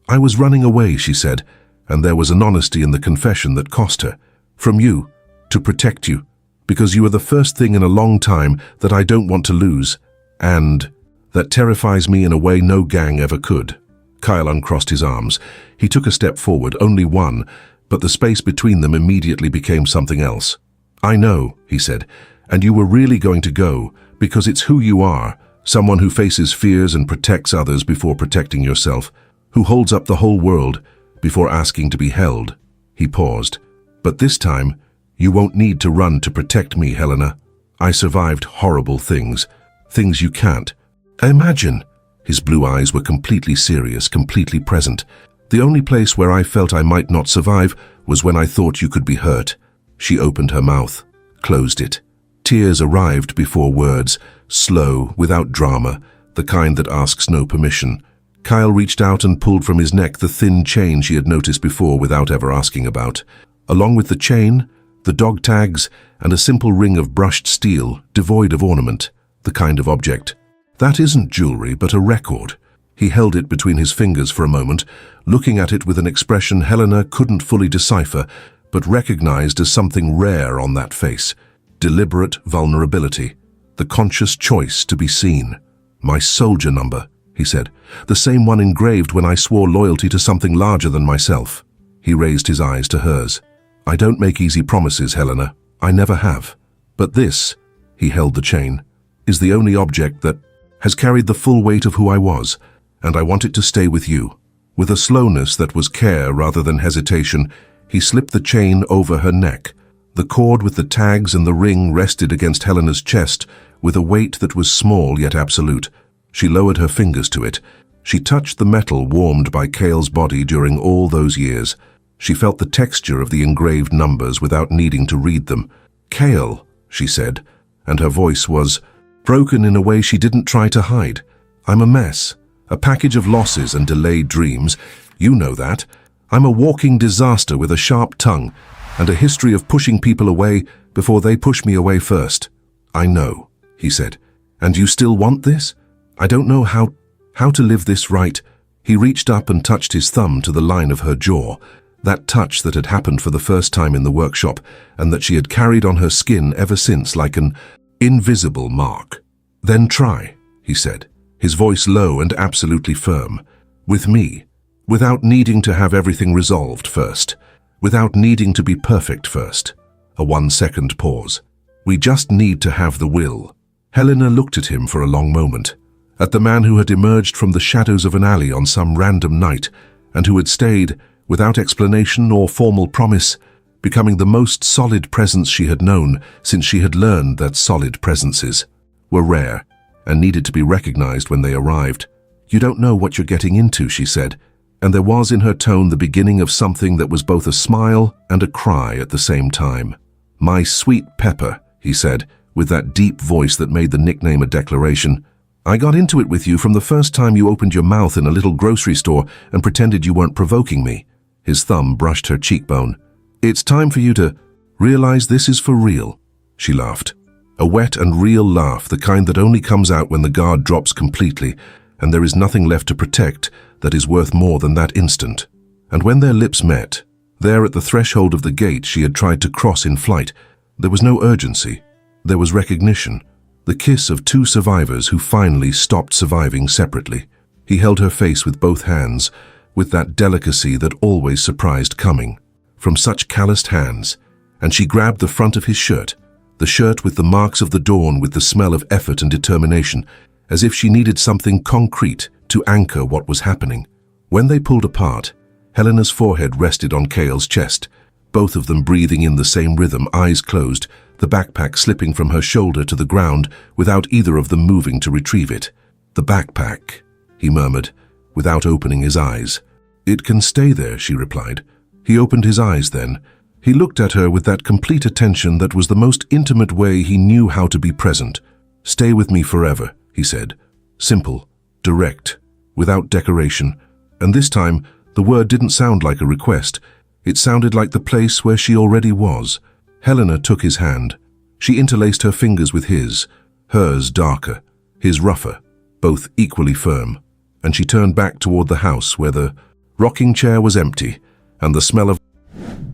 "I was running away," she said, and there was an honesty in the confession that cost her. "From you, to protect you, because you are the first thing in a long time that I don't want to lose, and that terrifies me in a way no gang ever could." Kael uncrossed his arms. He took a step forward, only one, but the space between them immediately became something else. "I know," he said, "and you were really going to go, because it's who you are, someone who faces fears and protects others before protecting yourself, who holds up the whole world before asking to be held." He paused. "But this time, you won't need to run to protect me, Helena. I survived horrible things, things you can't imagine." His blue eyes were completely serious, completely present. "The only place where I felt I might not survive was when I thought you could be hurt." She opened her mouth, closed it. Tears arrived before words, slow, without drama, the kind that asks no permission. Kael reached out and pulled from his neck the thin chain she had noticed before without ever asking about. Along with the chain, the dog tags, and a simple ring of brushed steel, devoid of ornament, the kind of object. That isn't jewelry, but a record. He held it between his fingers for a moment, looking at it with an expression Helena couldn't fully decipher, but recognized as something rare on that face. Deliberate vulnerability. The conscious choice to be seen. "My soldier number," he said. "The same one engraved when I swore loyalty to something larger than myself." He raised his eyes to hers. "I don't make easy promises, Helena. I never have. But this," he held the chain, "is the only object that has carried the full weight of who I was, and I want it to stay with you." With a slowness that was care rather than hesitation, he slipped the chain over her neck. The cord with the tags and the ring rested against Helena's chest with a weight that was small yet absolute. She lowered her fingers to it. She touched the metal warmed by Kael's body during all those years. She felt the texture of the engraved numbers without needing to read them. "Kael," she said, and her voice was broken in a way she didn't try to hide. "I'm a mess, a package of losses and delayed dreams. You know that. I'm a walking disaster with a sharp tongue and a history of pushing people away before they push me away first." "I know," he said. "And you still want this? I don't know how to live this right." He reached up and touched his thumb to the line of her jaw, that touch that had happened for the first time in the workshop and that she had carried on her skin ever since like an invisible mark. "Then try," he said, his voice low and absolutely firm. "With me, without needing to have everything resolved first. Without needing to be perfect first." A 1-second pause. "We just need to have the will." Helena looked at him for a long moment, at the man who had emerged from the shadows of an alley on some random night, and who had stayed, without explanation or formal promise, becoming the most solid presence she had known since she had learned that solid presences were rare and needed to be recognized when they arrived. "You don't know what you're getting into," she said, and there was in her tone the beginning of something that was both a smile and a cry at the same time. "My sweet pepper," he said, with that deep voice that made the nickname a declaration. "I got into it with you from the first time you opened your mouth in a little grocery store and pretended you weren't provoking me." His thumb brushed her cheekbone. "It's time for you to realize this is for real," she laughed. A wet and real laugh, the kind that only comes out when the guard drops completely, and there is nothing left to protect that is worth more than that instant. And when their lips met, there at the threshold of the gate she had tried to cross in flight, there was no urgency. There was recognition. The kiss of two survivors who finally stopped surviving separately. He held her face with both hands, with that delicacy that always surprised coming from such calloused hands, and she grabbed the front of his shirt, the shirt with the marks of the dawn, with the smell of effort and determination, as if she needed something concrete to anchor what was happening. When they pulled apart, Helena's forehead rested on Kael's chest, both of them breathing in the same rhythm, eyes closed, the backpack slipping from her shoulder to the ground without either of them moving to retrieve it. "The backpack," he murmured, without opening his eyes. "It can stay there," she replied. He opened his eyes then. He looked at her with that complete attention that was the most intimate way he knew how to be present. "Stay with me forever," he said. Simple, direct, without decoration. And this time, the word didn't sound like a request. It sounded like the place where she already was. Helena took his hand. She interlaced her fingers with his, hers darker, his rougher, both equally firm. And she turned back toward the house where the rocking chair was empty and the smell of...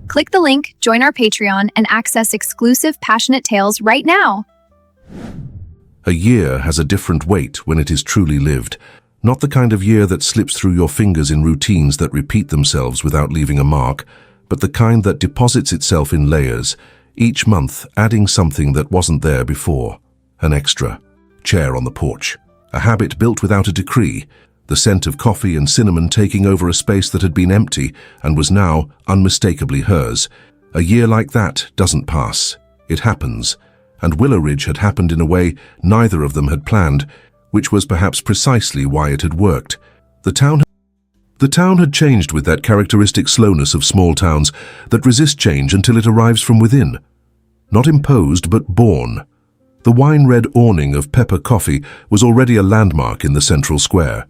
Click the link, join our Patreon, and access exclusive Passionate Tales right now. A year has a different weight when it is truly lived. Not the kind of year that slips through your fingers in routines that repeat themselves without leaving a mark, but the kind that deposits itself in layers, each month adding something that wasn't there before. An extra chair on the porch, a habit built without a decree, the scent of coffee and cinnamon taking over a space that had been empty and was now unmistakably hers. A year like that doesn't pass. It happens. And Willowridge had happened in a way neither of them had planned, which was perhaps precisely why it had worked. The town had changed with that characteristic slowness of small towns that resist change until it arrives from within. not imposed but born. The wine-red awning of Pepper Coffee was already a landmark in the central square.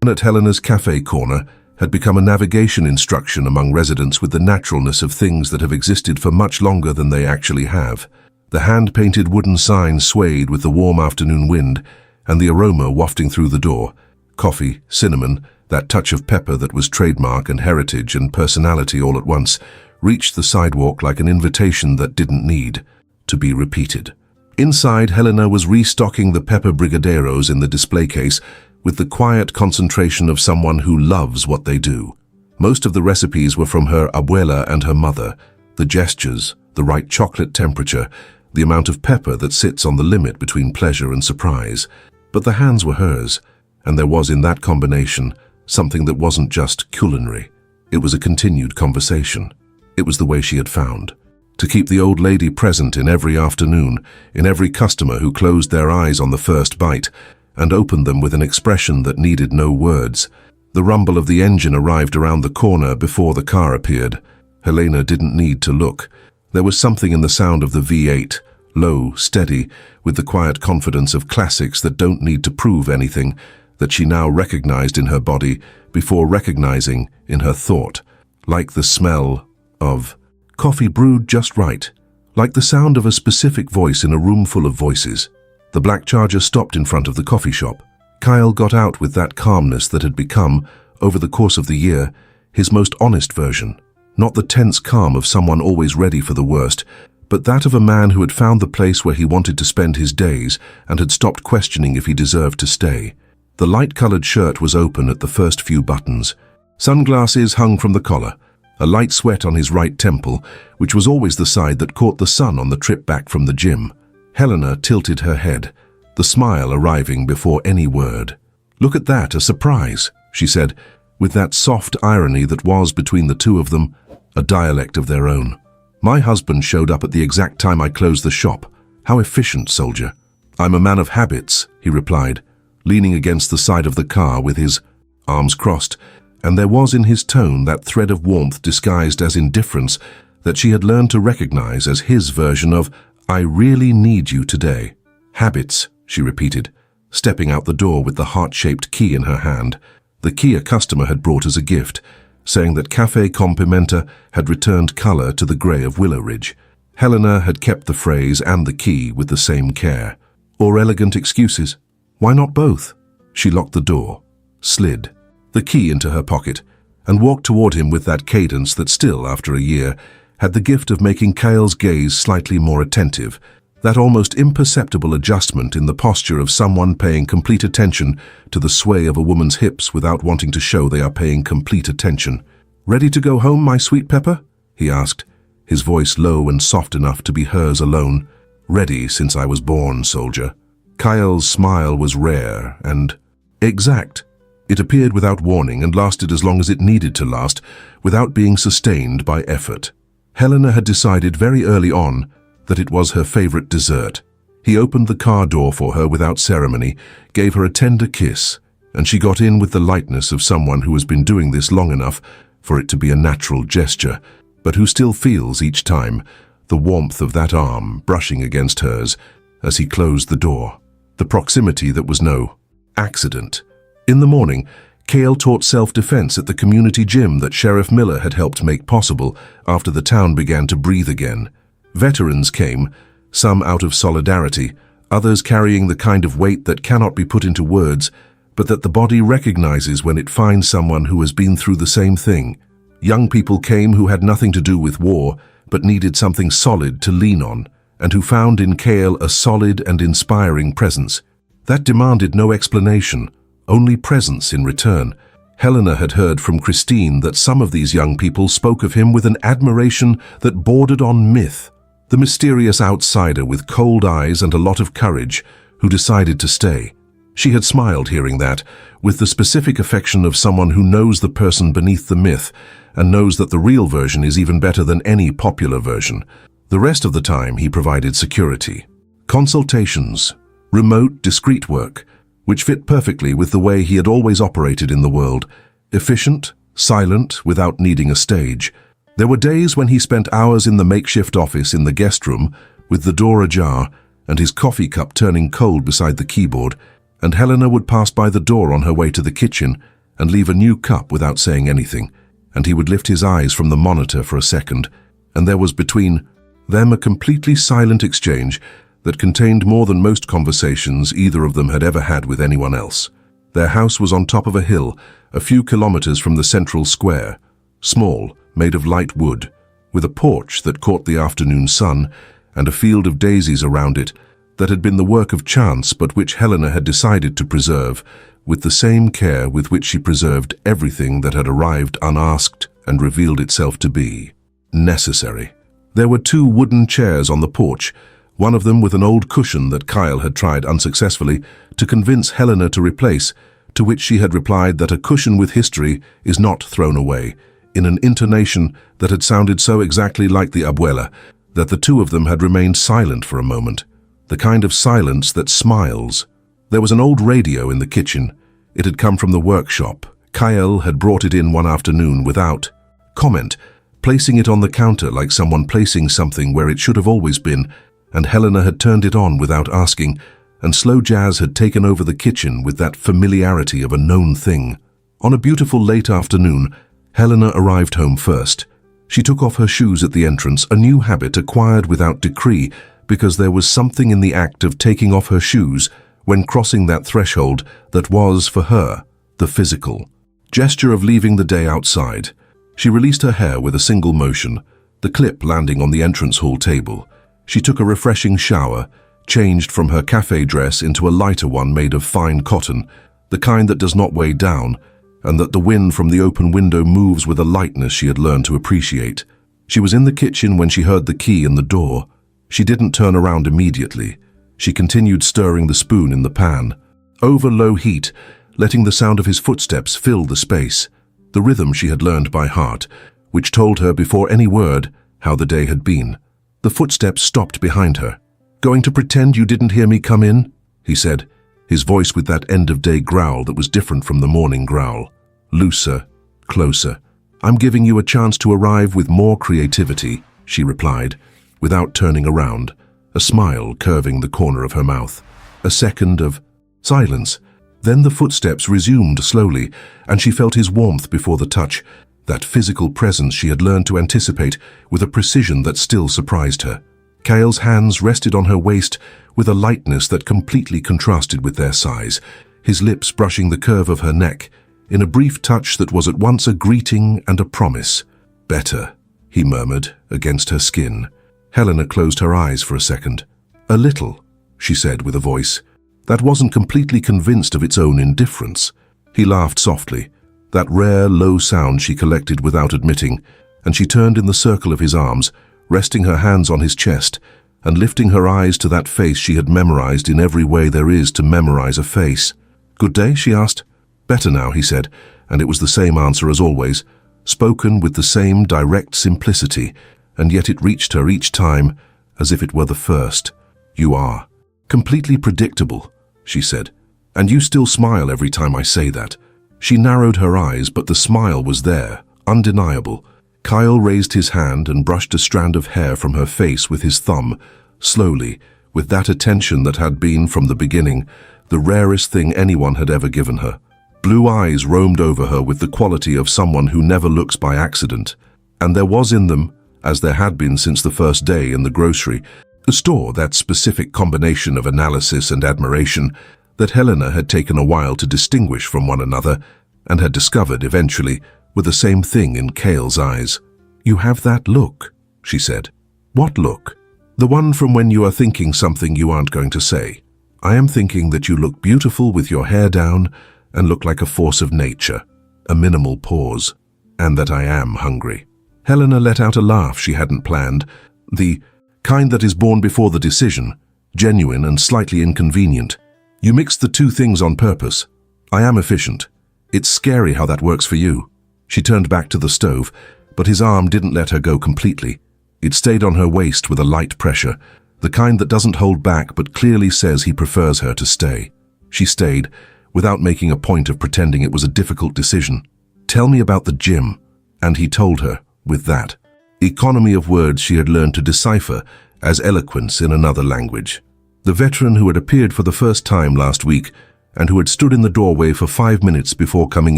And at Helena's cafe corner had become a navigation instruction among residents with the naturalness of things that have existed for much longer than they actually have. The hand-painted wooden sign swayed with the warm afternoon wind, and the aroma wafting through the door. Coffee, cinnamon, that touch of pepper that was trademark and heritage and personality all at once, reached the sidewalk like an invitation that didn't need to be repeated. Inside, Helena was restocking the pepper brigadeiros in the display case with the quiet concentration of someone who loves what they do. Most of the recipes were from her abuela and her mother. The gestures, the right chocolate temperature, the amount of pepper that sits on the limit between pleasure and surprise. But the hands were hers, and there was in that combination something that wasn't just culinary. It was a continued conversation. It was the way she had found to keep the old lady present in every afternoon, in every customer who closed their eyes on the first bite and opened them with an expression that needed no words. The rumble of the engine arrived around the corner before the car appeared. Helena didn't need to look. There was something in the sound of the V8, low, steady, with the quiet confidence of classics that don't need to prove anything, that she now recognized in her body before recognizing in her thought, like the smell of coffee brewed just right, like the sound of a specific voice in a room full of voices. The black Charger stopped in front of the coffee shop. Kael got out with that calmness that had become, over the course of the year, his most honest version. Not the tense calm of someone always ready for the worst, but that of a man who had found the place where he wanted to spend his days and had stopped questioning if he deserved to stay. The light-colored shirt was open at the first few buttons. Sunglasses hung from the collar, a light sweat on his right temple, which was always the side that caught the sun on the trip back from the gym. Helena tilted her head, the smile arriving before any word. "Look at that, a surprise," she said, with that soft irony that was, between the two of them, a dialect of their own. "My husband showed up at the exact time I closed the shop. How efficient, soldier." "I'm a man of habits," he replied, leaning against the side of the car with his arms crossed, and there was in his tone that thread of warmth disguised as indifference that she had learned to recognize as his version of, "I really need you today." "Habits," she repeated, stepping out the door with the heart-shaped key in her hand. The key a customer had brought as a gift, saying that Café Compimenta had returned color to the grey of Willowridge. Helena had kept the phrase and the key with the same care. Or elegant excuses? Why not both? She locked the door, slid the key into her pocket, and walked toward him with that cadence that still, after a year, had the gift of making Kael's gaze slightly more attentive, that almost imperceptible adjustment in the posture of someone paying complete attention to the sway of a woman's hips without wanting to show they are paying complete attention. "Ready to go home, my sweet Pepper?" he asked, his voice low and soft enough to be hers alone. "Ready since I was born, soldier." Kael's smile was rare and exact. It appeared without warning and lasted as long as it needed to last, without being sustained by effort. Helena had decided very early on that it was her favorite dessert. He opened the car door for her without ceremony, gave her a tender kiss, and she got in with the lightness of someone who has been doing this long enough for it to be a natural gesture, but who still feels each time the warmth of that arm brushing against hers as he closed the door. The proximity that was no accident. In the morning, Kael taught self-defense at the community gym that Sheriff Miller had helped make possible after the town began to breathe again. Veterans came, some out of solidarity, others carrying the kind of weight that cannot be put into words, but that the body recognizes when it finds someone who has been through the same thing. Young people came who had nothing to do with war, but needed something solid to lean on, and who found in Kael a solid and inspiring presence. That demanded no explanation, only presence in return. Helena had heard from Christine that some of these young people spoke of him with an admiration that bordered on myth. The mysterious outsider with cold eyes and a lot of courage, who decided to stay. She had smiled hearing that, with the specific affection of someone who knows the person beneath the myth and knows that the real version is even better than any popular version. The rest of the time he provided security. Consultations, remote, discreet work, which fit perfectly with the way he had always operated in the world. Efficient, silent, without needing a stage. There were days when he spent hours in the makeshift office in the guest room, with the door ajar and his coffee cup turning cold beside the keyboard, and Helena would pass by the door on her way to the kitchen and leave a new cup without saying anything, and he would lift his eyes from the monitor for a second, and there was between them a completely silent exchange that contained more than most conversations either of them had ever had with anyone else. Their house was on top of a hill, a few kilometers from the central square, small, made of light wood, with a porch that caught the afternoon sun and a field of daisies around it that had been the work of chance but which Helena had decided to preserve with the same care with which she preserved everything that had arrived unasked and revealed itself to be necessary. There were 2 wooden chairs on the porch, one of them with an old cushion that Kael had tried unsuccessfully to convince Helena to replace, to which she had replied that a cushion with history is not thrown away, in an intonation that had sounded so exactly like the abuela that the 2 of them had remained silent for a moment, the kind of silence that smiles. There was an old radio in the kitchen. It had come from the workshop. Kael had brought it in one afternoon without comment, placing it on the counter like someone placing something where it should have always been, and Helena had turned it on without asking, and slow jazz had taken over the kitchen with that familiarity of a known thing. On a beautiful late afternoon, Helena arrived home first. She took off her shoes at the entrance, a new habit acquired without decree, because there was something in the act of taking off her shoes when crossing that threshold that was, for her, the physical gesture of leaving the day outside. She released her hair with a single motion, the clip landing on the entrance hall table. She took a refreshing shower, changed from her cafe dress into a lighter one made of fine cotton, the kind that does not weigh down, and that the wind from the open window moves with a lightness she had learned to appreciate. She was in the kitchen when she heard the key in the door. She didn't turn around immediately. She continued stirring the spoon in the pan, over low heat, letting the sound of his footsteps fill the space, the rhythm she had learned by heart, which told her before any word how the day had been. The footsteps stopped behind her. "Going to pretend you didn't hear me come in?" he said, his voice with that end-of-day growl that was different from the morning growl. Looser, closer. "I'm giving you a chance to arrive with more creativity," she replied, without turning around, a smile curving the corner of her mouth. A second of silence. Then the footsteps resumed slowly, and she felt his warmth before the touch, that physical presence she had learned to anticipate with a precision that still surprised her. Kael's hands rested on her waist with a lightness that completely contrasted with their size, his lips brushing the curve of her neck, in a brief touch that was at once a greeting and a promise. "Better," he murmured, against her skin. Helena closed her eyes for a second. "A little," she said with a voice that wasn't completely convinced of its own indifference. He laughed softly, that rare, low sound she collected without admitting, and she turned in the circle of his arms, resting her hands on his chest, and lifting her eyes to that face she had memorized in every way there is to memorize a face. "Good day?" she asked. "Better now," he said, and it was the same answer as always, spoken with the same direct simplicity, and yet it reached her each time as if it were the first. "You are completely predictable," she said, "and you still smile every time I say that." She narrowed her eyes, but the smile was there, undeniable. Kael raised his hand and brushed a strand of hair from her face with his thumb, slowly, with that attention that had been, from the beginning, the rarest thing anyone had ever given her. Blue eyes roamed over her with the quality of someone who never looks by accident, and there was in them, as there had been since the first day in the grocery store, that specific combination of analysis and admiration that Helena had taken a while to distinguish from one another and had discovered eventually were the same thing in Kael's eyes. "You have that look," she said. "What look?" "The one from when you are thinking something you aren't going to say. I am thinking that you look beautiful with your hair down and look like a force of nature." A minimal pause. "And that I am hungry." Helena let out a laugh she hadn't planned, the kind that is born before the decision, genuine and slightly inconvenient. "You mixed the 2 things on purpose. I am efficient. It's scary how that works for you." She turned back to the stove, but his arm didn't let her go completely. It stayed on her waist with a light pressure, the kind that doesn't hold back but clearly says he prefers her to stay. She stayed, without making a point of pretending it was a difficult decision. "Tell me about the gym." And he told her, with that economy of words she had learned to decipher as eloquence in another language. The veteran who had appeared for the first time last week and who had stood in the doorway for 5 minutes before coming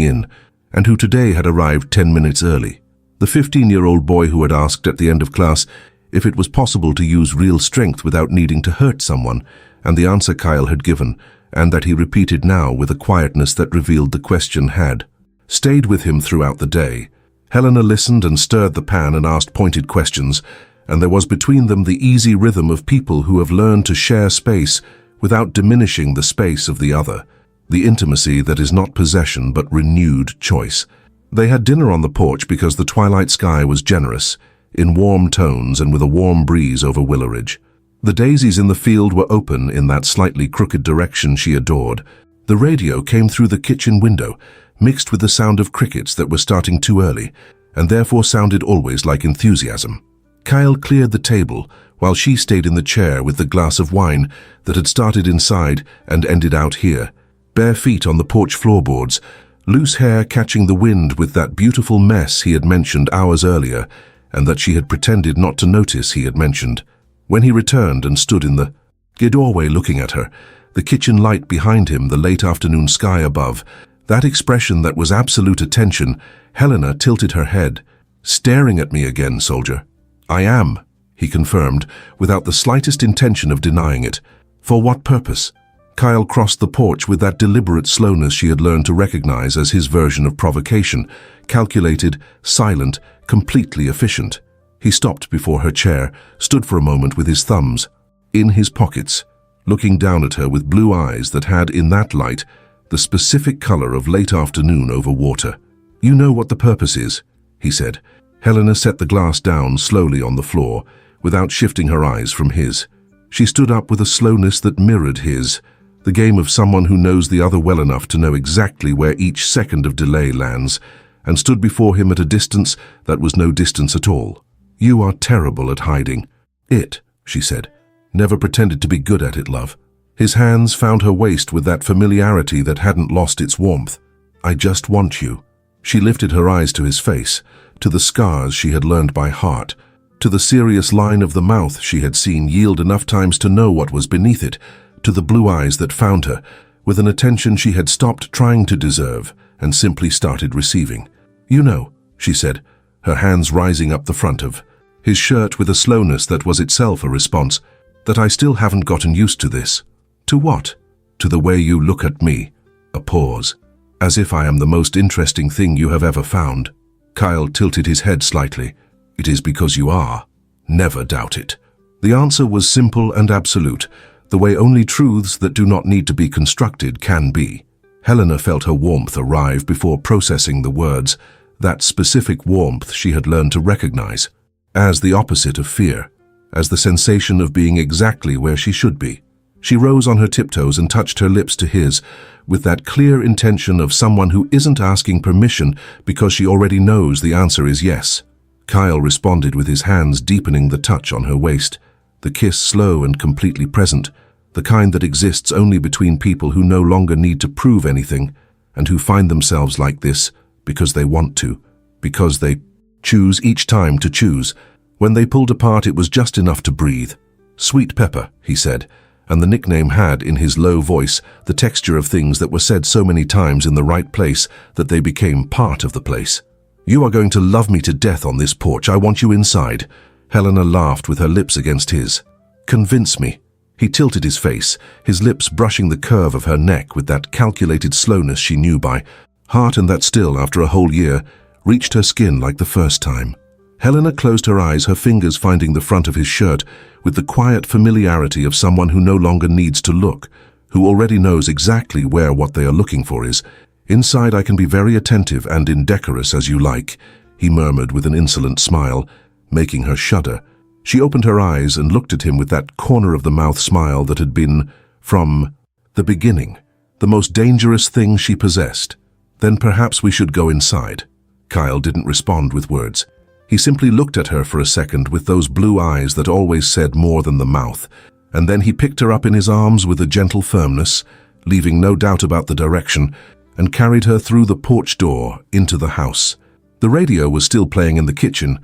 in, and who today had arrived 10 minutes early. The 15-year-old boy who had asked at the end of class if it was possible to use real strength without needing to hurt someone, and the answer Kael had given, and that he repeated now with a quietness that revealed the question had stayed with him throughout the day. Helena listened and stirred the pan and asked pointed questions, and there was between them the easy rhythm of people who have learned to share space without diminishing the space of the other, the intimacy that is not possession but renewed choice. They had dinner on the porch because the twilight sky was generous, in warm tones and with a warm breeze over Willowridge. The daisies in the field were open in that slightly crooked direction she adored. The radio came through the kitchen window, mixed with the sound of crickets that were starting too early, and therefore sounded always like enthusiasm. Kael cleared the table, while she stayed in the chair with the glass of wine that had started inside and ended out here, bare feet on the porch floorboards, loose hair catching the wind with that beautiful mess he had mentioned hours earlier, and that she had pretended not to notice he had mentioned. When he returned and stood in the doorway looking at her, the kitchen light behind him, the late afternoon sky above, that expression that was absolute attention, Helena tilted her head. "Staring at me again, soldier." "I am," he confirmed, without the slightest intention of denying it. "For what purpose?" Kael crossed the porch with that deliberate slowness she had learned to recognize as his version of provocation, calculated, silent, completely efficient. He stopped before her chair, stood for a moment with his thumbs in his pockets, looking down at her with blue eyes that had, in that light, the specific color of late afternoon over water. "You know what the purpose is," he said. Helena set the glass down slowly on the floor, without shifting her eyes from his. She stood up with a slowness that mirrored his, the game of someone who knows the other well enough to know exactly where each second of delay lands, and stood before him at a distance that was no distance at all. "You are terrible at hiding." "It," she said. "Never pretended to be good at it, love." His hands found her waist with that familiarity that hadn't lost its warmth. "I just want you." She lifted her eyes to his face, to the scars she had learned by heart, to the serious line of the mouth she had seen yield enough times to know what was beneath it, to the blue eyes that found her, with an attention she had stopped trying to deserve and simply started receiving. "You know," she said, her hands rising up the front of his shirt with a slowness that was itself a response, "that I still haven't gotten used to this." "To what?" "To the way you look at me." A pause. "As if I am the most interesting thing you have ever found." Kael tilted his head slightly. "It is because you are. Never doubt it." The answer was simple and absolute, the way only truths that do not need to be constructed can be. Helena felt her warmth arrive before processing the words, that specific warmth she had learned to recognize, as the opposite of fear, as the sensation of being exactly where she should be. She rose on her tiptoes and touched her lips to his, with that clear intention of someone who isn't asking permission because she already knows the answer is yes. Kael responded with his hands deepening the touch on her waist, the kiss slow and completely present, the kind that exists only between people who no longer need to prove anything, and who find themselves like this because they want to, because they choose each time to choose. When they pulled apart, it was just enough to breathe. "Sweet pepper," he said, and the nickname had, in his low voice, the texture of things that were said so many times in the right place that they became part of the place. "You are going to love me to death on this porch. I want you inside." Helena laughed with her lips against his. "Convince me." He tilted his face, his lips brushing the curve of her neck with that calculated slowness she knew by heart, and that still, after a whole year, reached her skin like the first time. Helena closed her eyes, her fingers finding the front of his shirt, with the quiet familiarity of someone who no longer needs to look, who already knows exactly where what they are looking for is. "Inside I can be very attentive and indecorous as you like," he murmured with an insolent smile, making her shudder. She opened her eyes and looked at him with that corner-of-the-mouth smile that had been, from the beginning, the most dangerous thing she possessed. "Then perhaps we should go inside." Kael didn't respond with words. He simply looked at her for a second with those blue eyes that always said more than the mouth, and then he picked her up in his arms with a gentle firmness, leaving no doubt about the direction, and carried her through the porch door into the house. The radio was still playing in the kitchen,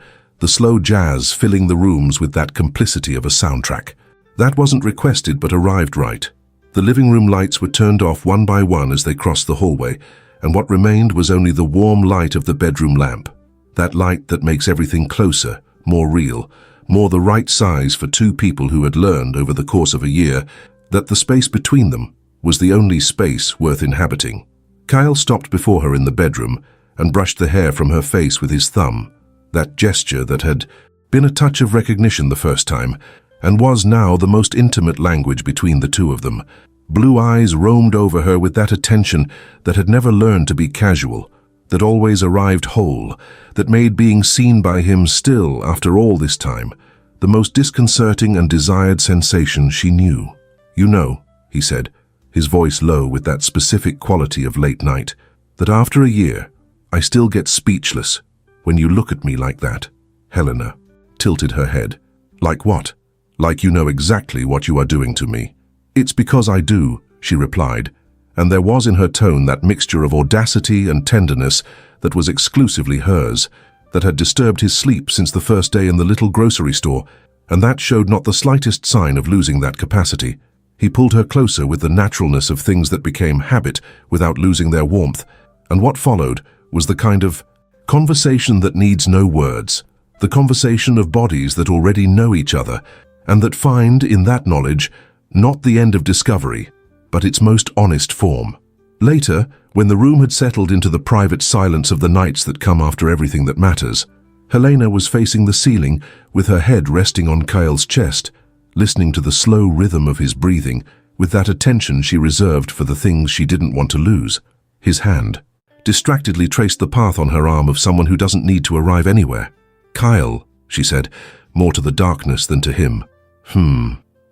the slow jazz filling the rooms with that complicity of a soundtrack. That wasn't requested but arrived right. The living room lights were turned off one by one as they crossed the hallway, and what remained was only the warm light of the bedroom lamp. That light that makes everything closer, more real, more the right size for two people who had learned over the course of a year that the space between them was the only space worth inhabiting. Kael stopped before her in the bedroom and brushed the hair from her face with his thumb, that gesture that had been a touch of recognition the first time and was now the most intimate language between the two of them. Blue eyes roamed over her with that attention that had never learned to be casual, that always arrived whole, that made being seen by him still, after all this time, the most disconcerting and desired sensation she knew. "You know," he said, his voice low with that specific quality of late night, "that after a year, I still get speechless when you look at me like that." Helena tilted her head. "Like what?" "Like you know exactly what you are doing to me." "It's because I do," she replied, and there was in her tone that mixture of audacity and tenderness that was exclusively hers, that had disturbed his sleep since the first day in the little grocery store, and that showed not the slightest sign of losing that capacity. He pulled her closer with the naturalness of things that became habit without losing their warmth, and what followed was the kind of conversation that needs no words, the conversation of bodies that already know each other, and that find, in that knowledge, not the end of discovery, but its most honest form. Later, when the room had settled into the private silence of the nights that come after everything that matters, Helena was facing the ceiling with her head resting on Kael's chest, listening to the slow rhythm of his breathing with that attention she reserved for the things she didn't want to lose. His hand distractedly traced the path on her arm of someone who doesn't need to arrive anywhere. "Kael," she said, more to the darkness than to him.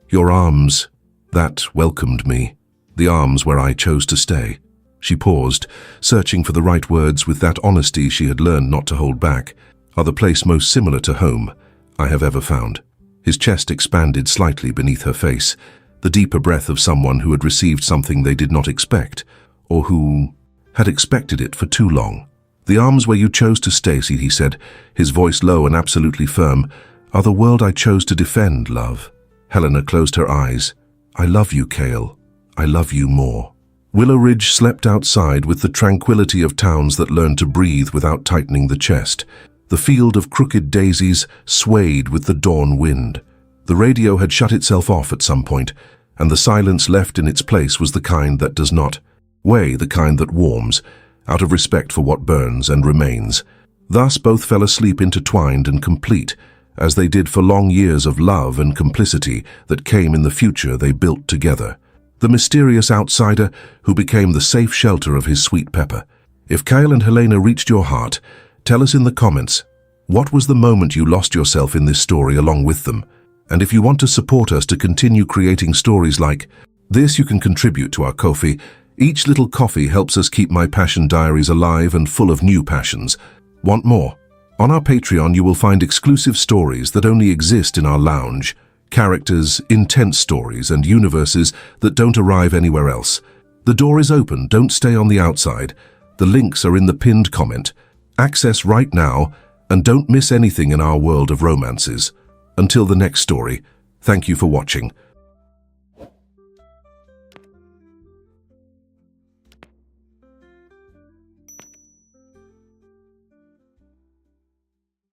Your arms, that welcomed me. The arms where I chose to stay." She paused, searching for the right words with that honesty she had learned not to hold back. "Are the place most similar to home I have ever found." His chest expanded slightly beneath her face, the deeper breath of someone who had received something they did not expect, or who had expected it for too long. "The arms where you chose to stay," he said, his voice low and absolutely firm, "are the world I chose to defend, love." Helena closed her eyes. "I love you, Kael. I love you more." Willowridge slept outside with the tranquility of towns that learn to breathe without tightening the chest. The field of crooked daisies swayed with the dawn wind. The radio had shut itself off at some point, and the silence left in its place was the kind that does not weigh, the kind that warms, out of respect for what burns and remains. Thus both fell asleep intertwined and complete, as they did for long years of love and complicity that came in the future they built together. The mysterious outsider who became the safe shelter of his sweet pepper. If Kael and Helena reached your heart, tell us in the comments, what was the moment you lost yourself in this story along with them? And if you want to support us to continue creating stories like this, you can contribute to our Ko-fi. Each little coffee helps us keep My Passion Diaries alive and full of new passions. Want more? On our Patreon, you will find exclusive stories that only exist in our lounge, characters, intense stories, and universes that don't arrive anywhere else. The door is open, don't stay on the outside. The links are in the pinned comment. Access right now, and don't miss anything in our world of romances. Until the next story, thank you for watching.